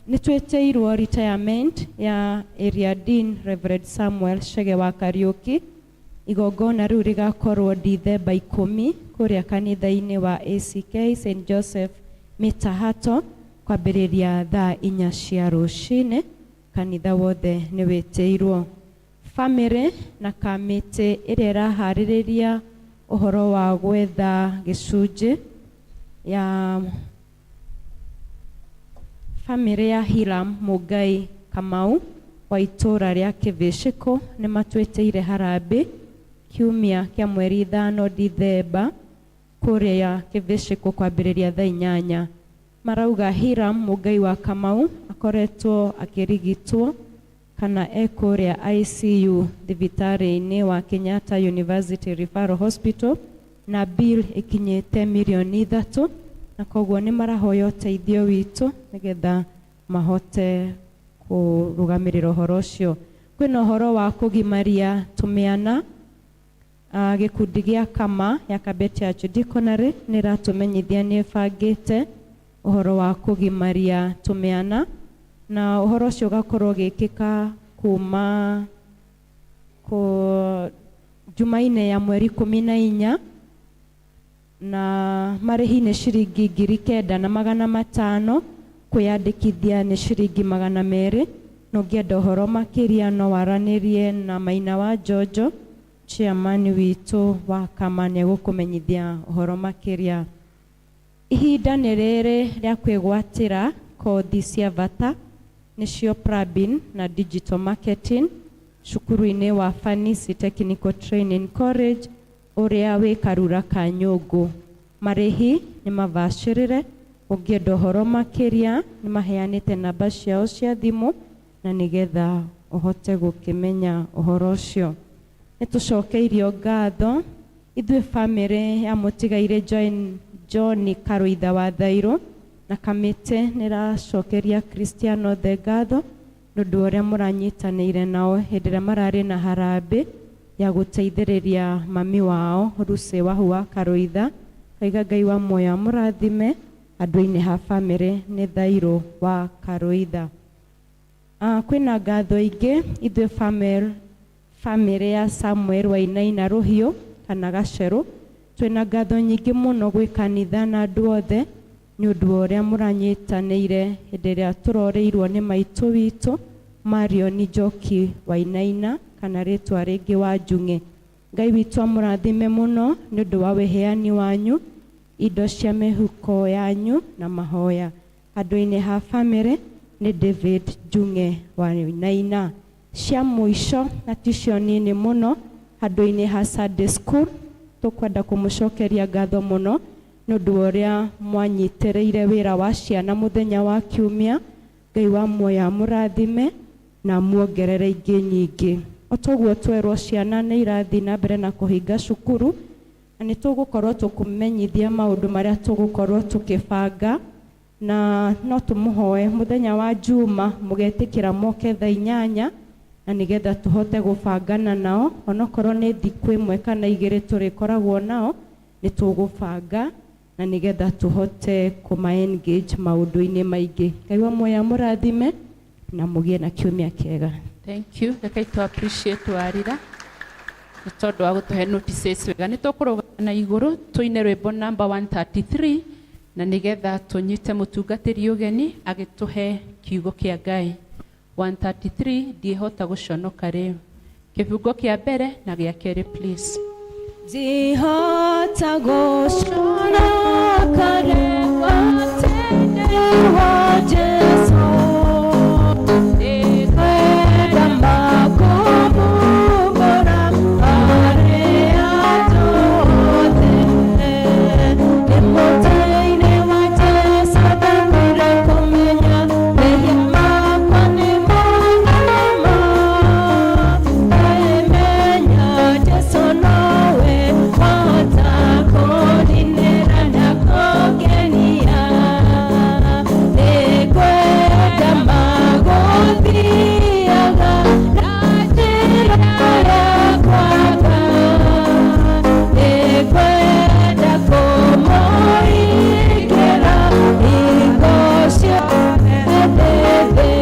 Nĩ twĩtĩirwo retirement ya Area Dean Reverend Samuel Chege wa Kariũki. Igongona rĩu rĩgakorwo Dithemba 10 kũrĩa kanitha-inĩ wa ACK St. Joseph Mitahato kwambĩrĩria thaa 4 cia rũcinĩ. Kanitha wothe nĩ wĩtĩirwo. Family na kamĩtĩ ĩrĩa ĩraharĩrĩria ũhoro wa gwetha gĩcunjĩ ya family ya Hiram Mugai Kamau wa itũra rĩa Kĩvĩcĩkũ nĩ matwĩtĩire harambĩ kiumia kĩa mweri 5 Dithemba kũrĩa Kĩvĩcĩkũ kwambĩrĩria thaa 8. Marauga Hiram Mugai wa Kamau akoretwo akĩrigitwo kana kũrĩa ICU thibitarĩ-inĩ wa Kenyatta University Referral Hospital na bill ikinyĩte milioni 3, na koguo nĩ marahoya ũteithio witũ nĩgetha mahote kũrũgamĩrĩra ũhoro ũcio. Kwĩna ũhoro wa kũgimaria tũmĩana. Gĩkundi gĩa Kama ya Kabete ya Judiconary nĩ ratũmenyithia nĩ bangĩte ũhoro wa kũgimaria tũmĩana, na ũhoro ũcio ũgakorwo gĩkĩka kuma Jumaine ya mweri 14, na marĩhi nĩ ciringi 9,500, kwĩyandĩkithia nĩ ciringi 200. No ũngĩenda ũhoro makĩria no waranĩrie na Maina wa Jojo, chairman witũ wa Kama, nĩ gũkũmenyithia ũhoro makĩria. Ihinda nĩ rĩrĩ rĩa kwĩgwatĩra kothi cia bata nĩcio Prabin na Digital Marketing cukuru-inĩ wa Fanisi Technical Training College ũrĩa wĩ Karura ka Nyũngũ. Marĩhi nĩ mabacĩrĩre, ũngĩenda ũhoro makĩria nĩ maheanĩte namba ciao cia thimũ na nĩgetha ũhote gũkĩmenya ũhoro ũcio. Nĩtũcokeirio ngatho ithuĩ family ya mũtigaire John Karuitha wa Thairũ na kamĩtĩ nĩracokeria Cristiano the ngatho nĩũndũ ũrĩa mũranyitanĩire nao hĩndĩ ĩrĩa mararĩ na harambĩ ya gũteithĩrĩria mami wao Lucy wa Karuitha. Kaiga Ngai wa muoyo amũrathime andũ-inĩ ha family nĩ Thairũ wa Karuitha. Kwĩna ngatho ingĩ ithuĩ family ya Samuel Wainaina Rũhiũ kana Gacerũ twĩna ngatho nyingĩ mũno gwĩ kanitha na andũ othe nĩ ũndũ ũrĩa mũranyitanĩire hĩndĩ ĩrĩa tũroreirwo nĩ maitũ witũ Marion Njoki Wainaina kana rĩtwa rĩngĩ wa Njung'e. Ngai witũ amũrathime mũno nĩ ũndũ wa wĩheani wanyu, indo cia mĩhuko yanyu na mahoya. Andũ-inĩ ha family nĩ David Njung'e Wainaina. Cia mũico na ticio nini mũno, handũ-inĩ ha Sunday School tũkwenda kũmũcokeria ngatho mũno nĩ ũndũ ũrĩa mwanyitĩrĩire wĩra wa ciana mũthenya wa Kiumia. Ngai wa muoyo amũrathime na muongerere ingĩ nyingĩ. O toguo twerwo ciana nĩ irathiĩ na mbere na kũhinga cukuru, na nĩ tũgũkorwo tũkũmenyithia maũndũ marĩa tũgũkorwo tũkĩbanga, na no tũmũhoe mũthenya wa Juma mũgetĩkĩra moke thaa 8 na nĩgetha tũhote gũbangana nao. Onokorwo nĩ thikũ ĩmwe kana igĩrĩ tũrĩkoragwo nao nĩ tũgũbanga na nĩgetha tũhote kũma-engage maũndũ-inĩ maingĩ. Ngai wa muoyo amũrathime na mũgĩe na kiumia kĩega. Thank you. Reke tu appreciate warira nĩ tondũ wa gũtũhe notices wega. Nĩ tũkũrũgama na igũrũ tũine rwĩmbo number 133 na nĩgetha tũnyite mũtungatĩri ũgeni agĩtũhe kiugo kĩa Ngai. 133 ndiĩhota gũconoka rĩu. Kĩbungo kĩa mbere na gĩa kerĩ please. Ndihota gũconoka rĩu atĩ wa Jesũ nĩkwenda makũmbũra arĩa othe nĩmũtĩ-inĩ wa Jesũ ndambire kũmenya mehia makwa nĩ monama ndamenya Jesũ nowe wahota kũndinĩra na kũngenia nĩkwenda magũthiaga na njĩra yakwa nĩkwenda kũmũingĩra hingo ciothe ndĩthĩ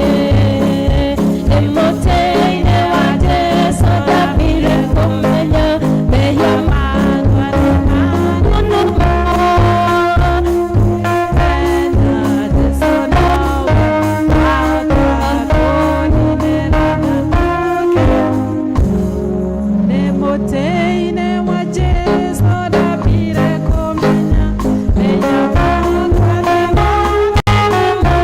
nĩmũtĩ-inĩ wa Jesũ ndambire kũmenya mehia makwa nĩ monama Nĩmũtĩ-inĩ wa Jesũ ndambire kũmenya mehia makwa nĩ monama.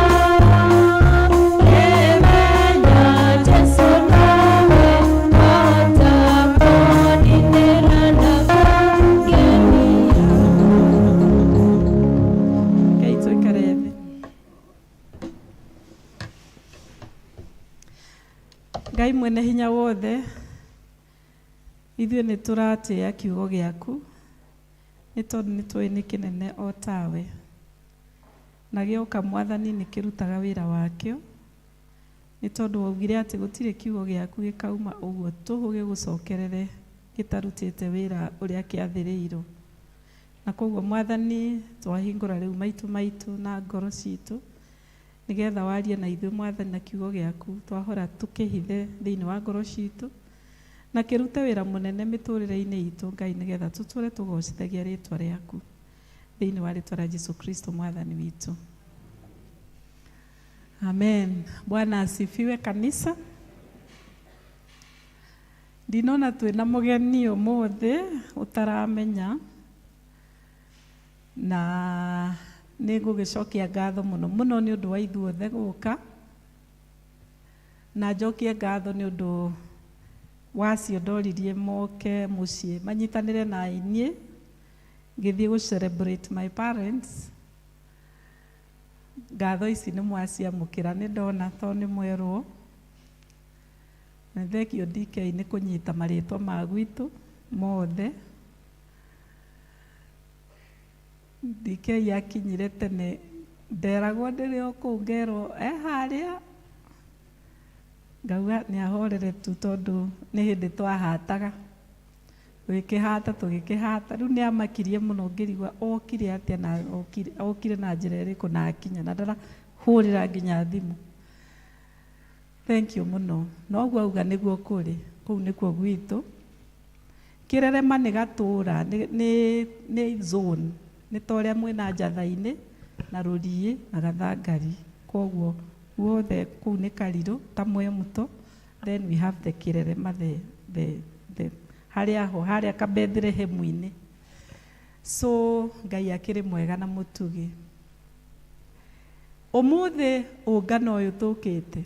Kĩmenya Jesũ nowe wahota kũndinĩra na kũngenia. Ngai tũikare thĩ. Ngai mwene hinya wothe, ithuĩ nĩ tũratĩĩa kiugo gĩaku nĩ tondũ nĩ tũĩ nĩ kĩnene o tawe, na gĩoka Mwathani nĩ kĩrutaga wĩra wakĩo, nĩ tondũ waugire atĩ gũtirĩ kiugo gĩaku gĩkauma ũguo tũhũ gĩgũcokerere gĩtarutĩte wĩra ũrĩa kĩathĩrĩirwo. Na koguo Mwathani twahingũra rĩu maitũ na ngoro citũ nĩgetha warie na ithuĩ Mwathani na kiugo gĩaku twahora tũkĩhithe thĩinĩ wa ngoro citũ na kĩrute wĩra mũnene mĩtũrĩre-inĩ itũ Ngai nĩgetha tũtũre tũgocithagia rĩtwa rĩaku thĩinĩ wa rĩtwa rĩa Jesũ Kristo Mwathani witũ. Amen. Bwana asifiwe kanisa. Ndinona twĩna mũgeni ũmũthĩ ũtaramenya, na nĩ ngũgĩcokia ngatho mũno mũno nĩ ũndũ wa ithuothe gũka, na njokie ngatho nĩ ũndũ wacio ndoririe moke mũciĩ manyitanĩre na inyĩ ngĩthiĩ gũ celebrate my parents. Ngatho ici nĩ mwaciamũkĩra, nĩ ndona to nĩ mwerwo, na thekio DK nĩ kũnyita marĩtwa ma gwitũ mothe. DK yakinyire tene nderagwo ndĩrĩ o kũu ngerwo harĩa, ngauga nĩ ahorere tu tondũ nĩ hĩndĩ twahataga, tũgĩkĩhata tũgĩkĩhata, rĩu nĩ amakirie mũno ngĩrigwa okire atĩa na okire na njĩra ĩrĩkũ na akinya, na ndarahũrĩra nginya thimũ. Thank you mũno. Noguo auga nĩguo kũrĩ, kũu nĩkuo gwitũ. Kĩrerema nĩ gatũra, nĩ zone, nĩ ta ũrĩa mwĩna Njatha-inĩ na Rũriĩ na Gathangari, koguo guothe kũu nĩ Karirũ ta Mwemũto, then we have the Kĩrerema the harĩa Kabethilehemu-inĩ. So Ngai akĩrĩ mwega na mũtugi. Ũmũthĩ ũngano ũyũ tũkĩte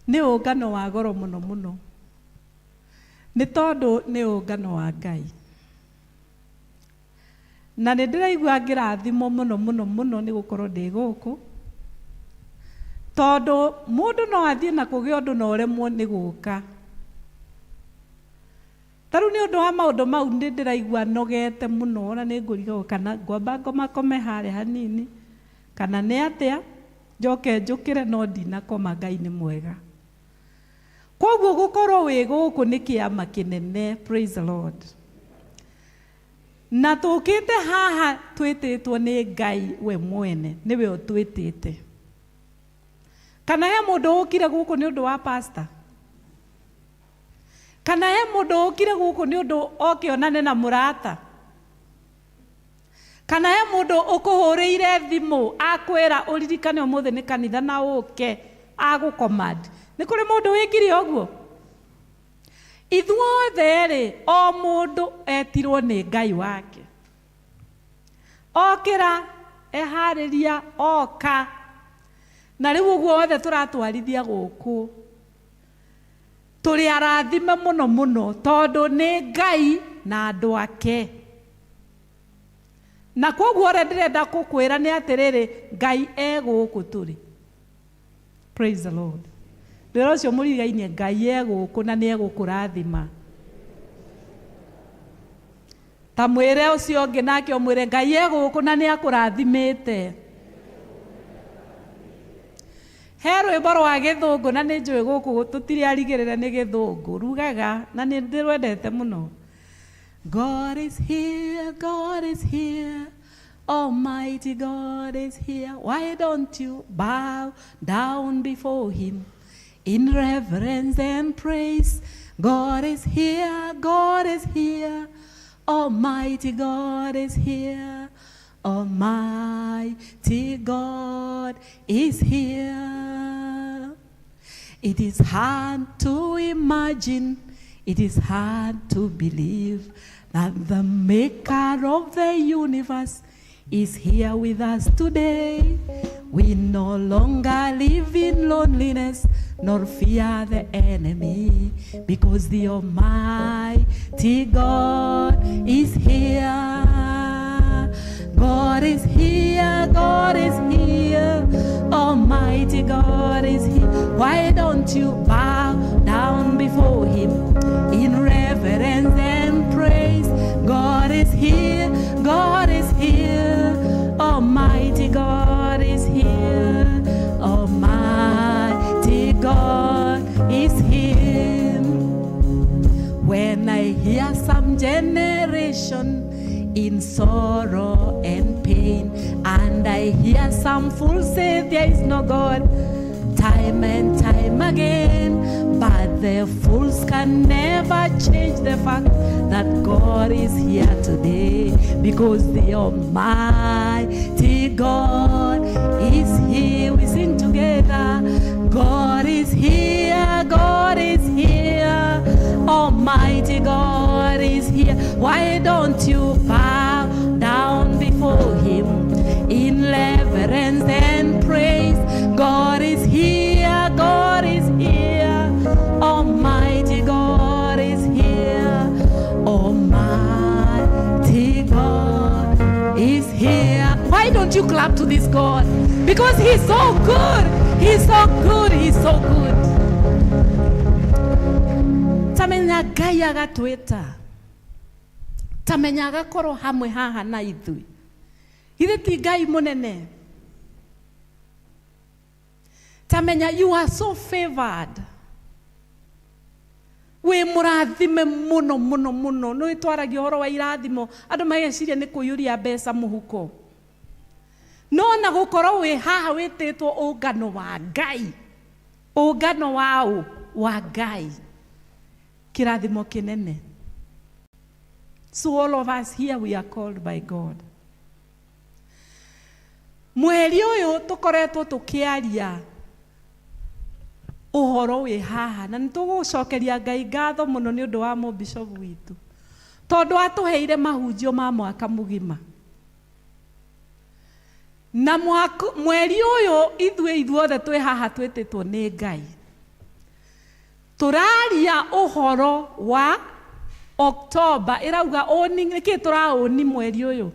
nĩ ũngano wa goro mũno mũno, nĩ tondũ nĩ ũngano wa Ngai, na nĩ ndĩraigua ngĩrathimwo mũno mũno mũno nĩ gũkorwo ndĩ gũkũ, tondũ mũndũ no athiĩ na kũgĩa ũndũ na ũremwo nĩ gũka. Tarĩu nĩ ũndũ wa maũndũ mau nĩ ndĩraigua nogete mũno, na nĩ ngũrigwo kana ngwamba ngomakome harĩa hanini kana nĩ atĩa, njoke njũkĩre, no ndinakoma. Ngai nĩ mwega. Koguo gũkorwo wĩ gũkũ nĩ kĩama kĩnene. Praise the Lord. Na tũkĩte haha twĩtĩtwo nĩ Ngai we mwene, nĩwe ũtwĩtĩte. Kana he mũndũ ũkire gũkũ nĩ ũndũ wa pastor? Kana he mũndũ ũkire gũkũ nĩ ũndũ okĩonane na mũrata? Kana he mũndũ ũkũhũrĩire thimũ akwĩra ũririkane ũmũthĩ nĩ kanitha na ũke agũcommand? Nĩ kũrĩ mũndũ wĩkire ũguo? Ithuothe rĩ, o mũndũ etirwo nĩ Ngai wake. Okĩra, eharĩria, oka. Na rĩu ũguo othe tũratwarithia gũkũ, tũrĩ arathime mũno mũno, tondũ nĩ Ngai na andũ ake. Na koguo ũrĩa ndĩrenda gũkwĩra nĩ atĩrĩrĩ, Ngai gũkũ tũrĩ. Praise the Lord. Wĩra ũcio mũrigainie, Ngai gũkũ na nĩ egũkũrathima. Ta mwĩre ũcio ũngĩ nake ũmwĩre, Ngai gũkũ na nĩ akũrathimĩte. He rwĩmbo rwa Gĩthũngũ, na nĩ njũĩ gũkũ tũtirĩ arigĩrĩre nĩ Gĩthũngũ, rugaga na nĩ ndĩrwendete mũno. God is here, God is here, Almighty God is here. Why don't you bow down before him in reverence and praise? God is here, God is here, Almighty God is here. Almighty God is here. It is hard to imagine, it is hard to believe that the maker of the universe is here with us today. We no longer live in loneliness nor fear the enemy, because the Almighty God is here. God is here, God is here, Almighty God is here. Why don't you bow down before him in reverence and praise? God is here, God is here, Almighty God is here, Almighty God is here. When I hear some generation in sorrow and pain, and I hear some fools say there is no God, time and time again, but the fools can never change the fact that God is here today, because the Almighty God is here. We sing together, God is here, God is here, Almighty God is here. Why don't you bow down before him don't you clap to this God? Because he's so good. He's so good. He's so good. Tamenya Ngai agatwĩta. Tamenya agakorwo hamwe haha na ithuĩ. Ithe ti Ngai mũnene. Tamenya you are so favored. We mũrathime mũno mũno mũno. No itwaragia ũhoro wa irathimo. Andũ mageciria nĩ kũiyũria mbeca mũhuko. No na gũkorwo wĩ haha wĩtĩtwo ũngano wa Ngai. Ũngano wa Ngai. Kirathimo kinene. So all of us here, we are called by God. Mweri ũyũ tũkoretwo tũkĩaria ũhoro wĩ haha na nĩtũgũcokeria Ngai ngatho mũno nĩ ũndũ wa mũbishop witũ tondũ atũheire mahunjio ma mwaka mũgima. Na mweri ũyũ ithuothe twĩ haha twĩtĩtwo nĩ Ngai. Tũraria ũhoro wa October irauga owning nĩkĩ tũraoni mweri ũyũ?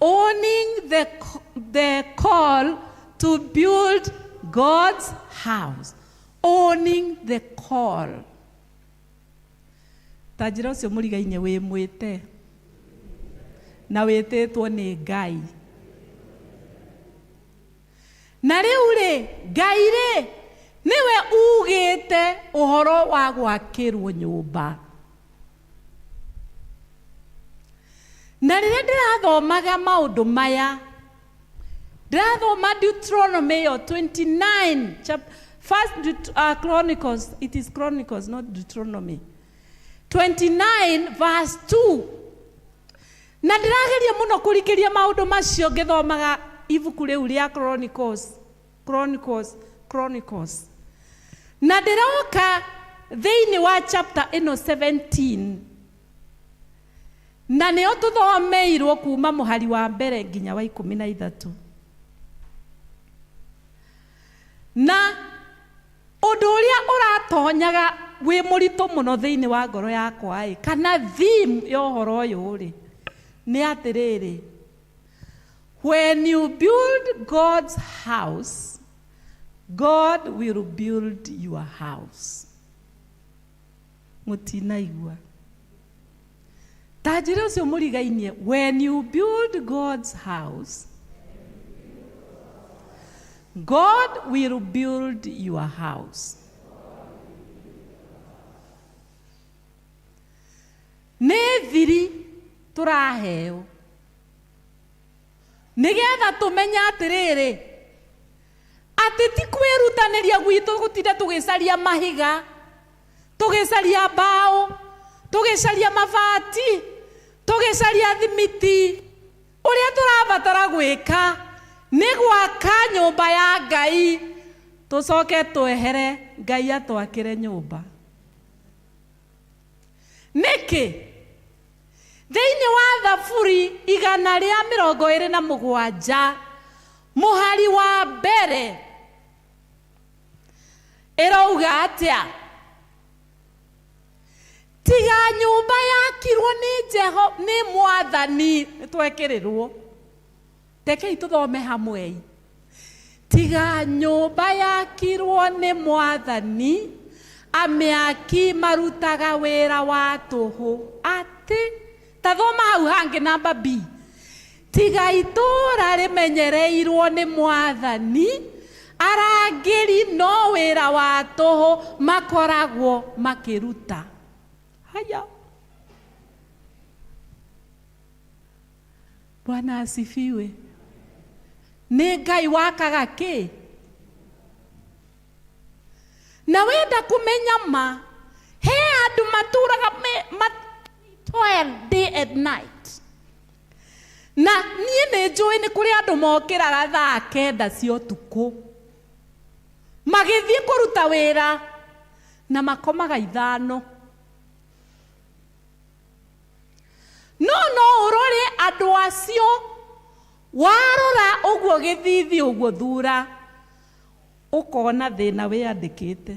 Owning the call to build God's house. Owning the call. Tajira ũcio mũrigainye wĩ mwĩte na wĩtĩtwo nĩ Ngai. Na rĩu rĩ Ngai rĩ niwe ugĩte ũhoro wa gwakĩrwo nyũmba. Na rĩrĩa ndĩrathomaga maũndũ maya ndĩrathoma Deuteronomy 29 first Chronicles, it is Chronicles not Deuteronomy 29 verse 2. Na ndĩrageria mũno kũrikĩria maũndũ macio ngĩthomaga ibuku rĩu rĩa Chronicles. Na ndĩroka thĩinĩ wa chapter ĩno 17 na nĩyo tũthomeirwo kuma mũhari wa mbere nginya wa 13. Na ũndũ ũrĩa ũratonyaga wĩ mũritũ mũno thĩinĩ wa ngoro yakwa kana theme ya ũhoro ũyũ rĩ nĩ atĩrĩrĩ, when you build God's house, God will build your house. Mutinaigua. Tajira ũcio mũrigainie, when you build God's house, God will build your house. Nĩ thiri tũraheo nĩgetha tũmenya atĩrĩrĩ atĩ ti kwĩrutanĩria gwitũ gũtinda tũgĩcaria mahiga, tũgĩcaria mbaũ, tũgĩcaria mabati, tũgĩcaria thimiti. Ũrĩa tũrabatara gwĩka nĩ gwaka nyũmba ya Ngai, tũcoke twehere Ngai atwakĩre nyũmba. Nĩkĩ thĩinĩ wa Thaburi 127 mũhari wa mbere ĩrauga atĩa? Tiga nyũmba yakirwo nĩ Mwathani nĩtwekĩrĩrwo. Tekei tũthome hamwe. Tiga nyũmba yakirwo nĩ Mwathani, amĩaki marutaga wĩra wa tũhũ. Atĩ tathoma hau hangĩ namba B. Tiga itũũra rĩmenyereirwo nĩ Mwathani, arangĩri no wĩra wa tũhũ makoragwo makĩruta. Haya. Bwana asifiwe. Nĩ Ngai wakaga kĩ? Na wenda kũmenya ma, he andũ matũraga toil day and night. Na niĩ nĩ njũĩ nĩ kũrĩ andũ mokĩraga thaa 9 cia ũtukũ magĩthiĩ kũruta wĩra na makomaga 5. No ũrore andũ acio, warora ũguo gĩthithi ũguo thura, ũkona thĩna wĩandĩkĩte.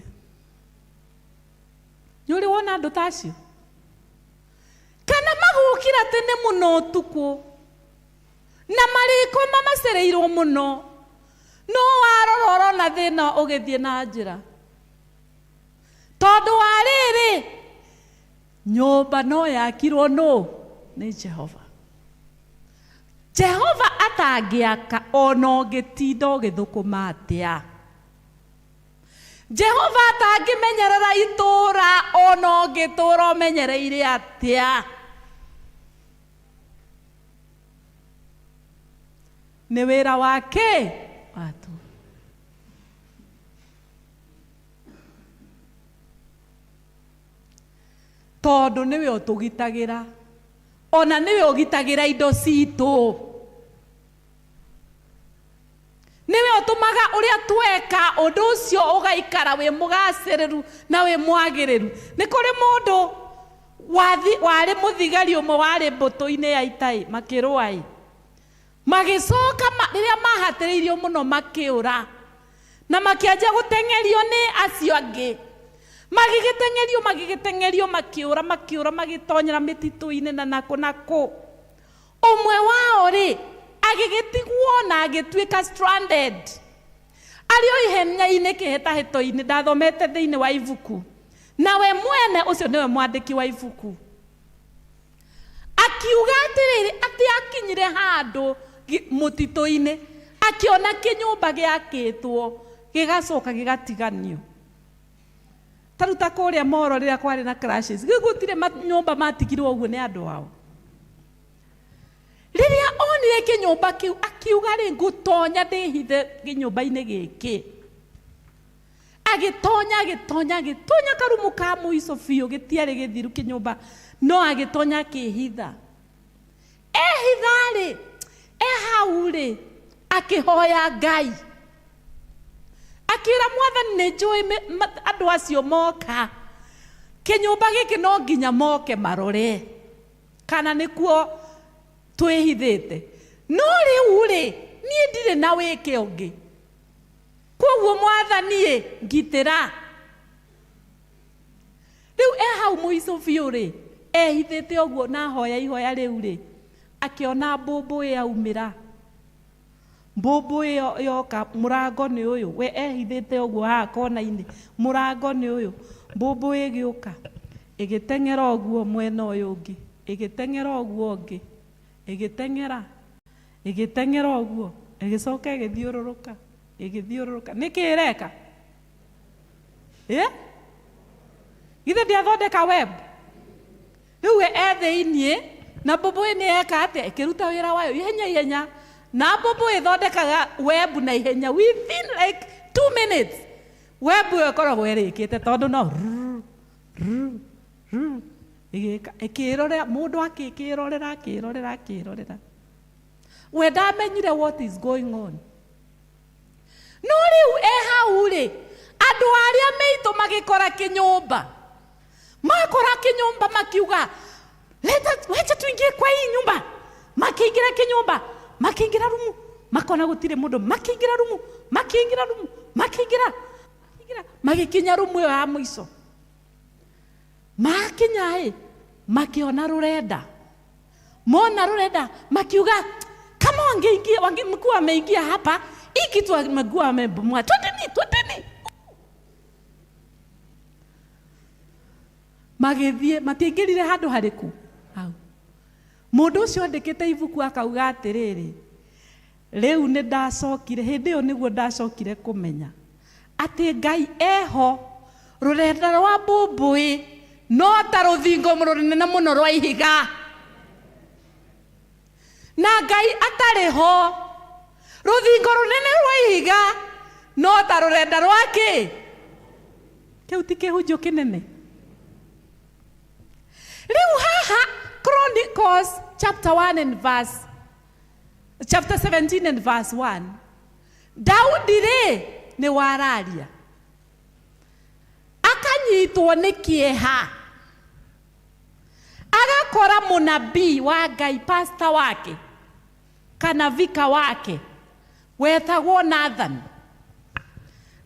Nĩ ũrĩ wona andũ ta acio? Kana magũkĩra tene mũno ũtukũ na mariko mamacereirwo muno no warororo na thina ugithie na njira tondu wa riri nyumba no yakirwo no ni Jehova. Jehova atangiaka ona ungitinda ugithukuma atia. Jehova atangimenyerera itura ona ungitura umenyereire atia. Ni wira wake watu. Tondu niwe utugitagira ona niwe ugitagira indo citu. Niwe utumaga uria tweka undu ucio ugaikara wi mugaciriru na wi mwagiriru. Ni kuri mundu wari muthigari umwe wari mbutu-ini ya itai makirwai magicoka riria mahatiriirio muno makiura na makianjia gutengerio ni acio angi magigitengerio makiura magitonyera mititu-ini na naku umwe wao ri agigitigwo na agituika stranded ario ihenya-ini kihitahito-ini ndathomete thiini wa ibuku na we mwene ucio niwe mwandiki wa ibuku akiuga atiriri ati akinyire handu mutitu-ini akiona kinyumba giakitwo gigacoka gigatiganio taruta kuria moro riria kwari na crashes gigutire nyumba matigirwo uguo ni andu ao. Riria onire kinyumba kiu akiuga ri ngutonya ndihithe kinyumba-ini giki agitonya karumu ka muico biu gitiari githiru kinyumba no agitonya kihitha ehithari ehauri akihoya Ngai akira Mwathani ni njui andu acio moka kinyumba giki no nginya moke marore kana nikuo twihithite no riu ri nie ndire na wike ungi koguo Mwathani ngitira riu ehau muico biu ri ehithite uguo na hoya ihoya riu ri akiona mbumbu yaumira mbumbu yoka murango ni uyu we ehithite uguo ha kona-ini murango ni uyu mbumbu igiuka igitengera uguo mwena uyu ungi igitengera uguo ungi igitengera uguo igicoka igithiururuka niki ireka githe ndiathondeka web riu we ethiinie na mbumbu ni eka atia ikiruta wira wayo ihenya na mbumbu ithondekaga web na ihenya within like 2 minutes web ikoragwo irikite tondu no ikirorera mundu akirorera we ndamenyire what is going on no riu ehau ri andu aria meitu magikora kinyumba makiuga leta tuingie kwa hii nyumba makiingira kinyumba makiingira rumu makona gutire mundu makiingira rumu magikinya rumu yo ya muico makinya makiona rurenda mona rurenda makiuga kama wangekuwa ameingia hapa hiki tu amekuwa amebomoa twendeni magithie matingirire handu hariku hau mundu ucio andikite ibuku akauga atiriri riu ni ndacokire hindi iyo niguo ndacokire kumenya ati Ngai eho rurenda rwa mbumbu no ta ruthingo runene muno rwa ihiga na Ngai atariho ruthingo runene rwa ihiga no ta rurenda rwake kiu ti kihunjio kinene riu haha Chronicles chapter 17 and verse 1 Daudi ri ni wararia akanyitwo ni kieha agakora munabii wa Ngai pastor wake kana vika wake wetagwo Nathan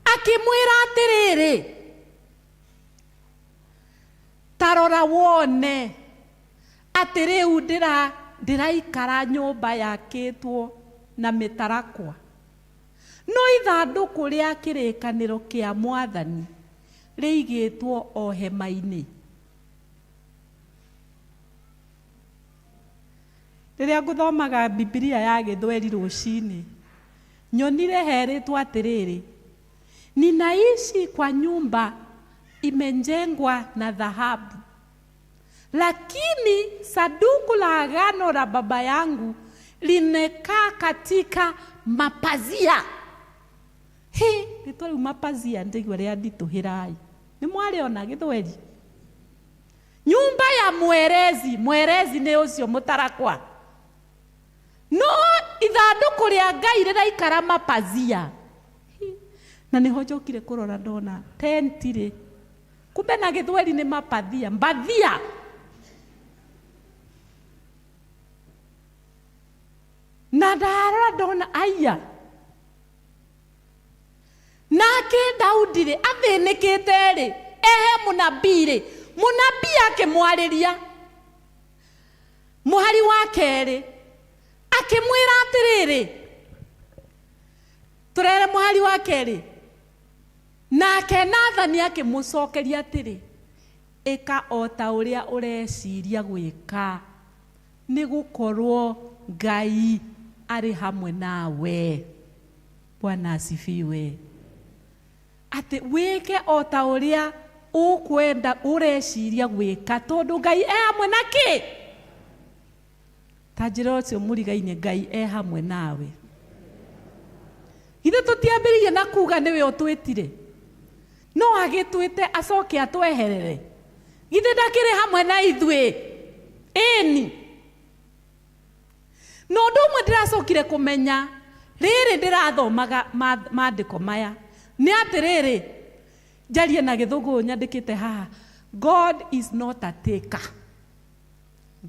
akimwira atiriri tarora wone atiriu ndiraikara nyumba yakitwo na mitarakwa, no ithanduku ria kirikaniro kia Mwathani riigitwo o hema-ini. Riria nguthomaga Biblia ya Githweri rucini, nyonire heritwo atiriri, ninaishi kwa nyumba imejengwa na dhahabu, lakini sanduku la agano la baba yangu linekaa katika mapazia. Rĩtwa rĩu mapazia ndigua rĩa nditũhĩrai. Nĩ mwariona Githweri? Nyumba ya mwerezi, mwerezi nĩ ũcio mũtarakwa. No ithanduku rĩa Ngai rĩraikara mapazia. Na nĩho njokire kũrora ndona tenti rĩ, kumbe na Githweri nĩ mapazia, mbathia. Na ndarora ndona aya, nake Daudi rĩ athĩnĩkĩte rĩ, ehe mũnabii rĩ, mũnabii akĩmwarĩria mũhari wa kerĩ, akĩmwĩra atĩrĩrĩ, tũrere mũhari wa kerĩ, nake Nathani akĩmũcokeria atĩrĩ, ĩka o ta ũrĩa ũreciria gwĩka, nĩ gũkorwo Ngai arĩ hamwe nawe. Bwana asifiwe. Ati wĩke o ta ũrĩa ũkwenda ũreciria gwĩka, tondũ Ngai hamwe na kĩ? Ta njĩra ũcio mũrigaine, Ngai hamwe nawe. Ithe tũtiambĩrĩirie na kuga nĩwe ũtwĩtire, no agĩtwĩte acoke atweherere. Ithe ndakĩrĩ hamwe na ithuĩ? Ĩni. No ũndũ ũmwe ndĩracokire kũmenya rĩrĩ ndĩrathomaga maandĩko maya nĩ atĩrĩrĩ, njarie na Gĩthũngũ nyandĩkĩte haha, God is not a taker,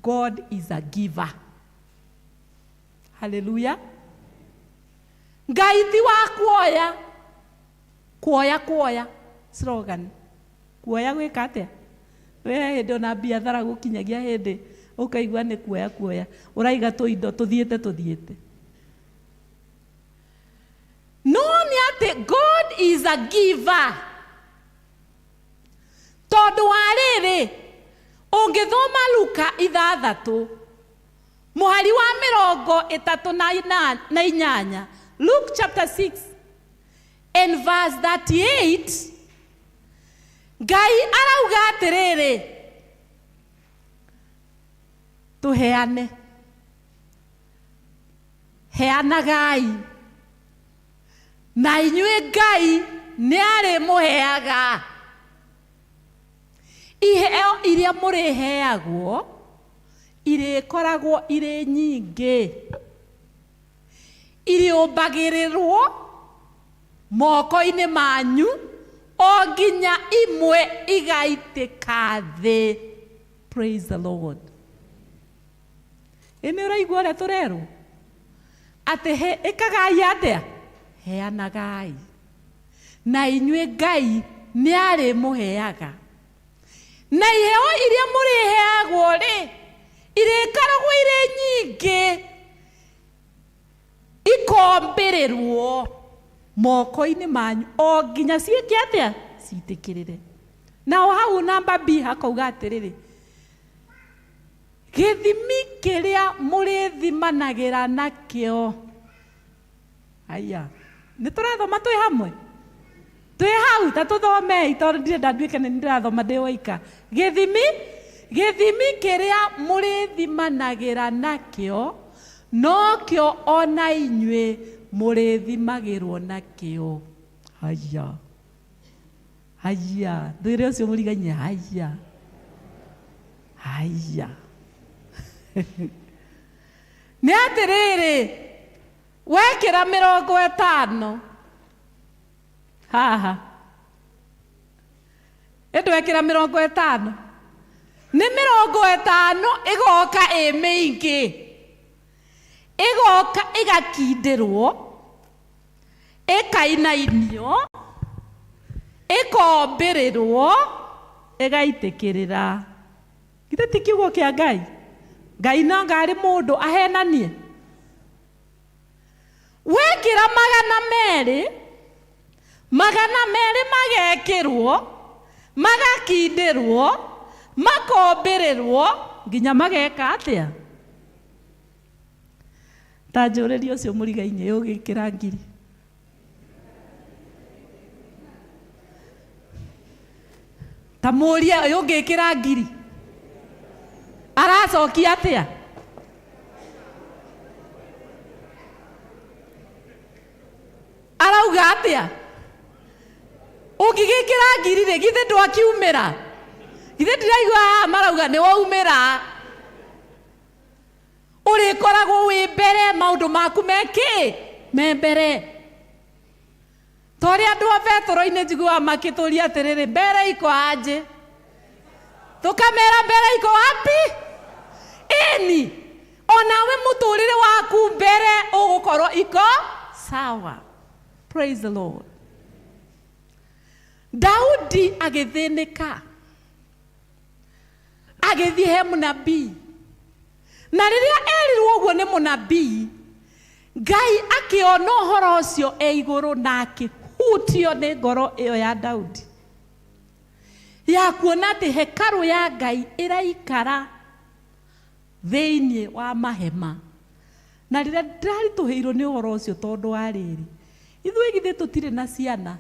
God is a giver. Hallelujah. Ngai ti wa kuoya slogan, kuoya gwĩka atĩa? We hĩndĩ ona biathara gũkinyagia hĩndĩ ũkaigua nĩ kuoya, ũraiga tũindo tũthiĩte. No nĩ atĩ God is a giver. Tondũ wa rĩrĩ, ũngĩthoma Luka 6 mũhari wa 38, Luke chapter 6 and verse 38, Ngai arauga atĩrĩrĩ, tũheane, heanagai, na inyuĩ Ngai nĩ arĩmũheaga. Iheo iria mũrĩheagwo irĩkoragwo irĩ nyingĩ, irĩũmbagĩrĩrwo moko-inĩ manyu o nginya imwe igaitĩka thĩ. Praise the Lord. Nĩ ũraigua ũrĩa tũrerwo atĩ ĩkagai atĩa? Heanagai, na inyuĩ Ngai nĩ arĩmũheaga. Na iheo iria mũrĩheagwo rĩ, irĩkoragwo irĩ nyingĩ, ikombĩrĩrwo moko-inĩ manyu o nginya ciĩke atĩa? Ciitĩkĩrĩre. Nao hau namba B hakauga atĩrĩrĩ, gĩthimi kĩrĩa mũrĩthimanagĩra nakĩo. Aya, nĩ tũrathoma twĩ hamwe? Twĩ hau, ta tũthomei, tondũ ndirĩ ndanduĩke nĩ ndĩrathoma ndĩ woika. Gĩthimi kĩrĩa mũrĩthimanagĩra nakĩo, nokĩo ona inyuĩ mũrĩthimagĩrwo nakĩo. Haya, ndwĩre ũcio mũrigaine, haya. Nĩ atĩrĩrĩ, wekĩra 50 haha, wekĩra 50, nĩ 50 ĩgoka mĩingĩ, ĩgoka ĩgakindĩrwo, ĩkainainio, ĩkombĩrĩrwo, ĩgaitĩkĩrĩra. Githĩ ti kiugo kĩa Ngai? Ngai no ngari mundu ahenanie. Wekira magana meri magekirwo, magakindirwo, makombirirwo, nginya mageka atia? Ta njũrĩrie ũcio mũriga-inĩ ũgĩkĩra ngiri. Ta mũria ũyũ ũngĩkĩra ngiri. Aracokia atia? Arauga atia? Ũngĩgĩkĩra ngiri rĩ, githĩ ndwakiumĩra? Githĩ ndiraigua marauga nĩ waumĩra? Ũrĩkoragwo wĩ mbere, maũndũ maku meki me mbere. Tori andũ a Petro-inĩ njiguaga makĩtũria atĩrĩrĩ, mbere iko aje? Tũkamera mbere iko wapi? Eni, onawe mũtũrĩre waku mbere ũgũkorwo iko sawa. Praise the Lord. Daudi agĩthĩnĩka, agĩthiĩ he mũnabii, na rĩrĩa erirwo ũguo nĩ mũnabii, Ngai akĩona ũhoro ũcio igũrũ na akĩhutio nĩ ngoro ĩyo ya Daudi ya kuona atĩ hekaru ya Ngai ĩraikara thĩinĩ wa mahema. Na rĩrĩa ndaritũhĩirwo nĩ ũhoro ũcio tondũ wa rĩrĩ, ithuĩ githĩ tũtirĩ na ciana?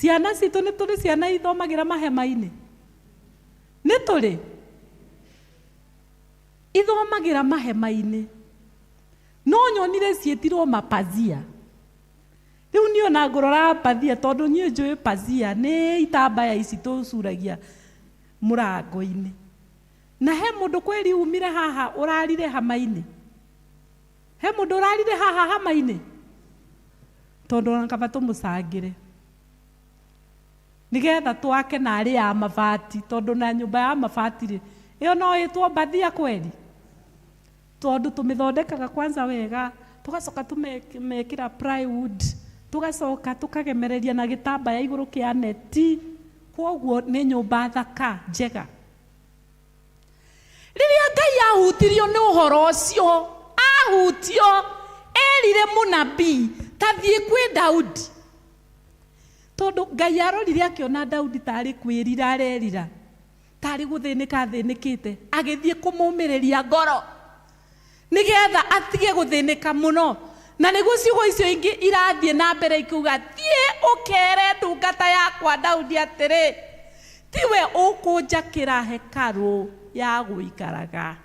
Ciana citũ nĩ tũrĩ ciana ithomagĩra mahema-inĩ? Nĩ tũrĩ ithomagĩra mahema-inĩ, no nyonire ciĩtirwo mapazia. Rĩu niĩ ona ngũrora pazia, tondũ niĩ njũĩ pazia nĩ itambaya ici tũcuragia mũrango-inĩ. Na he mũndũ kweri umire haha ũrarire hama-inĩ? He mũndũ ũrarire haha hama-inĩ? Tondũ ona kaba tũmũcangĩre nĩgetha twake na arĩ ya mabati, tondũ na nyũmba ya mabati rĩ, ĩyo no ĩtwo bathia kweri? Tondũ tũmĩthondekaga kwanza wega, tũgacoka tũmekĩra plywood, tũgacoka tũkagemereria na gĩtambaya igũrũ kĩa neti. Kwoguo nĩ nyũmba thaka njega. Rĩrĩa Ngai ahutirio nĩ ũhoro ũcio, ahutio, erire mũnabii ta thiĩ kwĩ Daudi, tondũ Ngai arorire akĩona Daudi tarĩ kwĩrira arerira, tarĩ gũthĩnĩka thĩnĩkĩte, agĩthiĩ kũmũmĩrĩria ngoro nĩgetha atige gũthĩnĩka mũno. Na nĩguo ciugo icio ingĩ irathiĩ na mbere ikiuga, thiĩ ũkere ndungata yakwa Daudi atĩrĩ, tiwe ũkũnjakĩra hekaru ya gũikaraga.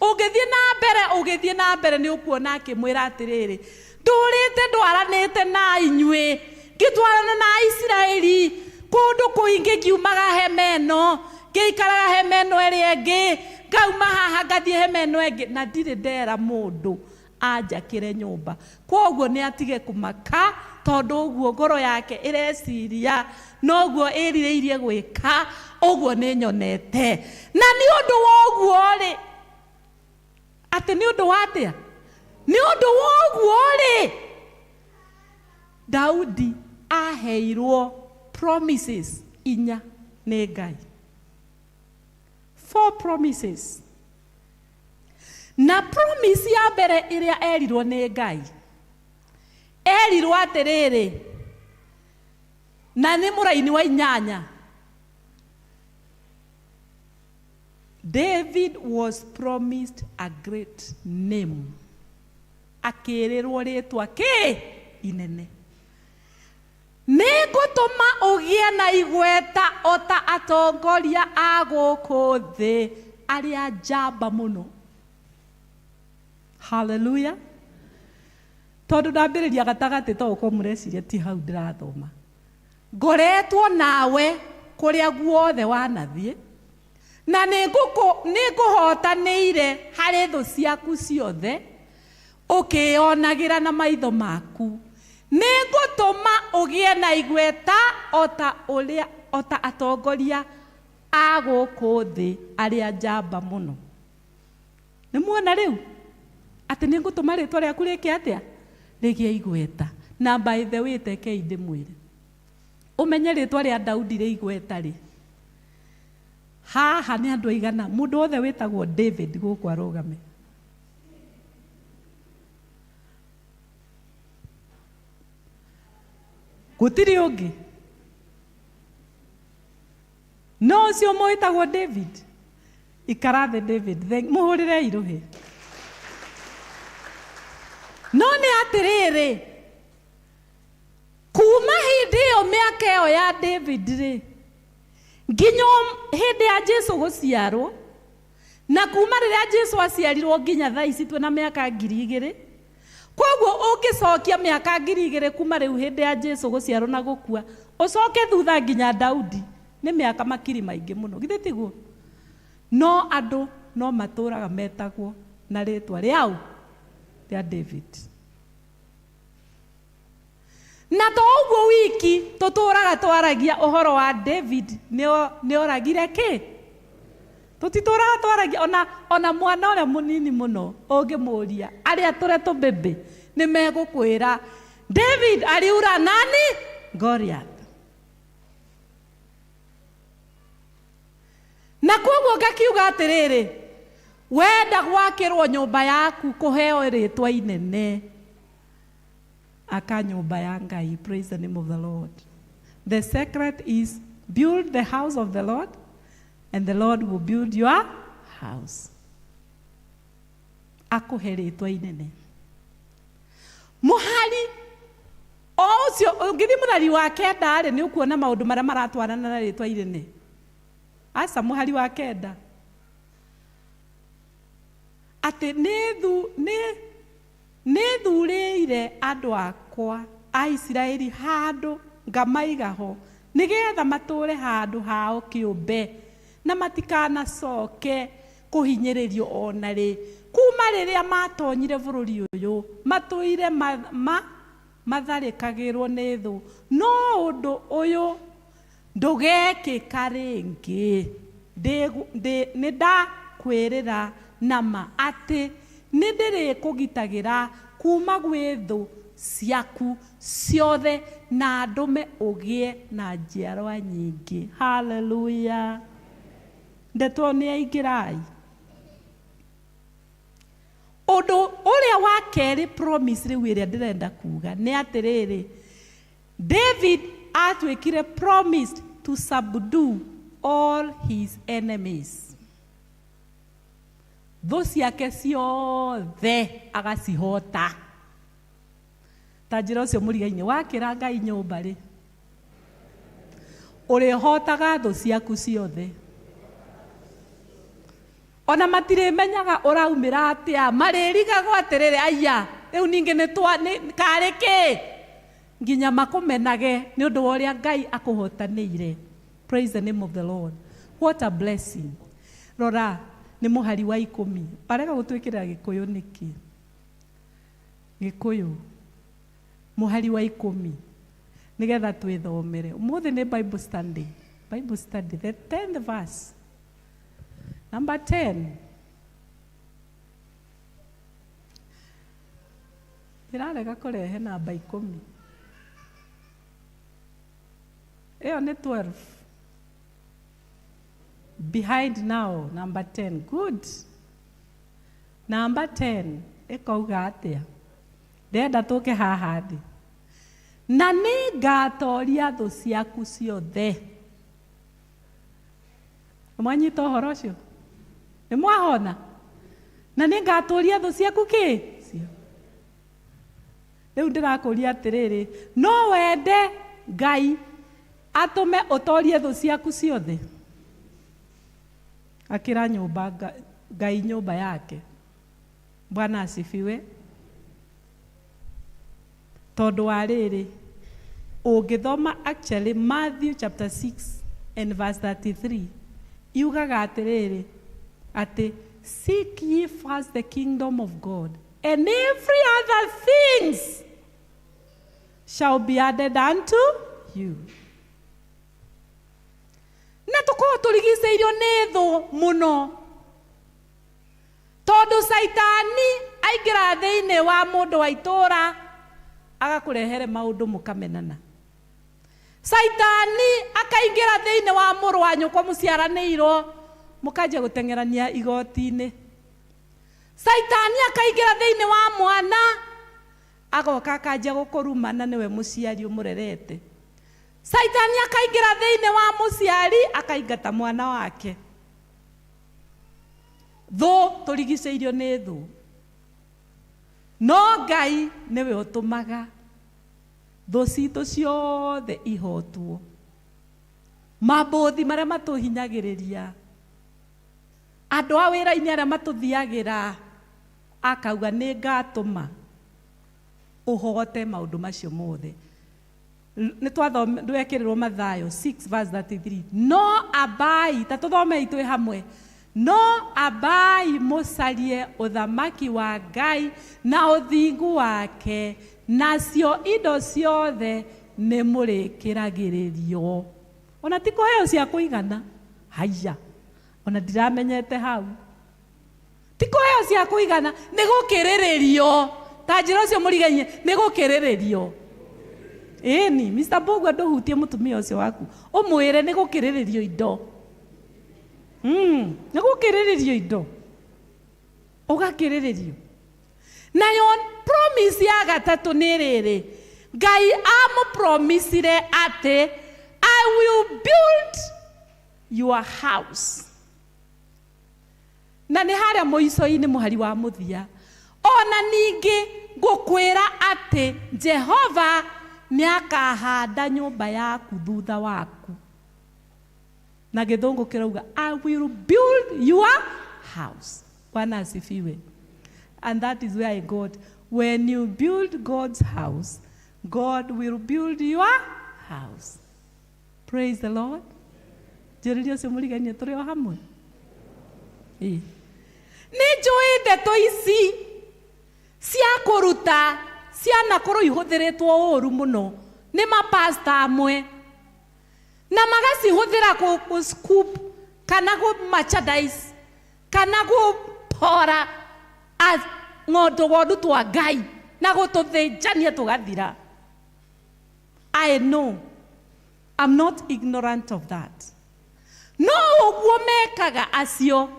Ũgĩthiĩ na mbere nĩ ũkuona akĩmwĩra atĩrĩrĩ, ndũrĩte ndwaranĩte na inyuĩ, ngĩtwarana na Isiraeli kũndũ kũingĩ, ngiumaga hema ĩno, ngĩikaraga hema ĩno ĩrĩa ĩngĩ, ngauma haha ngathiĩ hema ĩno ĩngĩ, na ndirĩ ndera mũndũ anjakĩre nyũmba. Kwoguo nĩ atige kũmaka, tondũ ũguo ngoro yake ĩreciria, noguo ĩrirĩirie gwĩka, ũguo nĩ nyonete. Na nĩ ũndũ wa ũguo rĩ, atĩ nĩ ũndũ wa atĩa? Nĩ ũndũ wa ũguo rĩ, Daudi aheirwo promises 4 nĩ Ngai. 4 promises. Na promise ya mbere ĩrĩa erirwo nĩ Ngai, erirwo atĩrĩrĩ, na nĩ mũraini wa 8, David was promised a great name. Akĩrĩrwo rĩtwa inene. Nĩngũtũma ũgĩe na igweta o ta atongoria a gũkũ thĩ arĩa njamba mũno. Hallelujah. Tondũ ndambĩrĩria gatagatĩ to ũkorwo mũreciria ti hau ndĩrathoma. Ngoretwo nawe kũrĩa guothe wanathiĩ, na nĩngũhotanĩire harĩ thũ ciaku ciothe, ũkĩonagĩra na maitho maku. Nĩngũtũma ũgĩe na igweta o ta atongoria a gũkũ thĩ arĩa njamba mũno. Nĩmuona rĩu atĩ nĩngũtũma rĩtwa rĩaku rĩke atĩa? Rĩgĩe igweta. Na by the way, tekei ndĩmwĩre, ũmenye rĩtwa rĩa Daudi rĩ igweta rĩ, haha nĩ andũ aigana mũndũ othe wĩtagwo David gũkũ arũgame. Gũtirĩ ũngĩ no ũcio mwĩtagwo David. Ikara thĩ David, mũhũrĩre irũhĩ. No nĩ atĩrĩrĩ, kuma hĩndĩ ĩyo mĩaka ĩyo ya David rĩ, nginya hĩndĩ ya Jesu gũciarwo, na kuma rĩrĩa Jesu aciarirwo nginya thaa ici twĩna mĩaka 2000. Koguo ũngĩcokia mĩaka 2000 kuma rĩu hĩndĩ ya Jesu gũciarwo na gũkua, ũcoke thutha nginya Daudi, nĩ mĩaka makiri maingĩ mũno, githĩ tiguo? No andũ no matũraga metagwo na rĩtwa rĩau rĩa David. Na to ũguo wiki tũtũraga twaragia ũhoro wa David nĩ oragire kĩ? Tũtitũraga twaragia ona mwana ũrĩa mũnini mũno ũngĩmũria arĩa tũrĩa tũbĩbĩ nĩ megũkwĩra David aliura nani? Goliath. Na koguo ngakiuga atĩrĩrĩ, wenda gwakĩrwo nyũmba yaku kũheo rĩtwa inene, aka nyũmba ya Ngai. Praise the name of the Lord. The secret is build the house of the Lord and the Lord will build your house. Akũhe rĩtwa inene. Mũhari o ũcio ũngĩthiĩ mũthari wa kenda rĩ, nĩ ũkuona maũndũ marĩa maratwarana na rĩtwa inene. Asa mũhari wa kenda atĩ nĩ thurĩire andũ akwa a Isiraeli handũ ngamaiga ho nĩgetha matũre handũ hao kĩũmbe na matikanacoke kũhinyĩrĩrio ona rĩ. Kuma rĩrĩa matonyire bũrũri ũyũ matũire matharĩkagĩrwo nĩ thũ, no ũndũ ũyũ ndũgekĩka rĩngĩ. Nĩ ndakwĩrĩra nama atĩ nĩ ndĩrĩkũgitagĩra kuma gwĩ thũ ciaku ciothe na ndũme ũgĩe na njiarwa nyingĩ. Hallelujah. Ndeto nĩ aingĩrai. Ũndũ ũrĩa wa kerĩ promise rĩu ĩrĩa ndĩrenda kuga nĩ atĩrĩrĩ, David atuĩkire promised to subdue all his enemies. Thũ ciake ciothe agacihota. Ta njĩra ũcio mũriga-inĩ wakĩra Ngai nyũmba rĩ, ũrĩhotaga thũ ciaku ciothe. Ona matirĩmenyaga ũraumĩra atĩa, marĩrigagwo atĩrĩrĩ, aya rĩu ningĩ nĩ karĩ kĩ? Nginya makũmenage nĩ ũndũ wa ũrĩa Ngai akũhotanĩire. Praise the name of the Lord. What a blessing. Rora, nĩ mũhari wa 10. Barega gũtwĩkĩra Gĩkũyũ nĩkĩ? Gĩkũyũ mũhari wa 10 nĩgetha twĩthomere. Ũmũthĩ nĩ Bible study. Bible study, the 10th verse. Number 10. Ndĩrarega kũrehe namba 10. Ĩyo nĩ 12. Behind now, number 10. Good. Number 10. Ĩkauga atĩa? Ndenda tũke haha thĩ. Na nĩ ngatoria thũ ciaku ciothe. Mwanyita ũhoro ũcio? Nĩ mwahona? Na nĩ ngatoria thũ ciaku kĩ? Rĩu ndĩrakũria atĩrĩrĩ, no wende Ngai atũme ũtorie thũ ciaku ciothe? Akĩra nyũmba Ngai nyũmba yake. Bwana asifiwe. Tondũ wa rĩrĩ, ũngĩthoma actually Matthew chapter 6 and verse 33, yugaga atĩrĩrĩ, atĩ seek ye first the kingdom of God, and every other things shall be added unto you. Na tũkorwo tũrigicĩirio nĩ thũ mũno, tondũ Saitani aingĩra thĩinĩ wa mũndũ wa itũũra agakũrehere maũndũ mũkamenana. Saitani akaingira thiini wa muru wa nyukwa muciaranirwo mukanjia gutengerania igoti-ini. Saitani akaingira thiini wa mwana agoka akanjia gukurumana niwe muciari umurerete. Saitani akaingira thiini wa muciari akaingata mwana wake. Tho turigiceirio ni thu, no Ngai niwe utumaga thu citu ciothe ihotwo. Mabothi maria matuhinyagiriria, andu a wira-ini aria matuthiagira, akauga ni ngatuma uhote maundu macio mothe. Ni twathomekirwo Mathayo 6:33. No abai, ta tuthomei twi hamwe. No abai mucarie uthamaki wa Ngai na uthingu wake, nacio indo ciothe ni murikiragiririo. Ona ti kuheo cia kuigana. Haya, ona ndiramenyete hau. Ti kuheo cia kuigana, ni gukiriririo. Ta njira ucio murigainie ni gukiriririo. Eni, Mr. Bogo nduhutie mutumia ucio waku. Umwire ni gukiriririo indo. Ni gukiriririo indo. Ugakiriririo. Nayo promise ya gatatu ni riri. Ngai amupromisire ati I will build your house. Na ni haria muico-ini muhari wa muthia. Ona ningi ngukwira ati Jehova ni akahanda nyumba yaku thutha waku. Na githungu kirauga I will build your house. Bwana asifiwe. And that is where I got, when you build God's house, God will build your house. Praise the Lord. Jeririo se murigania turi o hamwe. Ni njui ndeto ici cia kuruta ciana korwo ihuthiritwo uru muno ni mapasta amwe na magacihuthira ku scoop kana ku merchandise kana ku pora as ng'ondu godu twa Ngai na gututhinjania tugathira. I know, I'm not ignorant of that. No uguo mekaga acio,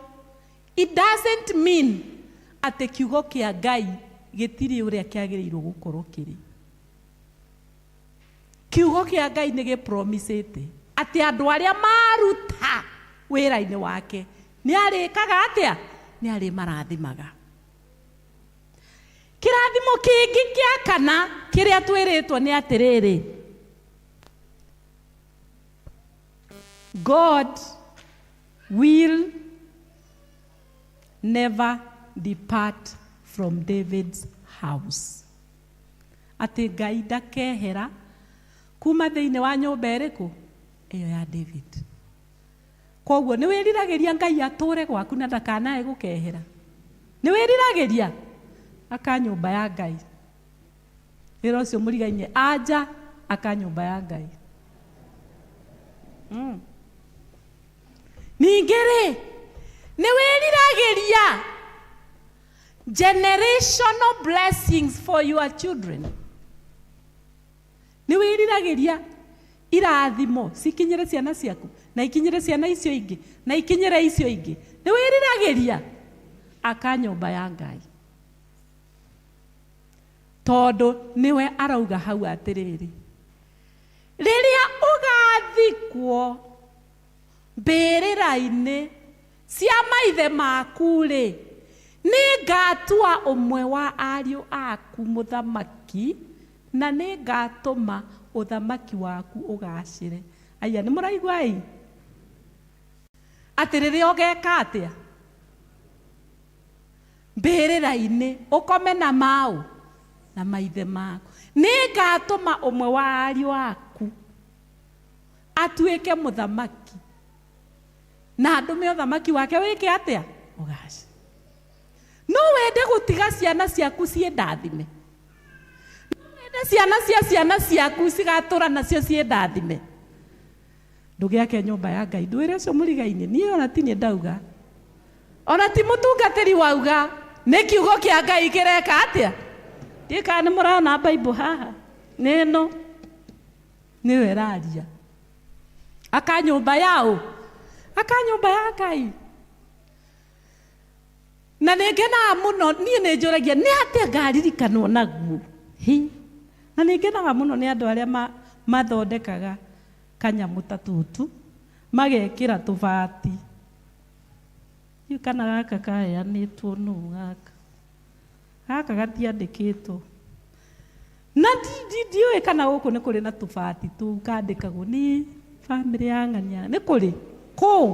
it doesn't mean ati kiugo kia Ngai gitiri uria kiagiriirwo gukorwo kiri. Kiugo kia Ngai ni gipromisete ati andu aria maruta wira-ini wake ni arikaga atia, ni ari marathimaga. Kirathimo kingi kia kana kiria twiritwo ni atiriri, God will never depart from David's house. Ati Ngai ndakehera kuma thiini wa nyumba iriku iyo ya David. Koguo ni wiriragiria Ngai ature gwaku na ndakanae gukehera. Ni wiriragiria aka nyumba ya Ngai. Iro cio murigainie aja aka nyumba ya Ngai. Ningere ni wiriragiria generational blessings for your children. Ni wiriragiria irathimo cikinyire ciana ciaku na ikinyire ciana icio ingi na ikinyire icio ingi. Ni wiriragiria aka nyumba ya Ngai. Todo niwe arauga hau atiriri, riria ugathikwo mbirira-ini cia maithe maku ri, ni ngatua umwe wa ariu aku muthamaki na ni ngatuma uthamaki waku ugacire. Aya ni muraigua ii ati riria ugeka atia mbirira-ini ukome na mau na maithe maku, ni ngatuma umwe wa ariu aku atuike muthamaki na ndume uthamaki wake wike atia ugaci. No wende gutiga ciana ciaku cie ndathime, no wende ciana cia ciana ciaku cigatura nacio cie ndathime, ndugiake nyumba ya Ngai. Ndwire ucio murigainie ni ona ti ni ndauga, ona ti mutungatiri wauga, ni kiugo kia Ngai kireka atia. Ndika ni murana Bible haha neno niwe raria aka nyumba yao aka nyumba ya Ngai na nĩngenaga mũno niĩ nĩnjũragia nĩ atĩa ngaririkanwo naguo na nĩngenaga mũno nĩ andũ arĩa mathondekaga kanyamũ ta tũtũ magekĩra tũbati yu kana gaka kaheanĩtwo nũũ gaka gatiandĩkĩtwo na ndiũĩ kana gũkũ nĩ kũrĩ na tũbati tũu kandĩkagwo nĩ bamĩrĩ ya ng'ania nĩ kũrĩ kũu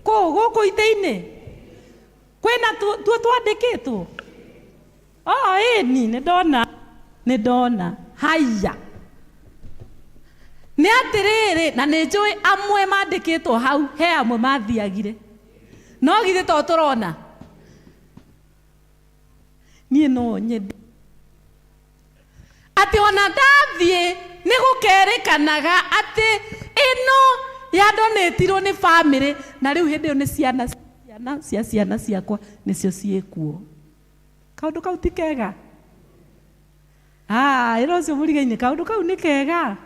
gũkũ ithĩ-inĩ kwĩna tuo twandĩkĩtwo ĩni nĩ ndona haya nĩ atĩrĩrĩ na nĩ njũĩ amwe mandĩkĩtwo hau he amwe mathiagire no githĩ to tũrona niĩ no nyende atĩ ona ndathiĩ nĩ gũkerĩkanaga atĩ ĩno yandonĩtirwo nĩ bamĩrĩ na rĩu hĩndĩ ĩyo nĩ ciana ciakwa nĩcio ciĩkuo kaũndũ kau ti kega ĩro ũcio mũriga-inĩ kaũndũ kau nĩ kega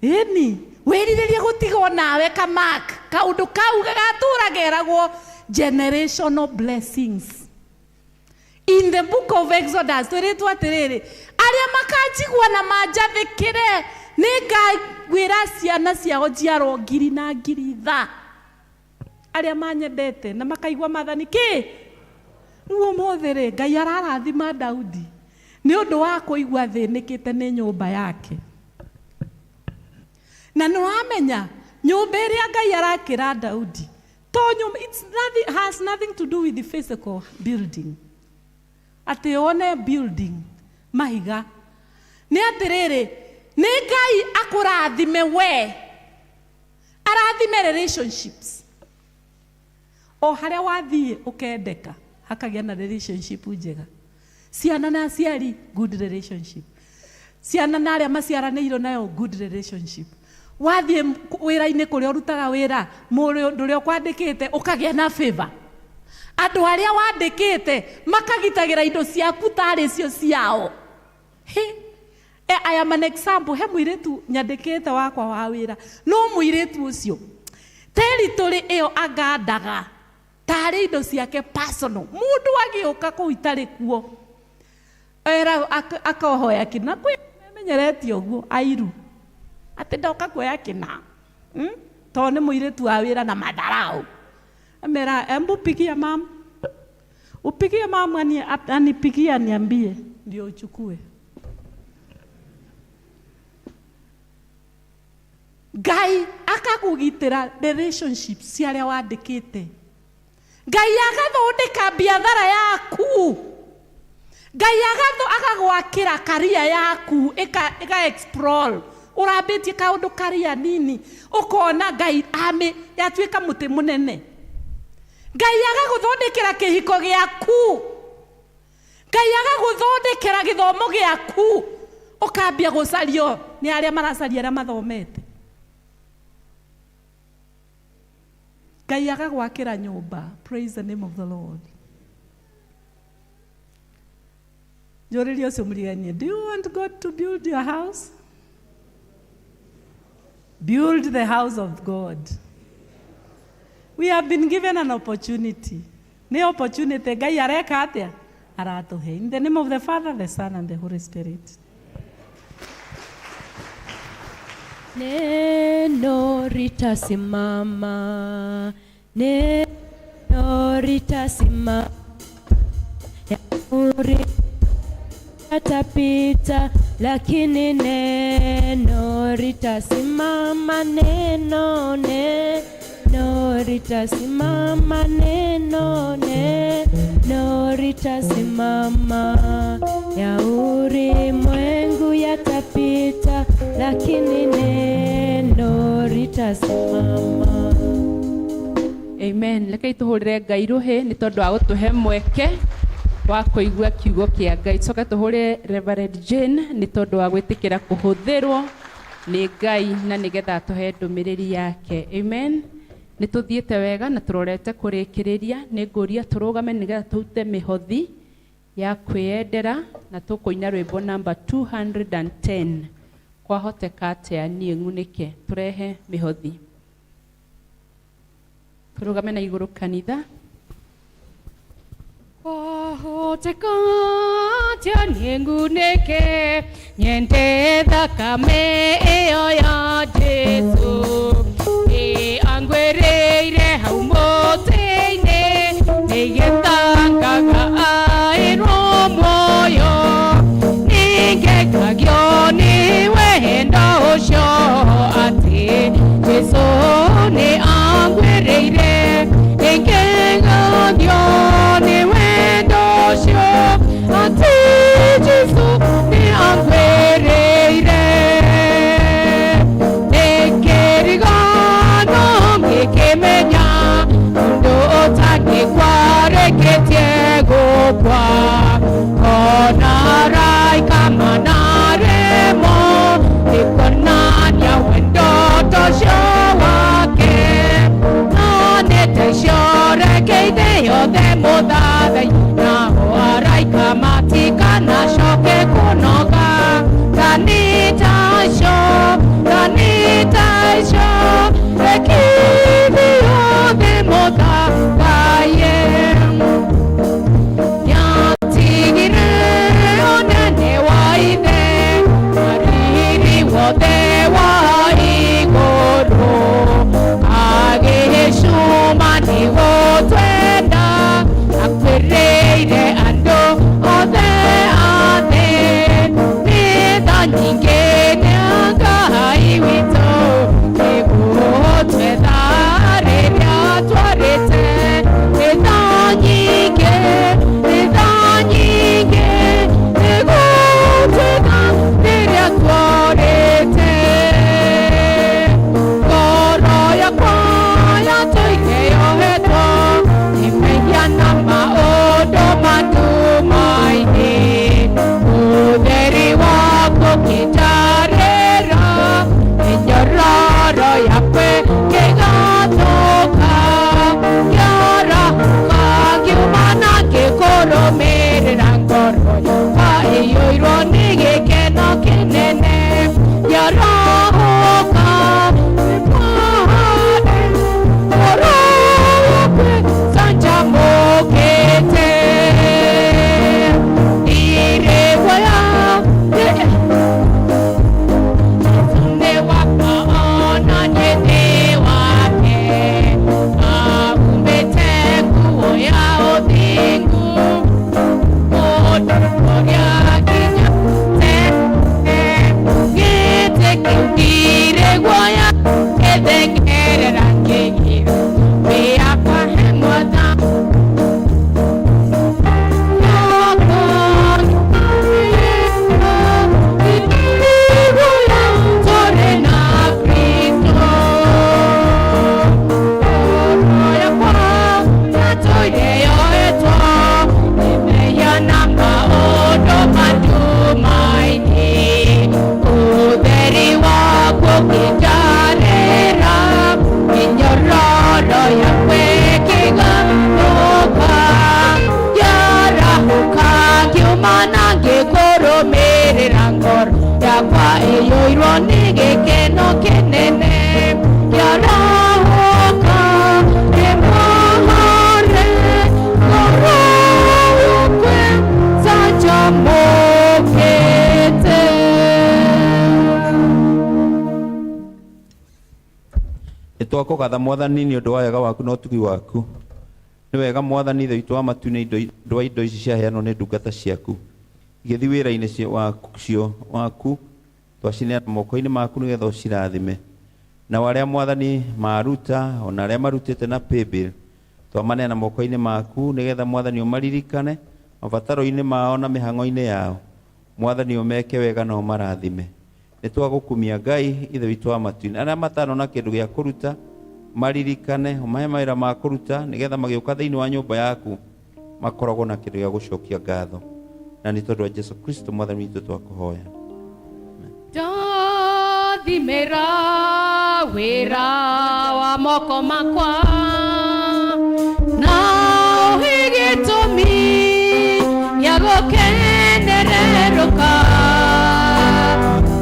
ĩni wĩrirĩrie gũtigwo nawe kamak kaũndũ kau gagatũra geragwo generational blessings in the book of Exodus twĩrĩtwo atĩrĩrĩ arĩa makanjigua na manjathĩkĩre nĩ ngagwĩra ciana ciao njiarwo ngiri na ngiri tha arĩa manyendete na makaigua maathani kĩ rĩu ũmũthĩ-rĩ Ngai ararathima Daudi nĩ ũndũ wa kũigua thĩnĩkĩte nĩ nyũmba yake na nĩwamenya nyũmba ĩrĩa Ngai arakĩra Daudi to nyũmba has nothing to do with the physical building atĩ one building mahiga nĩ atĩrĩrĩ nĩ Ngai akũrathime we arathime relationships o harĩa wathiĩ ũkendeka hakagĩa na relationship njega ciana na aciari good relationship ciana na arĩa maciaranĩirwo nayo good relationship wathiĩ wĩra-inĩ kũrĩa ũrutaga wĩra mũndũ ũrĩa ũkwandĩkĩte ũkagĩa na favor andũ arĩa wandĩkĩte makagitagĩra indo ciaku tarĩ cio ciao I am an example he mũirĩtu nyandĩkĩte wakwa wa wĩra no mũirĩtu ũcio territory ĩyo agandaga tarĩ indo ciake personal mũndũ agĩũka kũu itarĩ kuo era akahoya kĩna kwĩ memenyeretie ũguo airu atĩ ndoka kuoya kĩna tondũ nĩ mũirĩtu wa wĩra na madharau amera embu pigia mama upigie mama anipigia niambie ndio uchukue Ngai akakugitĩra relationships ciarĩa wandĩkĩte Ngai agathondeka biathara yaku Ngai agagwakĩra career yaku ĩka explore ũrambĩtie kaũndũ career nini ũkona Ngai yatuĩka mũtĩ mũnene Ngai agagũthondekera kĩhiko gĩaku Ngai agagũthondekera gĩthomo gĩaku ũkambia gũcario nĩ arĩa maracaria arĩa mathomete Ngai agagwakĩra nyũmba praise the name of the Lord njũrĩrie ũcio mũriganie do you want God to build your house build the house of God we have been given an opportunity nĩ opportunity Ngai areka atĩa aratũhe in the name of the Father the Son and the Holy Spirit Neno litasimama, neno litasimama, yauri yatapita, lakini neno litasimama, neno litasimama, neno litasimama, yauri mwengu yatapita, lakini neno litasimama. Amen. Rekei tuhurire Ngai ruhi ni tondu wa gutuhe mweke wa kuigua kiugo kia Ngai. Coka tuhurire Reverend Jane ni tondu wa gwitikira kuhuthirwo ni Ngai na nigetha tuhe ndumiriri yake. Amen. Ni tuthiete wega na turorete kurikiriria ni nguria turugame nigetha tute mihothi ya kwĩendera na tũkũina rwĩmbo namba 210 kwahoteka atĩa niĩ ng'unĩke tũrehe mĩhothi tũrũgame na igũrũ kanitha kwahoteka atĩa niĩ ng'unĩke nyende thakame ĩyo ya Jesũ angwĩrĩire hau mũtĩ-inĩ nĩgĩtangaga aĩrwo muoyo nĩngekagio nĩ wendo ũcio atĩ Jesũ nĩ angwĩrĩire nĩngekagio nĩ wendo ũcio atĩ Jesũ nĩ angwĩrĩire nĩkĩrigano ngĩkĩmenya ũndũ ũtangĩkwarĩkĩtie gũkwa ona raika manaremo nĩkuonania wendo tocio wake no nĩtaicorekeire yothe mũthathai nao araika matikanacoke kũnoga kanitaico rekithi yothe mũthagaye yatigire ũnene wa ithe mariri wothe wa igũrũ agĩcuma nĩgũtwenda akwĩrĩire andũ othe a thĩ nĩtha nyingĩ nĩa Ngai witũ nĩgũtwetha rĩrĩa twarĩte nĩtha nyingĩ nĩgũtwetha rĩrĩa twarĩte ngoro yakwa yatũire yohetwo nĩmehia na maũndũ matumaini ũtheri waku ũkĩnjarĩra mĩnyororo yakwe kĩgatũka ngĩarahuka ngiumana ngĩkũrũmĩrĩra ngoro yakwa ĩiyũirwo nĩ gĩkeno kĩnene ngĩarahuka nĩkwahane ngoro yakwe canjamũkĩte irĩguoya nĩ wakwa ona nyene wake aumĩte nguo ya ũthingu mũndũ ũrĩa nginya gĩtĩ kĩu irĩguoya gĩthengerera kĩgira wĩyakwa he mwatha yakwa ĩiyũirwo nĩ gĩkeno kĩnene ngĩarahuka nĩmwahane ngoro yakwa canjamũkĩte. Nĩtwakũgatha Mwathani nĩ ũndũ wa wega waku na ũtugi waku. Nĩ wega Mwathani Ithe witũ wa matu nĩ ũndũ wa indo ici ciaheanwo nĩ ndungata ciaku igĩthiĩ wĩra-inĩ waku twacineana moko-inĩ maku nĩgetha ũcirathime nao arĩa Mwathani maruta ona arĩa marutĩte na paybill twamaneana moko-inĩ maku nĩgetha Mwathani ũmaririkane mabataro-inĩ mao na mĩhang'o-inĩ yao Mwathani ũmeke wega na ũmarathime. Nĩtwagũkumia Ngai Ithe witũ wa matu-inĩ arĩa matanona kĩndũ gĩa kũruta maririkane ũmahe mawĩra ma kũruta nĩgetha magĩũka thĩinĩ wa nyũmba yaku makoragwo na kĩndũ gĩa gũcokia ngatho na nĩ tondũ wa Jesu Kristo Mwathani witũ twakũhoya. Ndathimĩra wĩra wa moko makwa na ũhe gĩtũmi gĩa kũhurũka.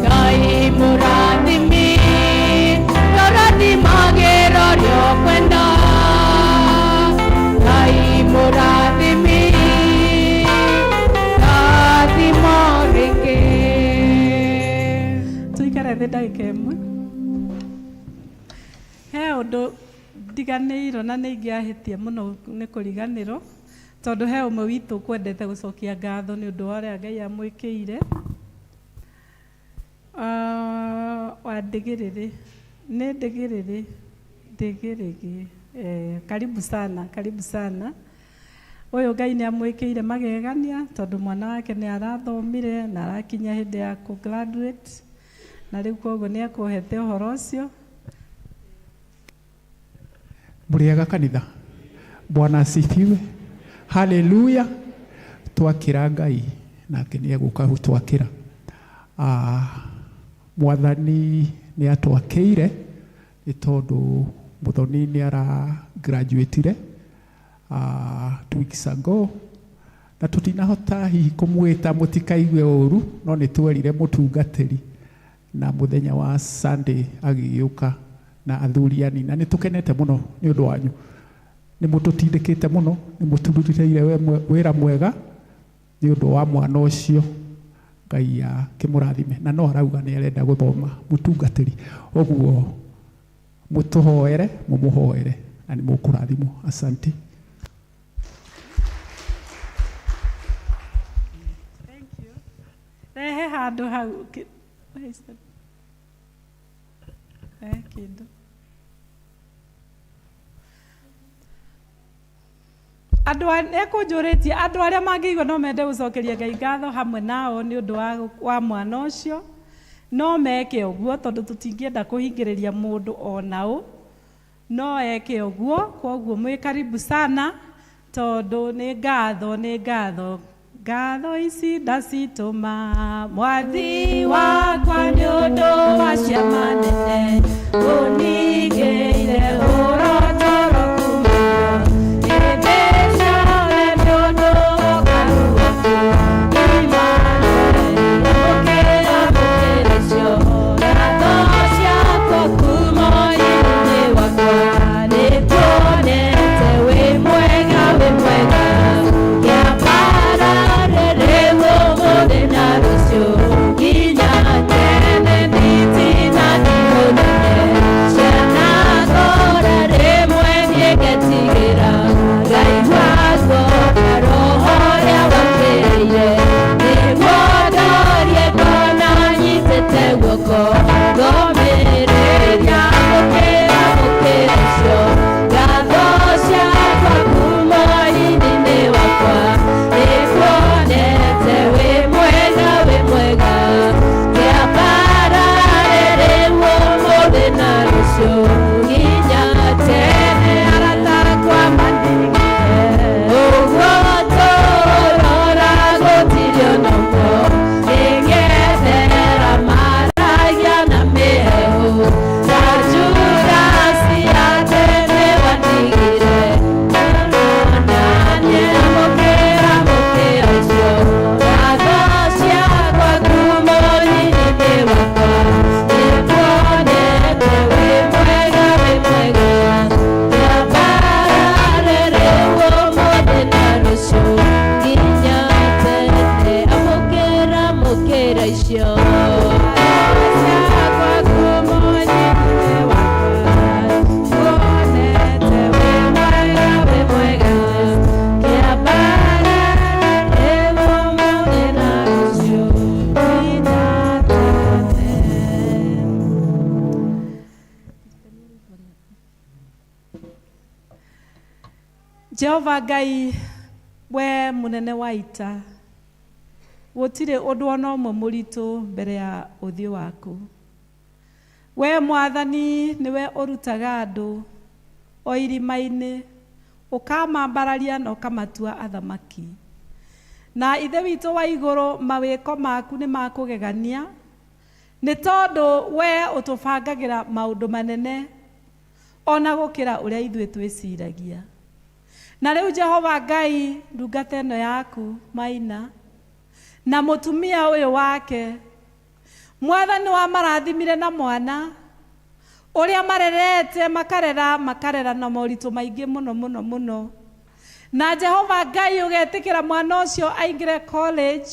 Ngai mũrathimi, tũrathimagĩra ũrĩa ũkwenda. Ngai mũrathimi, rathimo rĩngĩ. Tuikare thĩ ndagĩka ĩmwe. He ũndũ ndiganĩirwo na nĩ ingĩahĩtie mũno nĩ kũriganĩrwo, tondũ he ũmwe witũ kwendete gũcokia ngatho nĩ ũndũ wa ũrĩa Ngai amwĩkĩire. Wa ndigĩrĩrĩ, nĩ ndigĩrĩgĩ, karibu sana, karibu sana. Ũyũ Ngai nĩ amwĩkĩire magegania, tondũ mwana wake nĩ arathomire na arakinya hĩndĩ ya graduate, na rĩu koguo nĩ akũhete ũhoro ũcio. Mũrĩega kanitha. Bwana asifiwe. Haleluya. Twakĩra Ngai nake nĩ egũka gũtwakĩra. Mwathani nĩ atwakĩire nĩ tondũ Mũthoni nĩ ara graduate 2 weeks ago, na tũtinahota hihi kũmwĩta mũtikaigue ũru, no nĩ twerire mũtungatĩri na mũthenya wa Sunday agĩũka na athuri anini, na nĩ tũkenete mũno nĩ ũndũ wanyu. Nĩ mũtũtindĩkĩte mũno, nĩ mũturutĩire wĩra mwega nĩ ũndũ wa mwana ũcio. Ngai akĩmũrathime, na no arauga nĩ arenda gũthoma mũtungatĩri, ũguo mũtũhoere, mũmũhoere na nĩ mũkũrathimwo. Asante. Thank you. Rehe handũ hau kĩndũ. Andũ ekũnjũrĩtie andũ arĩa mangĩigua no mende gũcokeria Ngai ngatho hamwe nao nĩ ũndũ wa mwana ũcio, no meke ũguo tondũ tũtingĩenda kũhingĩrĩria mũndũ ona ũ, no eke ũguo. Koguo mwĩ karibu sana, tondũ nĩ ngatho ngatho ici ndacitũma Mwathi wakwa nĩ ũndũ wa ciama nene ũnigĩire ũrotoro kumĩra hĩndĩ ciothe nĩ ũndũ ũkaru waku Imanueli ũkĩra mũkĩrĩcio ngatho ciakwa kuma ũthiũ-inĩ wakwa nĩ tuonete wĩ mwega Jehova Ngai we munene wa ita, gũtirĩ ũndũ ona ũmwe mũritũ mbere ya ũthiũ waku. We Mwathani niwe ũrutaga andũ o irima-inĩ, ũkamambararia na ũkamatua athamaki. Na ithe witũ wa igũrũ, mawĩko maku nĩ makũgegania, nĩ tondũ we ũtũbangagĩra maũndũ manene ona gũkĩra ũrĩa ithuĩ twĩciragia. Na rĩu Jehova Ngai, ndungata ĩno yaku Maina na mutumia uyu wake Mwathani wa marathimire na mwana uria marerete makarera na moritu maingi muno na Jehova Ngai ugetikira mwana ucio aingire college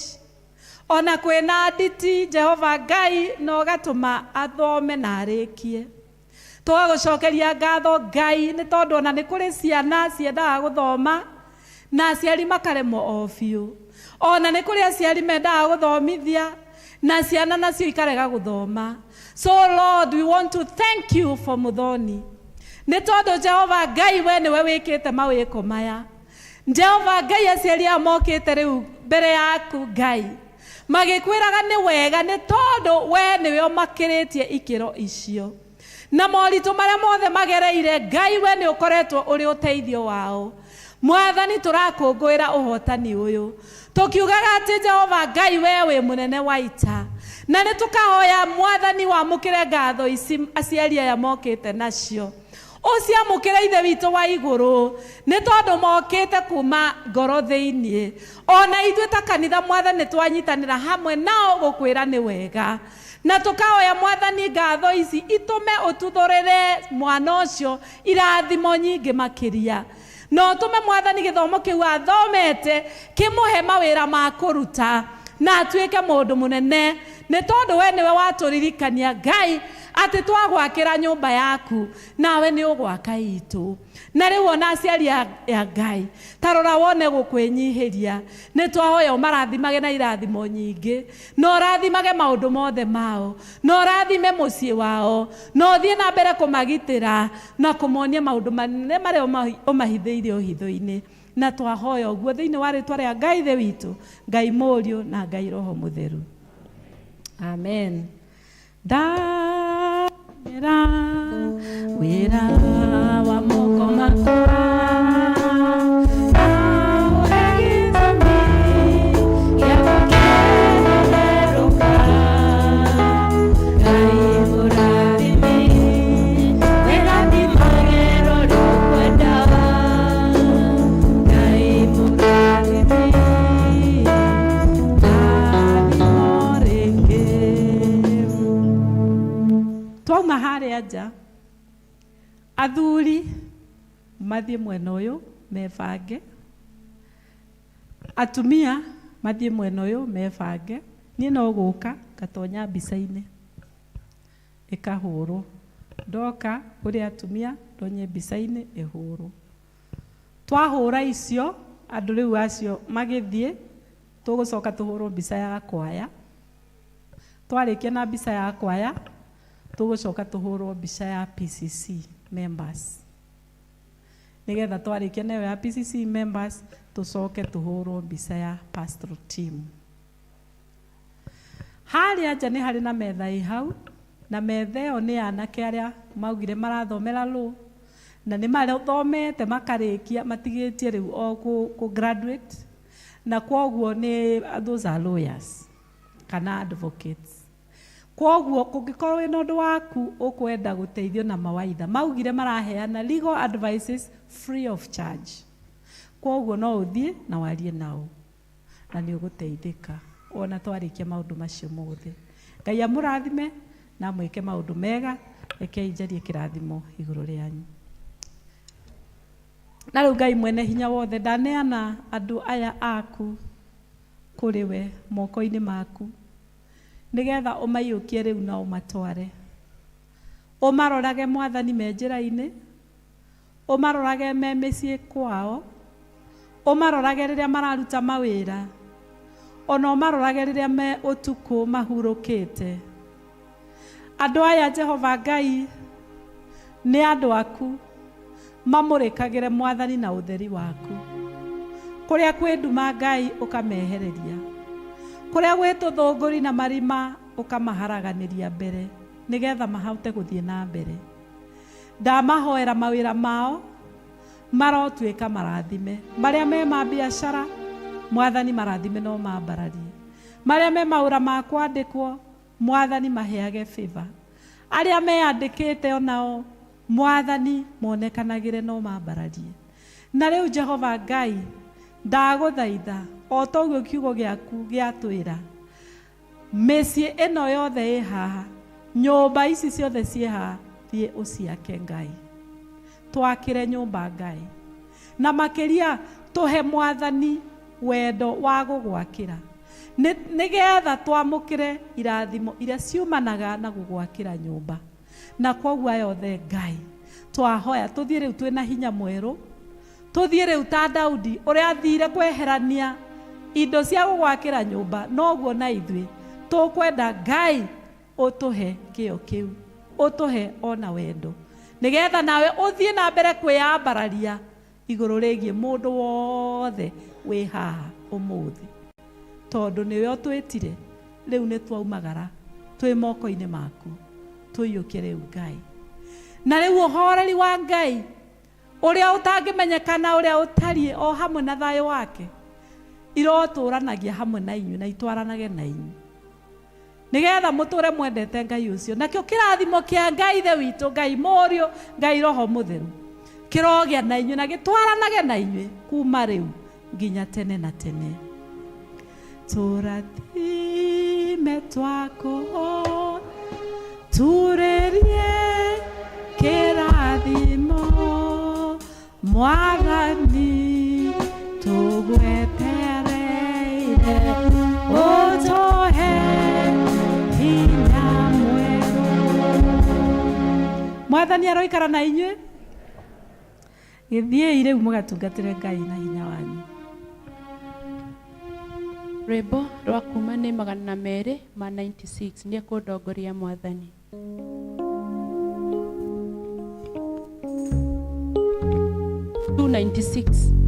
ona kwina nditi Jehova Ngai no gatuma athome na arikie twagucokeria ngatho Ngai ni tondu ona ni kuri ciana ciendaga guthoma na aciari makaremwo o biu ona ni kuri aciari mendaga guthomithia na ciana nacio ikarega guthoma. So Lord, we want to thank you for Muthoni ni tondu Jehova Ngai we niwe wikite mawiko maya. Jehova Ngai aciari amokite riu mbere yaku Ngai magikwiraga ni wega ni tondu we niwe umakiritie ikiro icio na moritu maria mothe magereire Ngai we ni ukoretwo uri uteithio wao. Mwathani turakungwira uhotani uyu tukiugaga ati Jehova Ngai we wi munene wa ita na ni tukahoya Mwathani wamukire ngatho ici aciari aya mokite nacio uciamukire ithe witu wa iguru ni tondu mokite kuma ngoro thiini ona ithuĩ ta kanitha Mwathani twanyitanira hamwe nao gukwira ni wega na tukahoya Mwathani ngatho ici itume ututhurire mwana ucio irathimo nyingi makiria no tume Mwathani githomo kiu athomete kimuhe mawira ma kuruta na atuike mundu munene ni tondu we niwe waturirikania Ngai ati twagwakira nyumba yaku nawe ni ugwaka itu na riu ona aciari ya Ngai tarora wone gukwinyihiria ni twahoya umarathimage na irathimo nyingi no rathimage maundu mothe mao no rathime mucii wao no thie na mbere kumagitira na kumonia maundu manene maria umahithiire uhitho-ini na twahoya uguo thiini wa ritwa ria Ngai the witu Ngai Muriu na Ngai Roho Mutheru. Amen. Wira wa moko makwa aja athuri mathie mwena uyu mebange atumia mathie mwena uyu mebange ni no guka gatonya mbica-ini ikahurwo ndoka kuri atumia ndonye mbica-ini ihurwo twahura icio andu riu acio magithie tugucoka tuhurwo mbica ya kwaya twarikia na mbica ya kwaya tugucoka tuhurwo mbica ya PCC members nigetha twarikia nayo ya PCC members tucoke tuhurwo mbica ya pastoral team. Haria nja ni hari na metha ihau na metha ĩyo nĩ anake arĩa maugire marathomera lu na nĩ mathomete makarikia matigĩtie rĩu o ku graduate na kwoguo nĩ those are lawyers kana advocates. Kwoguo kũngĩkorwo wĩna ũndũ waku ũkwenda gũteithio na mawaitha maugire maraheana legal advices free of charge. Kwoguo no ũthiĩ na warie nao na nĩ ũgũteithĩka ona twarikia maũndũ macio mothe. Ngai amũrathime na mwĩke maũndũ mega, rekei njarie kĩrathimo igũrũ rĩanyu. Na rĩu Ngai mwene hinya wothe ndaneana andũ aya aku kũrĩ we moko-inĩ maku nigetha ũmaiyũkie rĩu na ũmatware, ũmarorage Mwathani me njĩra-inĩ, ũmarorage me mĩciĩ kwao, ũmarorage rĩrĩa mararuta mawĩra, ona ũmarorage rĩrĩa me ũtukũ mahurũkĩte. Andũ aya Jehova Ngai nĩ andũ aku mamũrĩkagĩre Mwathani na ũtheri waku. Kũrĩa kwĩ nduma Ngai ũkamehereria, kũrĩa gwĩ tũthũngũri na marima ũkamaharaganĩria mbere nigetha mahote gũthiĩ na mbere. Ndamahoera mawĩra mao marotuĩka marathime, marĩa me ma biacara Mwathani marathime no mambararie, marĩa me maũra ma kwandĩkwo Mwathani maheage favor, arĩa meyandĩkĩte onao Mwathani monekanagĩre no mambararie. Na rĩu Jehova Ngai ndagũthaitha o toguo kiugo giaku giatwira mĩciĩ ĩno yothe ĩ haha, nyũmba ici ciothe ciĩ haha, thiĩ ũciake Ngai, twakĩre nyũmba Ngai, na makĩria tũhe Mwathani wendo wa gũgwakĩra, nĩgetha twamũkĩre irathimo iria ciumanaga na gũgwakĩra nyũmba. Na koguo yothe Ngai twahoya tũthiĩ rĩu twĩna hinya mwerũ, tũthiĩ rĩu ta Daudi ũrĩa athire kweherania indo cia gũgwakĩra nyũmba, noguo na ithuĩ tũkwenda Ngai ũtũhe kĩo kĩu, ũtũhe ona wendo, nĩgetha nawe ũthiĩ na mbere kwĩyambararia igũrũ rĩgiĩ mũndũ wothe wĩ haha ũmũthĩ, tondũ nĩwe ũtwĩtire, rĩu nĩ twaumagara twĩ moko-inĩ maku, tũiyũke rĩu Ngai. Na rĩu ũhoreri wa Ngai ũrĩa ũtangĩmenyekana, ũrĩa ũtariĩ, o hamwe na thayũ wake, irotũranagia hamwe na inyuĩ na itwaranage na inyuĩ, nĩgetha mũtũre mwendete Ngai ũcio. Nakĩo kĩrathimo kĩa Ngai ithe witũ, Ngai Mũriũ, Ngai Roho Mũtheru, kĩrogĩa na inyuĩ na gĩtwaranage na inyuĩ kuma rĩu nginya tene na tene. Tũrathime twakũhoya, turĩrie kĩrathimo Mwathani, tũgwetereire ũtũhe hinya mwerũ. Mwathani aroikara na inyuĩ, gĩthiĩi rĩu mũgatungatĩre Ngai na hinya wanyu. Rwĩmbo rwa kuma nĩ 296 nĩ kũndongoria Mwathani. 296